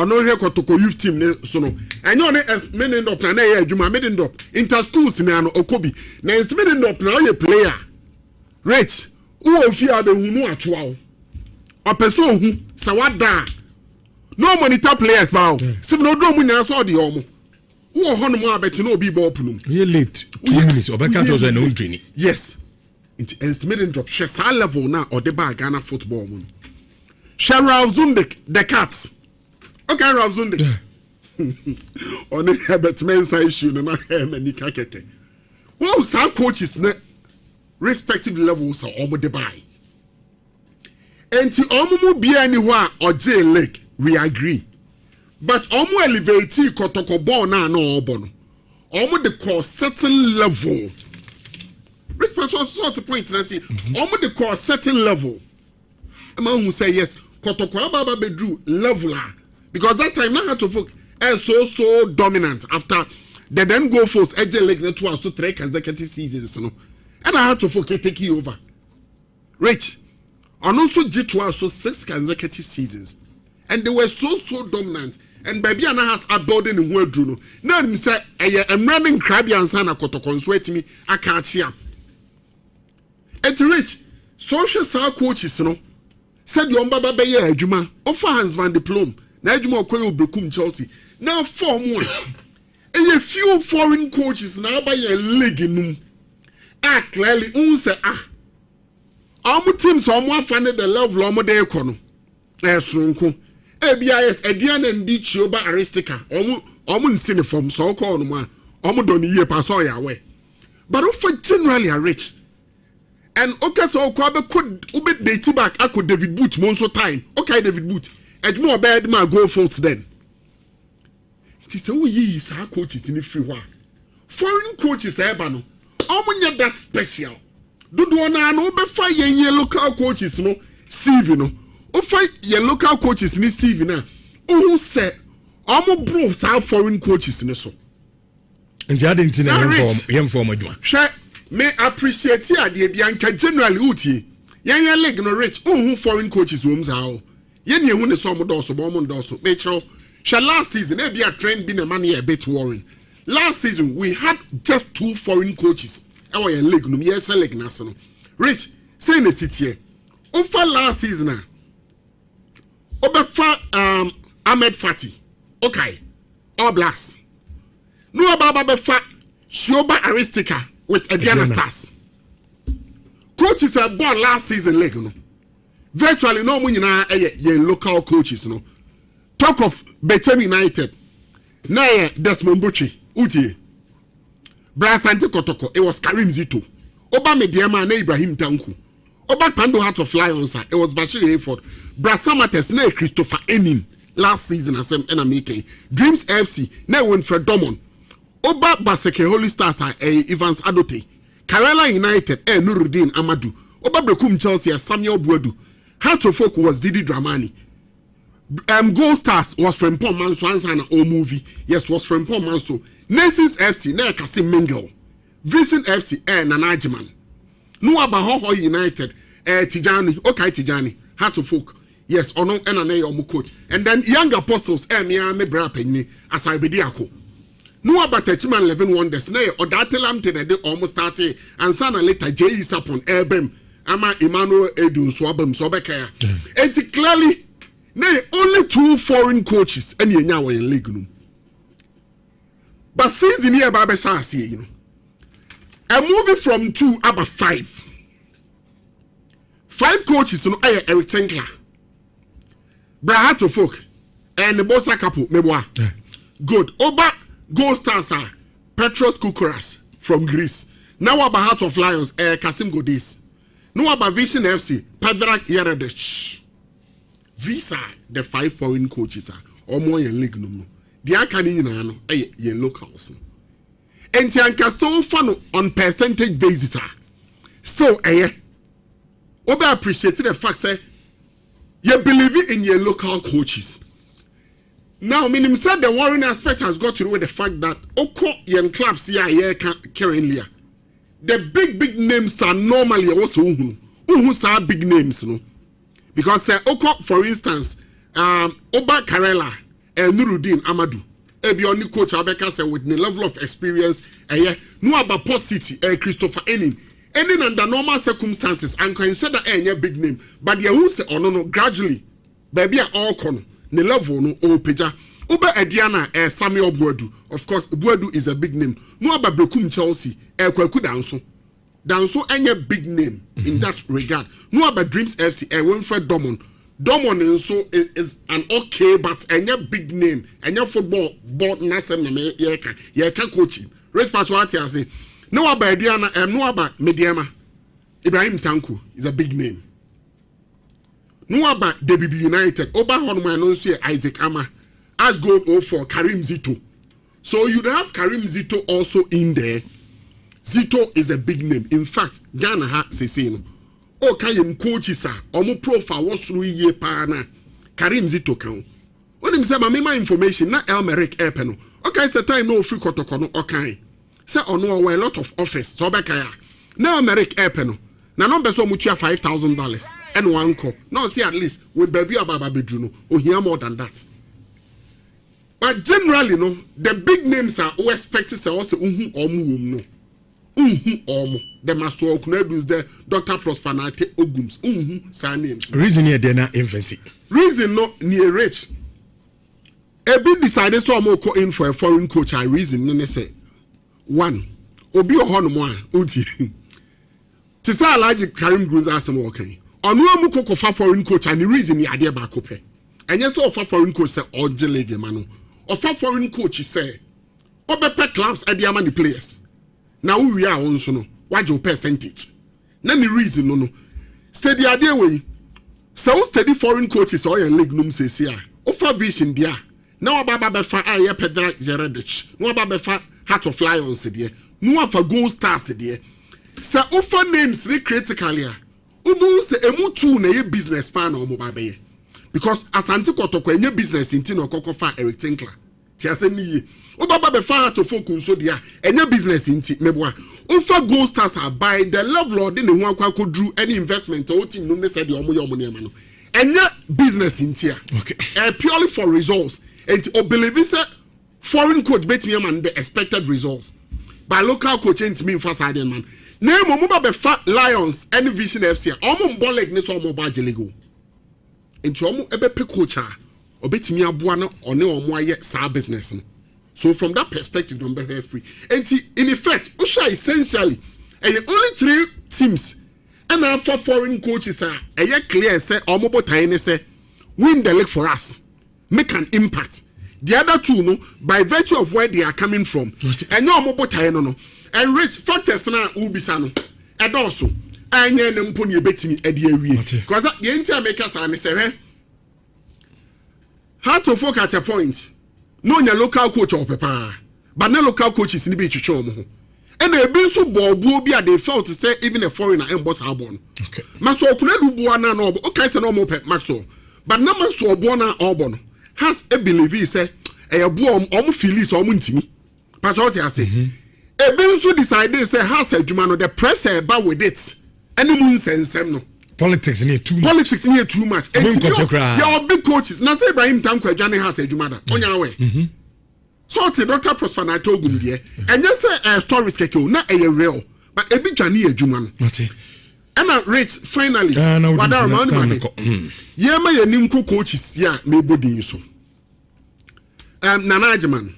Or no, here got to go youth team, so no. And you're as men up, and I do my maiden up. Inter schools, Nano, Okobi. Now it's smitten up, now you're player. Rich, who fear the who know at wow. A person who, Sawada. No monitor players, bow. Still no do when I saw the homo. Who honor more bet no be ball punum. We late 2 minutes. Obeka to say no training. Yes. It estimate drop share sa level now or the bar Ghana football moon. Share Ralph Zundik, the cats. Okay, Ralph Zundik. On the Herbert Mensa issue, no him and Nikakete. Well, some coaches respective levels are almost the buy. And to almost be anywhere or J Lake, we agree. But almost elevate Kotoko born no bono. Almost the course certain level. Rich person sort of point and I say, almost the course certain level. A man who say yes, Kotoko Baba Bedru leveler. Because that time now had to folk so dominant after they then go for AJ Lake network so 3 consecutive seasons. You know? And I had to folk take you over. Rich. And also G2 so 6 consecutive seasons. And they were so dominant. And baby Anna has a building in word Bruno. Now me say I'm running crabby and sana Kotoko sweat me, I can't cheer. And Rich, social star coaches, you know, said your Baba Bayer Juma, offer Hans Van Diplom, Najuma Koyo Brukum Chelsea. Now 4 more. And a few foreign coaches now by a leg in clearly say our teams are more funded the level of the economy. Runko. ABIS, Edian and Dichioba Aristica, almost in from so called one, almost don't year pass all your way. But offer generally are rich. And okay, so could ubit date back, I could David Boot monso time. Okay, David Boot. And more bad my goal faults then. It is so ye our coaches in the free war. Foreign coaches, Ebano. Almost that special. Do no be fire ye local coaches, no, Steve, no. O fight ye local coaches ni Steve na. Who say almost bro sa foreign coaches ni so. And the other thing him for adwuma. Share may appreciate here the Bianca generally uti. Yan leg no rich who foreign coaches homes how. Yen ye hu ne so mo do so bo mo do so. Metro. Share last season e be a trend be na man a bit worrying. Last season we had just 2 foreign coaches. Our leg no yes leg national. Rich say the city here. Over last season Obefa Ahmed Fati. Okay. All Blacks. No Baba Befa Shoba Aristica with Ediana Stars. Coaches are born last season leg no. Virtually no money na local coaches no. Talk of Bechem United. Na Desmond Bucci. Uti. Brasante Kotoko. It was Karim Zito. Oba Mediama na Ibrahim Tanku. Oba Pando Heart of Lions. It was Bashir Hayford. Brasamates na Christopher Enin. Last season as I'm making. Dreams FC na Winfred Domon. Oba Baseke Holy Stars Evans Adote. Kerala United Nuruddin Amadou. Oba Brekum Chelsea Samuel Buedu. Heart of Folk was Didi Dramani. Gold Stars was from Paul Manso Ansana O movie. Yes, was from Paul Manso. Nations FC na Kasim Mingle. Vision FC Nanajiman. No Abaho United Tijani. Okay Tijani. Heart of Folk. Yes, or no NNA or coach. And then young apostles me bra penny as I be diako. No about Techiman 11 wonders. Nay, or that lamte they almost started and sana later J is upon Airbem. Ama Emmanuel Edu Swabem Sobeka. And clearly, nay, only 2 foreign coaches and you now in league. But season here Baba Sasi, you know. A movie from 2 about 5. 5 coaches no Eric Tinkler. Brahato folk and the Bosa couple meboa. Good. Oba Gold Stars are Petros Kukuras from Greece. Now about Heart of Lions Kasim Godis. No about Vision FC Padrak Yaradech. These are the 5 foreign coaches or more in league no. The Akanino ye locals. And Tiancasto fan on percentage basis still Oba appreciated the fact say you believe in your local coaches. Now, meaning said the worrying aspect has got to do with the fact that Oko yen clubs here currently. The big names are normally also who are big names, no? Because Oko, for instance, Oba Karela and Nuruddin Amadou, the only coach Abeka said with the level of experience, no about Port City, Christopher Enin. Ending under normal circumstances and consider any big name, but you who say oh no gradually, baby are all con the level no o peja Uba Ediana, Samuel Buadu. Of course, Buadu is a big name. No aba Brekum Chelsea, Kwaku Danso. Danso any big name in that regard. No aba Dreams FC, Winfred Domon. Domon is an okay, but any big name. Any football board Nasem Yeka coaching. Red Patwati I say. No aba Ediana, no aba Mediama. Ibrahim Tanku is a big name. No aba DBB United. Oba Honman no say Isaac Ama. As goal for Karim Zito. So you'd have Karim Zito also in there. Zito is a big name. In fact, Ghana ha sesino. O kayem coach sir. Omo profile was through ye pana. Karim Zito kan. When him say my information na Elmerick Epeno. Okay, say time no free kotokono okay. Say ono a lot of office. So bekaya. Na Elmerick Epeno. Na number so mutua $5,000 and one call. No see at least with baby ababa bedruno. O hear more than that. But generally, no, the big names are always expected to also no. The Master Oknedus, the Dr. Prosperity Ogums, sign names. Reason here they're not infancy. Reason not near rich. A bit decided so I'm in for a foreign coach. I reason, no, say one. Obi Honmoa, Uti. Tisa like Karim Grooms as I'm okay. On one muko for foreign coach, and the reason the idea back up. And yes, so for foreign coach, say, or Jelege Manu. Of a foreign coach say, Obepe clubs at the among players. Now we are also no, what your percentage? None reason no. Say the idea way. So steady foreign coaches or your league num says here. Offer vision there. Now Baba Befa Aya Pedra Jeredich. No Baba Befa Heart of Lions there. No for gold stars there. Say offer names re critically. Ubu say emutu na ye business plan or mobabe. Because Asante Kotoko any business in Tino Kokofa Eric Tinkler. Tiase ni. Obaba be far to focus so dia any business in T meboa. Ufa gold stars are by the level of the one could drew any investment or team no said your money. Any business in Tia. Okay. Purely for results. And to believe is foreign coach bet me man the expected results. By local coach to me for side man. Name Moba be fat Lions any Vision FC. Omo bolek ne so mo ba jelego. Into omo ebe pe coach obetimi aboa no one omo aye sa business no. So from that perspective don't be very free. And in effect usha essentially only 3 teams and after foreign coaches are clear say omo botai ne say win the league for us, make an impact. The other 2 no by virtue of where they are coming from and no omo botai no and rich factors na ubisa no and also anya ne mpo ne betimi ade awie because the entire makers are say how to focus at a point no nya local coach or papa but no local coaches ni be twetwe omo ho and e be so bobo bi they felt to say even a foreigner and boss abon okay maso okunadu bo na no okay say no mo pe maso but na maso obo na obon has a believe say e bo omo feelings omo ntimi but what you say e be so decide say has adwuma no the pressure ba with it any mun sensem no politics near too much. Your big coaches. Now say Ibrahim Tanko Johnny has a jumada. On your way. So the Dr. Prosperity Ogum there. And just say stories keke na a real. But a big Johnny a juman. And I rate finally. What are money? Yeah, my nimko coaches. Yeah, me body so. Nanajaman.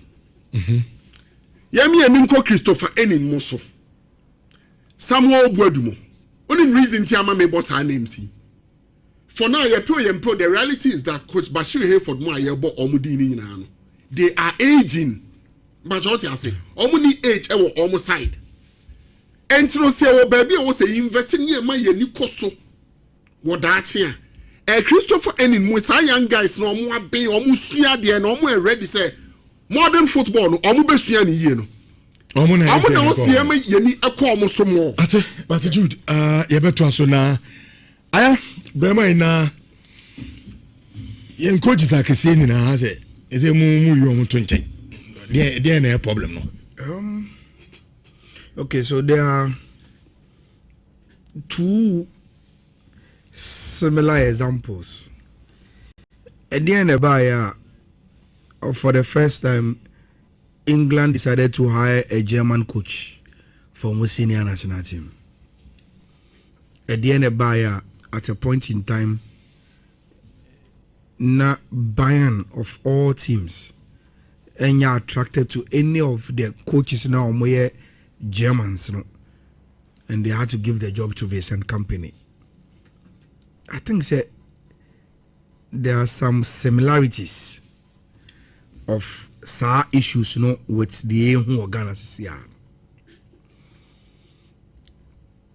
Yeah, me a nimko Christopher Enin Moso. Samuel Buadumo. Only reason Tiama may boss her name see. For now, the reality is that Coach Bashir Hayford Moyebo Omudini Nano. They are aging. But what I say, Omuni age ever almost side. And to say, baby, I was investing near my Nikoso. What that's here. Christopher Enin, Musa young guys, no more be almost there, no more ready say modern football, no Omubesuan Yeno. I'm not see me yeni akwa so more. But Jude, you better answer now. Aya, Brema ina. Yen coaches are saying na has it. Is it mu you mu 20? There no problem no. Okay, so there are 2 similar examples. At the end of for the first time England decided to hire a German coach for the senior national team. At the end of at a point in time, na Bayern of all teams and you're attracted to any of the coaches now, more Germans, no, and they had to give the job to Vincent company. I think there are some similarities of some issues, you know, with the who organizes here.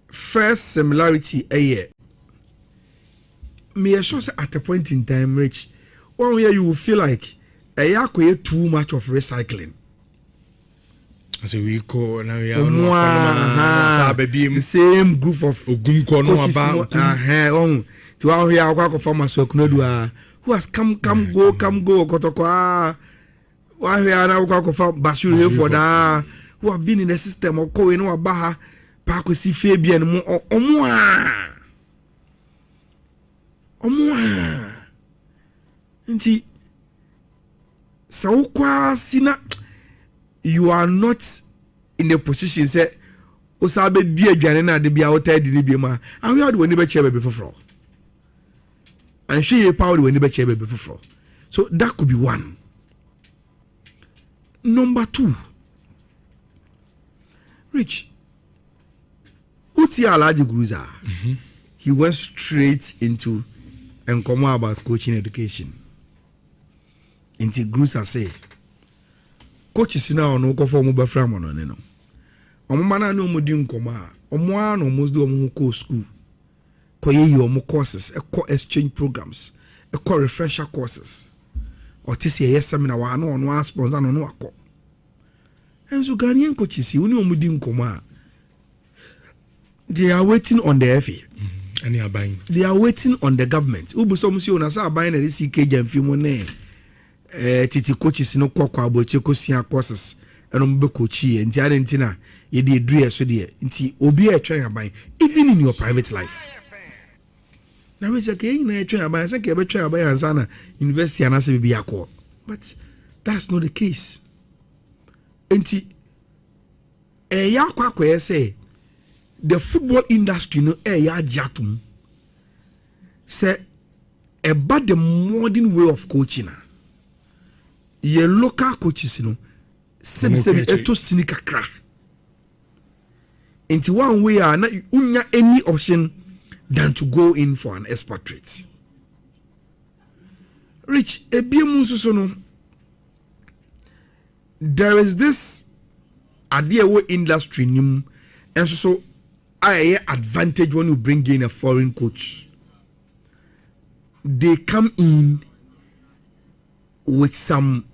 First similarity, me sure at a point in time, Rich, one way you will feel like too much of recycling. So we call now we are the same group of coaches to our here farmers who has come go kotokwa why we are now Bashir here for that who have been in the system or going no abaha park with Fabian nti saukwa sina you are not in a position say osabe di adwane na de bia wota di bi ma and we are the one be chair be for and she power when be chair be for so that could be one. Number two, Rich Uti Alaji Gruza, he went straight into and come about coaching education. Into Gruza say coaches now no go for mobile from on no. Omana no mudi nkoma. Omwa no most do omo school. Koye your courses, exchange programs, refresher courses. Or tisi yes seminar wa no no sponsor no akọ. And so Ghanaian coaches uni omudi nkoma. They are waiting on the FA. And they are buying. They are waiting on the government. Ubu so musi ona sa buying the CK jamfi mo ne titi coaches no kwakwa aboche kosia courses eno mbe coachi nti adentina ye dey dre so dey nti obi e twen aban even in your private life. Na we say ke na e twen aban say ke be twen aban ansa na university anase bibi akọ. But that's not the case. Nti ya kwakwa say the football industry no ya jatum say about the modern way of coaching. Ye local coaches no sem eto sini kakra. Into one way are not unya any option than to go in for an expatriate. Rich ebiemu so no there is this idea wo industry nim and so I advantage when you bring in a foreign coach. They come in with some,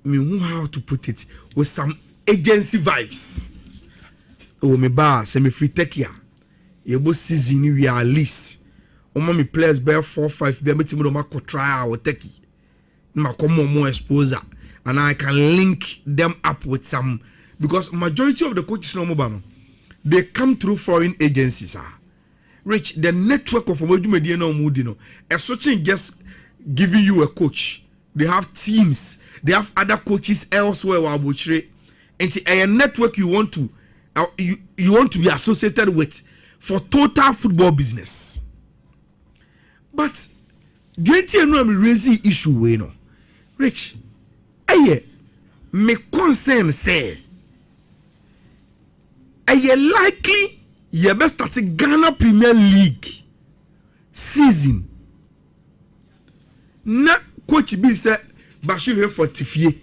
how to put it, with some agency vibes. Oh, me bar, semi free tekia. Yebo season we are least. Omo me players bear 4-5 be meeting with ma try or teki. Ma come more exposure. And I can link them up with some, because majority of the coaches no mobile. They come through foreign agencies. Rich, the network of Omodumedi no Mudino. A searching just giving you a coach. They have teams. They have other coaches elsewhere. And a network you want to be associated with for total football business. But the no I'm raising issue we no. Rich, me concern say. Are you likely you best start a Ghana Premier League season? Na coach B said Bashir here for Tifie.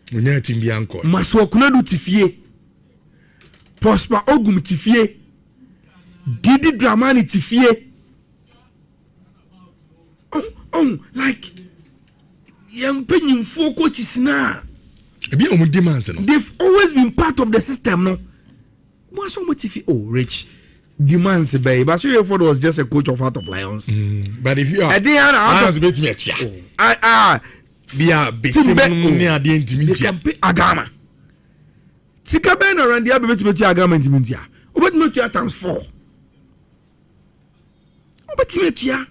Unya team bianco. Maswa kunadu Tifie. Prosper Ogum Tifie. Didi Dramani Tifie. Like young penny four coaches now. They've always been part of the system, no. Rich demands, babe. But Ford was just a coach of Heart of Lions. But if you are, they can pay Agama. Tika Ben around the other bit Agama in Timintia. But not your times 4. But Timintia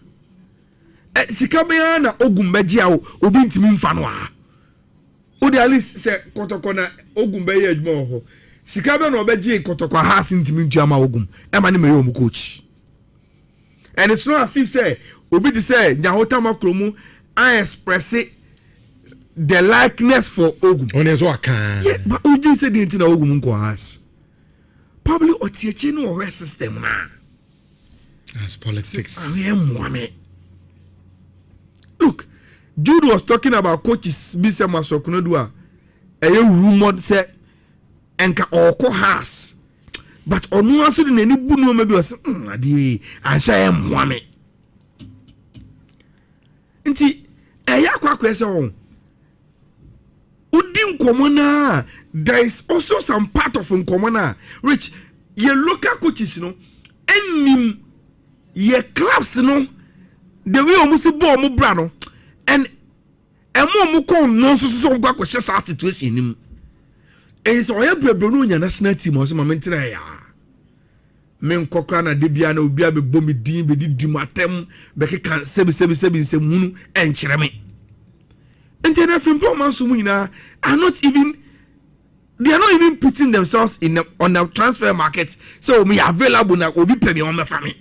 Sikabeana Ogumbedia Obin Timin Fanwa. Odi at least say kotokona Ogumbe ye adwuma ho. Sikabe no obeje kotokwa ha sentimi ntuama Ogum. E ma ne me yo coach. And it's not as if say obi to say nyahota makromu I express it the likeness for Ogum. On is what can. Yeah, but we didn't say the entire Ogum has. Probably Otiachino or system now. That's politics. I am one. Look, Jude was talking about coaches Bisa Masokunodua. A rumored say enka oko has. But on one side in any bunu maybe was I say am one. Nti eya kwa kwese on. Udim komona, there is also some part of komona. Rich, ye local coaches no enim ye clubs no the way omo si ball mo bra no and emo mo kon no so gwa ko shesa situation nim. E so oya brebro no nya national team o so ma mentra ya. Men kokra na de bia na obi abebo mi din be di matem be ke kan sebi nsemunu enkyere me. Internal film performance are not even putting themselves on the transfer market. So me available now will be pay me on my family.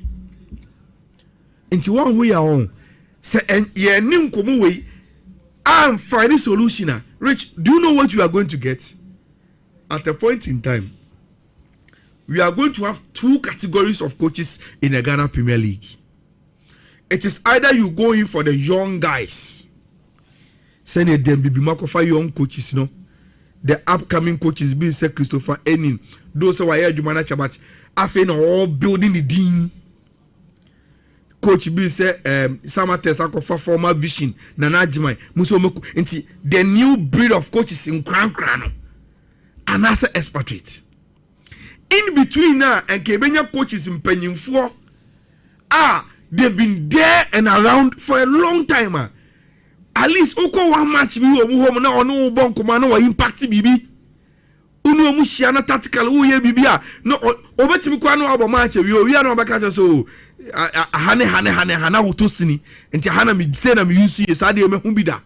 Into one way on say and ye nim komo way I'm finding solution. Rich, do you know what you are going to get? At a point in time, we are going to have two categories of coaches in the Ghana Premier League. It is either you go in for the young guys. Send them be makofa young coaches, no. The upcoming coaches being said Christopher Enin. Those who are here, you manage about after all building the dean. Coach be say Samates akofa former vision Nana Jimai Musomoku into the new breed of coaches in Kran and as an expatriate. In between now and Kebenya coaches in Penyinfo they've been there and around for a long time. At least oko one match bi wo mu home na ono bon koma na wa impact bibi. Unu mu hia na tactical wo ye bibi a no obetimi kwa na obo match wi o wi na obeka so hana wo to sini enti hana mi say na mi use yes ade me hu bi da.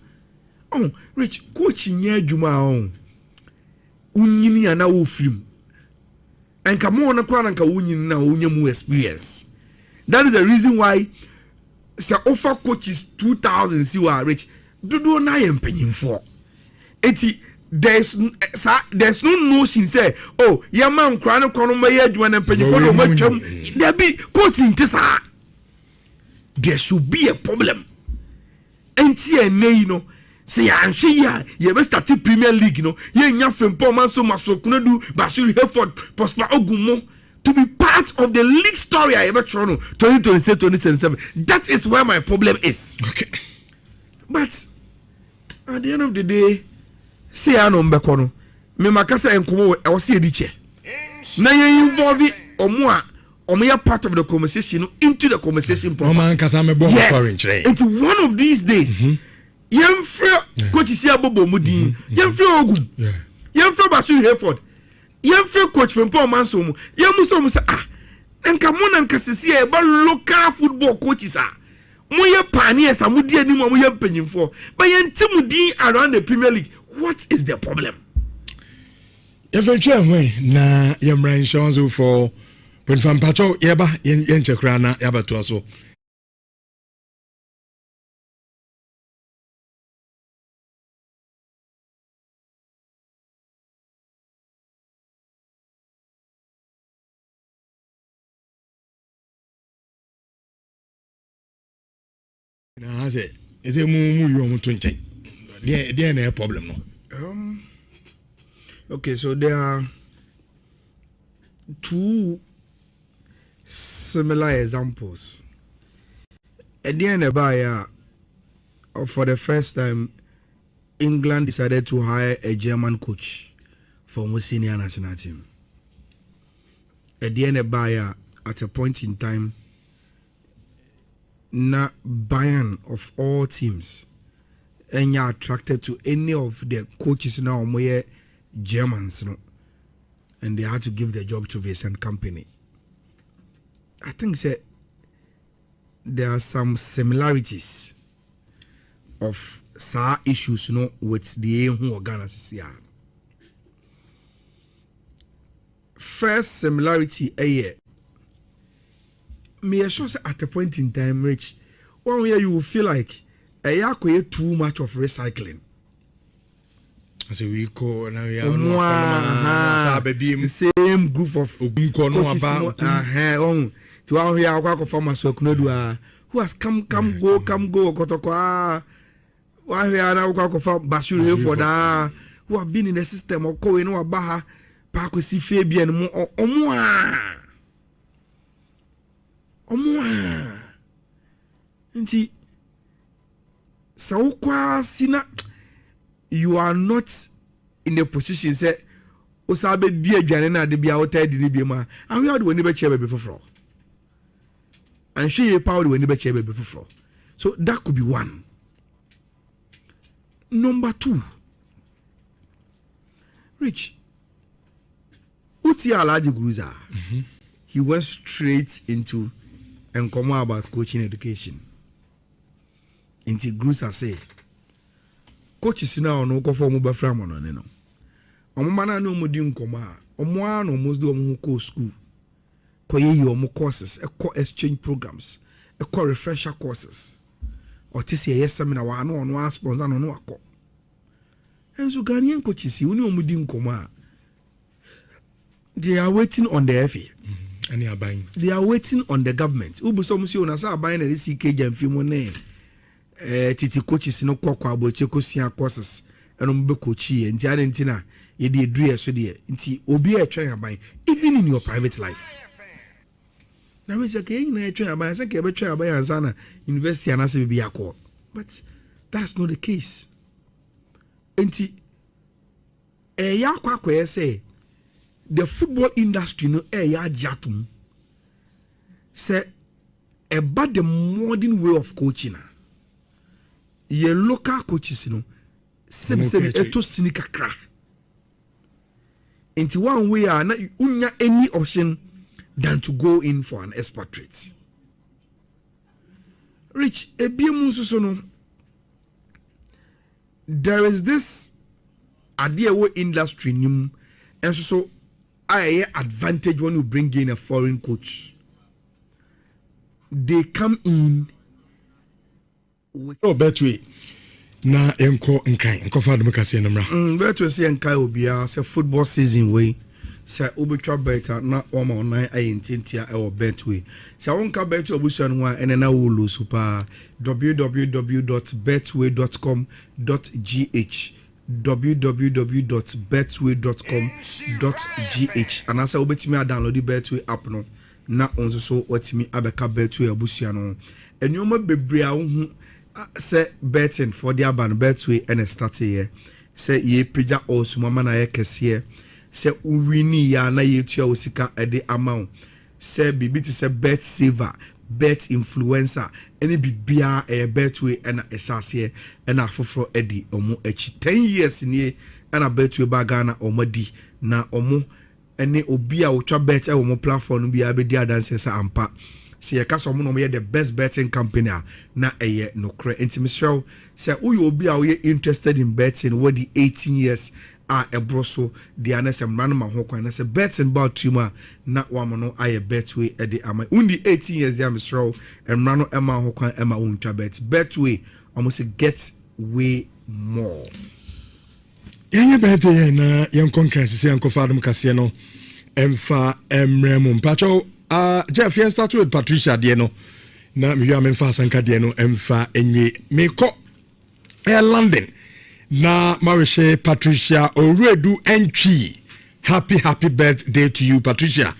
Oh, Rich coach nya adwuma on. Unyini ana wo film. Enka mo na kwa na nka unyini na unya mu experience. That is the reason why say offer coaches 2000 see what Rich do na yem penyimfo. Eti there's no notion say oh your man kra no kono ma ye adwuma na penyimfo no matwam there be coaching tisa. There should be a problem. Enti enei no say anhwe ya ye be start Premier League no ye nya fempo man so masokuna du Bashir Hereford Prosper Ogumo to be part of the league story I ever tried 2026-2027. That is where my problem is. Okay. But at the end of the day, say I know Mbekono. Me makasa enkomo I was here diche. Na you involve omo part of the conversation into the conversation proper. Yes. Into one of these days. Yemfre coach isi abobo mudin. Yemfre Ogum. Yemfre Bashir Hereford. Yemfre coach from Paul Mansomu. Yemusomu say enka mona nka sisi e ba local football coaches moye pioneers amudi ani mo moye mpanyimfo but yentimudi around the Premier League. What is the problem? Eventually na yemra insurance for when from pacho yeba yenchekra na yaba to so na say is a mu you want to change there no problem no. Okay, so there are two similar examples. At the end of for the first time England decided to hire a German coach for the senior national team. At the end at a point in time na Bayern of all teams and you're attracted to any of the coaches now more Germans, no, and they had to give the job to Vincent company. I think there are some similarities of SAR issues, you know, with the who organizes here. First similarity, me assure at a point in time, Rich, one way you will feel like a too much of recycling. As a week or now we are the same group of coaches to our here our farmers who has come go kotokwa why we are now Bashir for that who have been in the system of going no baha park with Fabian omwa nti sawukwa sina you are not in a position say osabe di adwane na de bia wota di bi ma and we are the one be che be foforo and she power the one be che be foforo so that could be one. Number 2, Rich Uti Alaji Gruza, he went straight into enkomo about coaching education. Inti Gruza say coaches now no go for mobile from on no. Omana no mudi nkoma omo an almost do omo ko school. Ko ye omo courses, exchange programs, refresher courses. Or this year seminar wa no ono sponsor no akọ. And so Ghanaian coaches uni omudi nkoma. They are waiting on the FA. And they are buying. They are waiting on the government. Ubusom si ona sa buying the CK Jamfi mo ne. Titi coaches no kwakwa aboche kosia courses. Eno mbe coachi nti adentina ye dey dre so dey. Nti obi a try aban even in your private life. Now we say ke na try aban say ke be try aban ansana university anase be yakọ. But that's not the case. Nti yakwa say the football industry no ya jatum say about the modern way of coaching. Ye local coaches no sem eto sini kakra. Nti one way na unya any option than to go in for an expatriate. Rich ebiemu so no there is this idea wo industry nim and so I advantage when you bring in a foreign coach. They come in with Betway na enko fa dem kase namra. Betway say enkai obia say football season way say obetwa better na o ma online ayentintia e o Betway. Say wonka Betway obusuan ho a ene na wo lo super www.betway.com.gh www.betway.com.gh and as I obetimi download the Betway app no na onso so watimi abeka Betway abusua no enyoma bebre a hu say betting for the aban Betway and start here say ye pija osuma na ye kese say uwini ya na ye tua osika ede amount say bibi ti say bet saver bet influencer any bibia Betway and esase and afoforo edi omo echi 10 years ni and Betway bagana omadi na omo ene obi a otwa bet e omo platform bi abedi adanse sa ampa se ye kaso omo no ye the best betting company na eye no kre intimishow say uyo obi a we interested in betting what the 18 years ebroso the anesem ranoma ho kwan na say betting about tuma na wamono aye Betway e de ama undi 18 years ya misro emrano ema ho kwan ema untwa Betway almost get way more. Yenye Betway na yen conference se yanko fadum kase no emfa emremu mpacho Jeff yen start with Patricia de no na mi ya emfa sanka de no emfa enwe me ko London na Marisha Patricia Oredu Entry. Happy birthday to you, Patricia.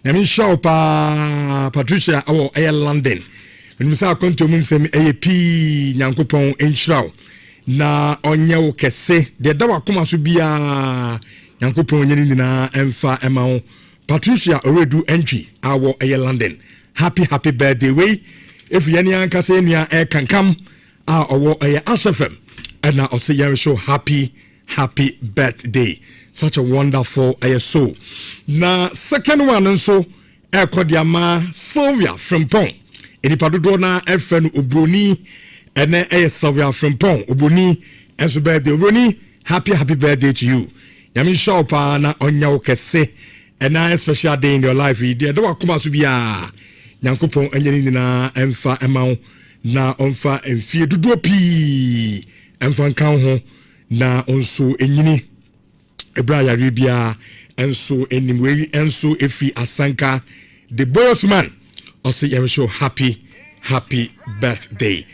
Yami show pa Patricia our London. When we say konto mun sem AP Nyankopon enshraw na onye wo kese de da wakoma so bia Nyankopon nyeni nyina emfa ema Patricia Oredu Entry our London. Happy birthday way. If you any anka say nia kankam owo asfm and now I'll say you show happy birthday. Such a wonderful soul. Now second one and so Kodiama Sylvia from Pong. Enipadodo na FN Obroni and then Sylvia from Pong. Obroni and so birthday. Obroni, happy birthday to you. Yami show pa na onya okese and a special day in your life. There do come to be a Nyankopon enyeni na emfa emao na onfa emfie dodo pi emfa kan ho na onso enyini ebra yare bia enso enimwe enso efi asanka the bossman also yam show happy birthday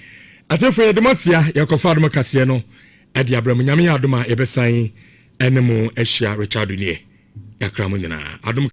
atefo ye demasia yakofa adom kase no ade abram nyame adom a ebesan enemu ehia Richard nie yakra mo nyina adom